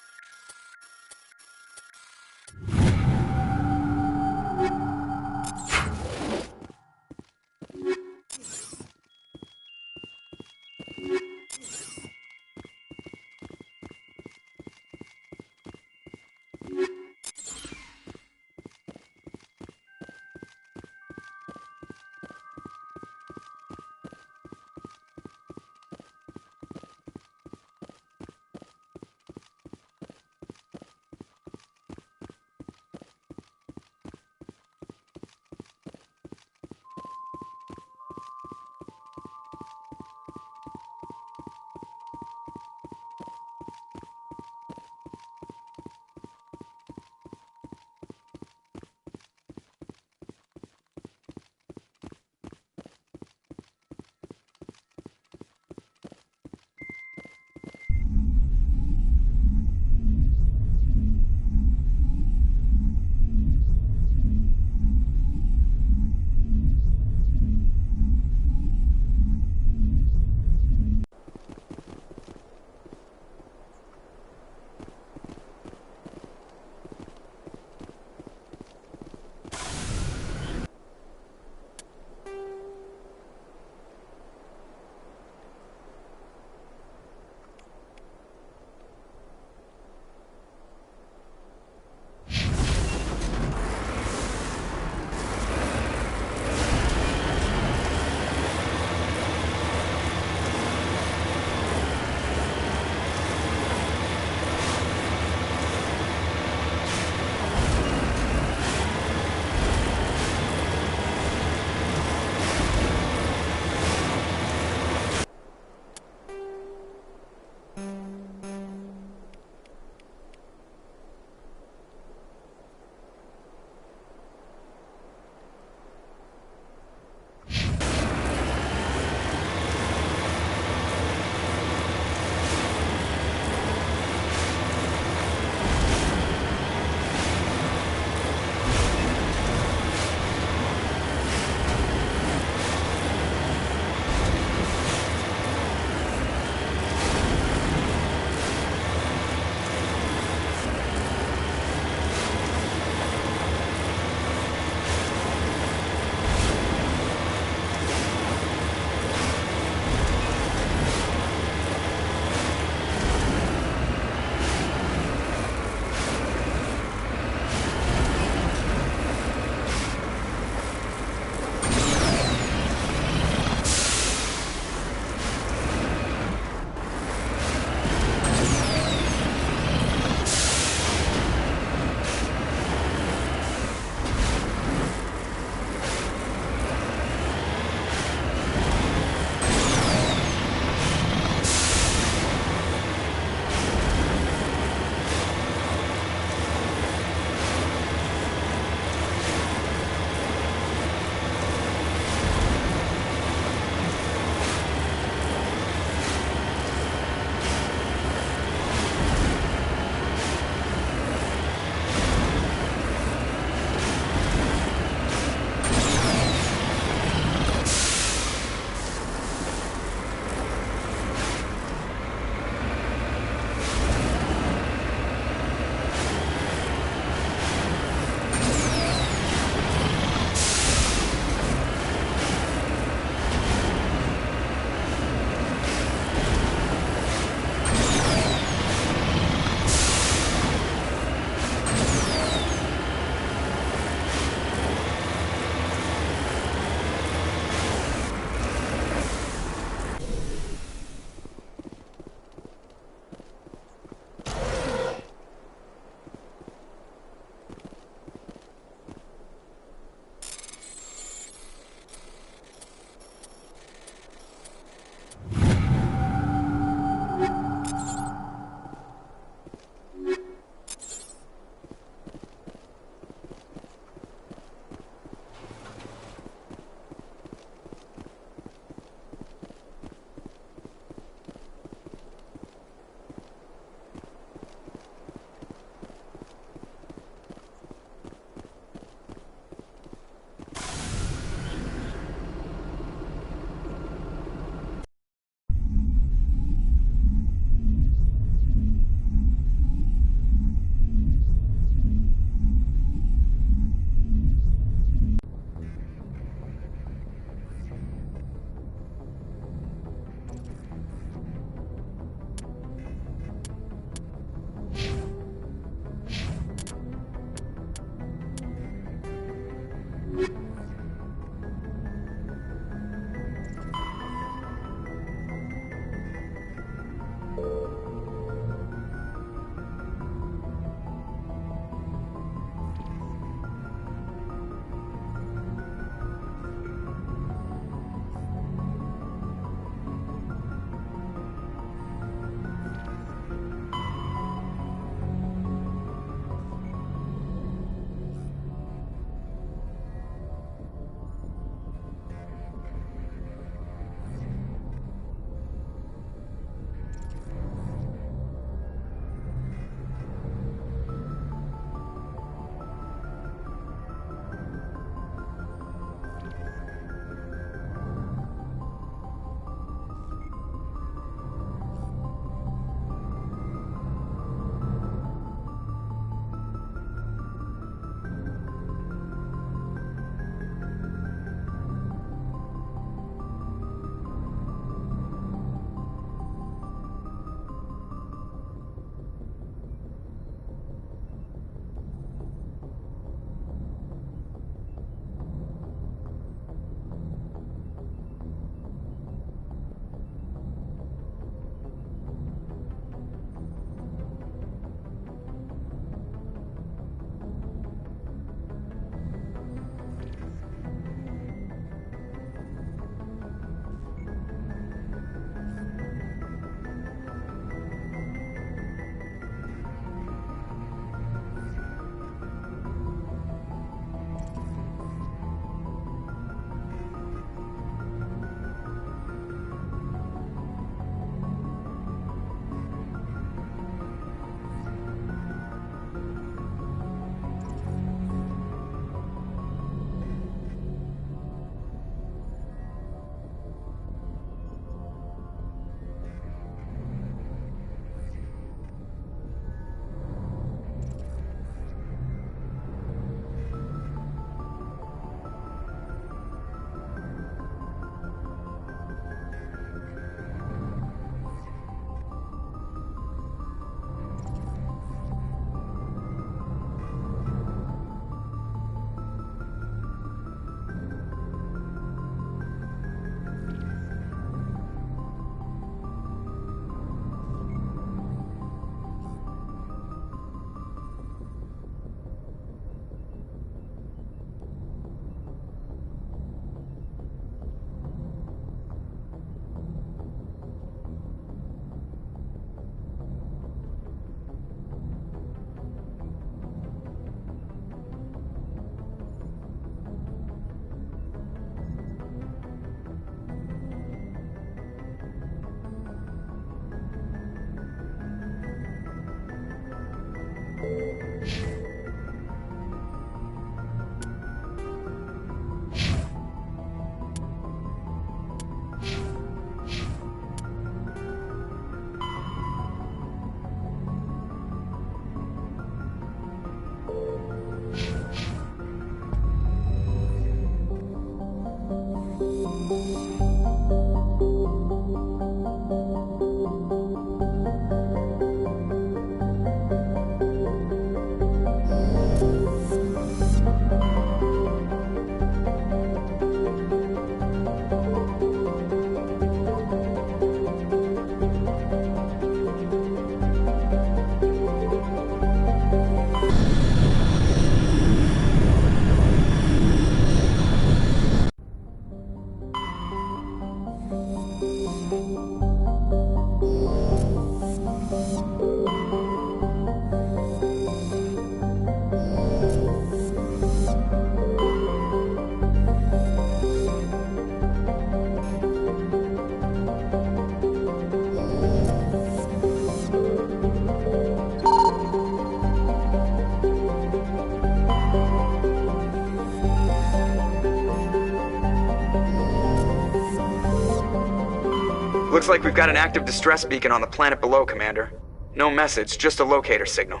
Looks like we've got an active distress beacon on the planet below, Commander. No message, just a locator signal.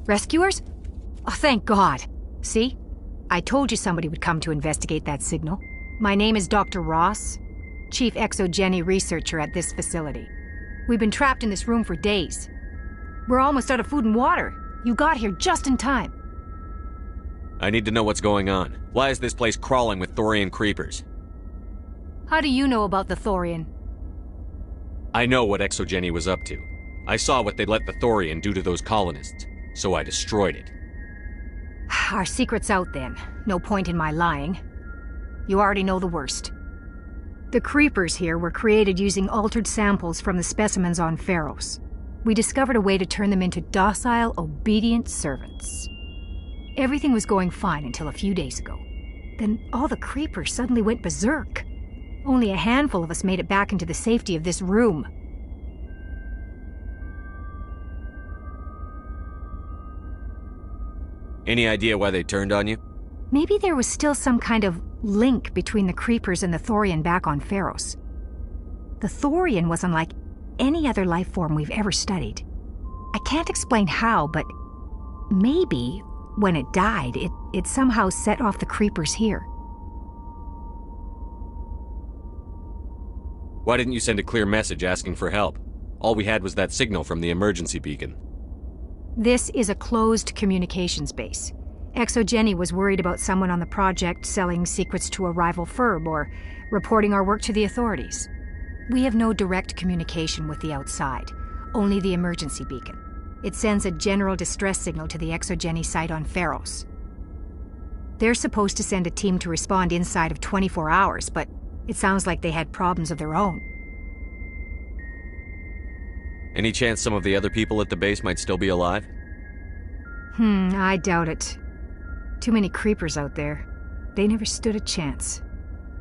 Rescuers? Oh, thank God. See? I told you somebody would come to investigate that signal. My name is Dr. Ross, Chief Exogeny Researcher at this facility. We've been trapped in this room for days. We're almost out of food and water. You got here just in time. I need to know what's going on. Why is this place crawling with Thorian creepers? How do you know about the Thorian? I know what Exogeny was up to. I saw what they let the Thorian do to those colonists, so I destroyed it. Our secret's out then. No point in my lying. You already know the worst. The creepers here were created using altered samples from the specimens on Pharos. We discovered a way to turn them into docile, obedient servants. Everything was going fine until a few days ago. Then all the creepers suddenly went berserk. Only a handful of us made it back into the safety of this room. Any idea why they turned on you? Maybe there was still some kind of link between the creepers and the Thorian back on Pharos. The Thorian was unlike any other life form we've ever studied. I can't explain how, but maybe when it died, it somehow set off the creepers here. Why didn't you send a clear message asking for help? All we had was that signal from the emergency beacon. This is a closed communications base. Exogeny was worried about someone on the project selling secrets to a rival firm or reporting our work to the authorities. We have no direct communication with the outside, only the emergency beacon. It sends a general distress signal to the Exogeny site on Pharos. They're supposed to send a team to respond inside of 24 hours, but it sounds like they had problems of their own. Any chance some of the other people at the base might still be alive? I doubt it. Too many creepers out there. They never stood a chance.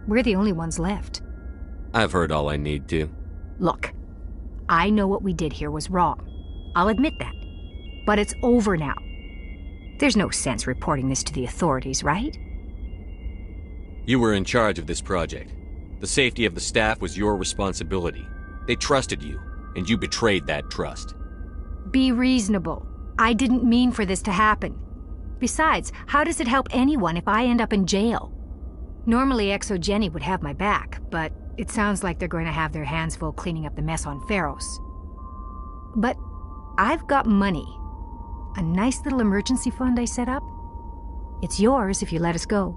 We're the only ones left. I've heard all I need to. Look, I know what we did here was wrong. I'll admit that. But it's over now. There's no sense reporting this to the authorities, right? You were in charge of this project. The safety of the staff was your responsibility. They trusted you, and you betrayed that trust. Be reasonable. I didn't mean for this to happen. Besides, how does it help anyone if I end up in jail? Normally Exogeny would have my back, but it sounds like they're going to have their hands full cleaning up the mess on Pharos. But I've got money. A nice little emergency fund I set up. It's yours if you let us go.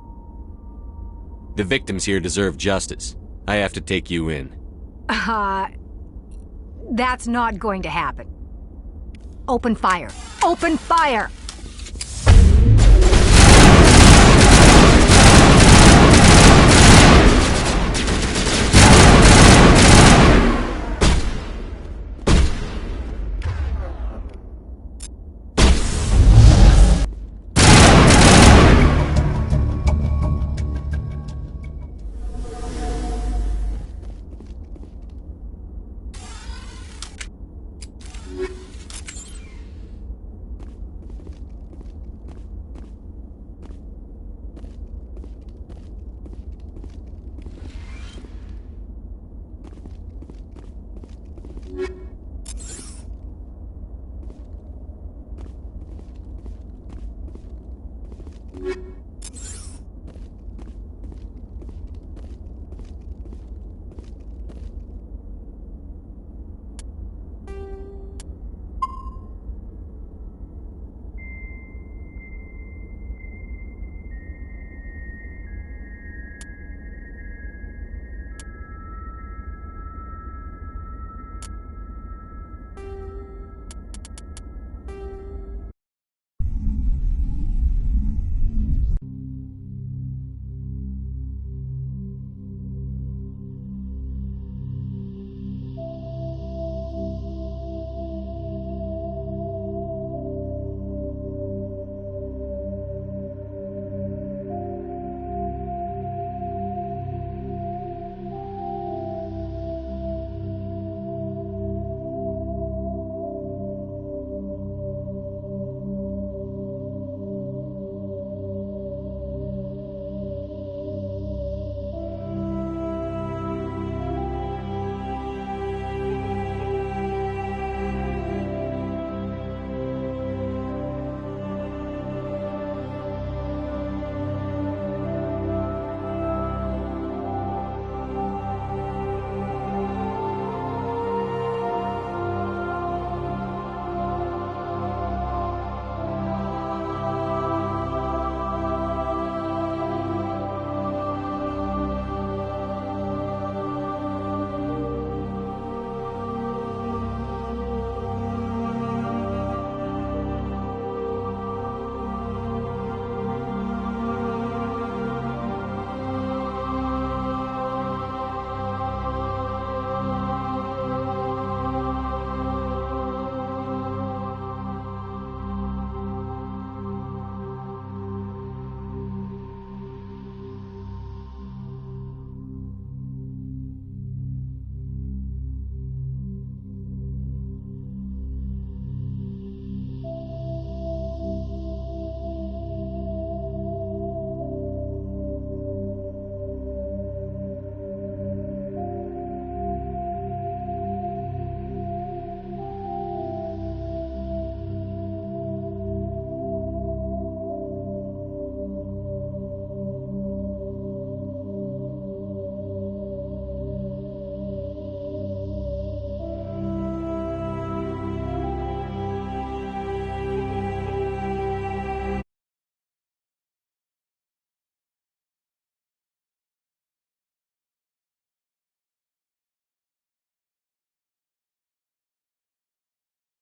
The victims here deserve justice. I have to take you in. That's not going to happen. Open fire. Open fire!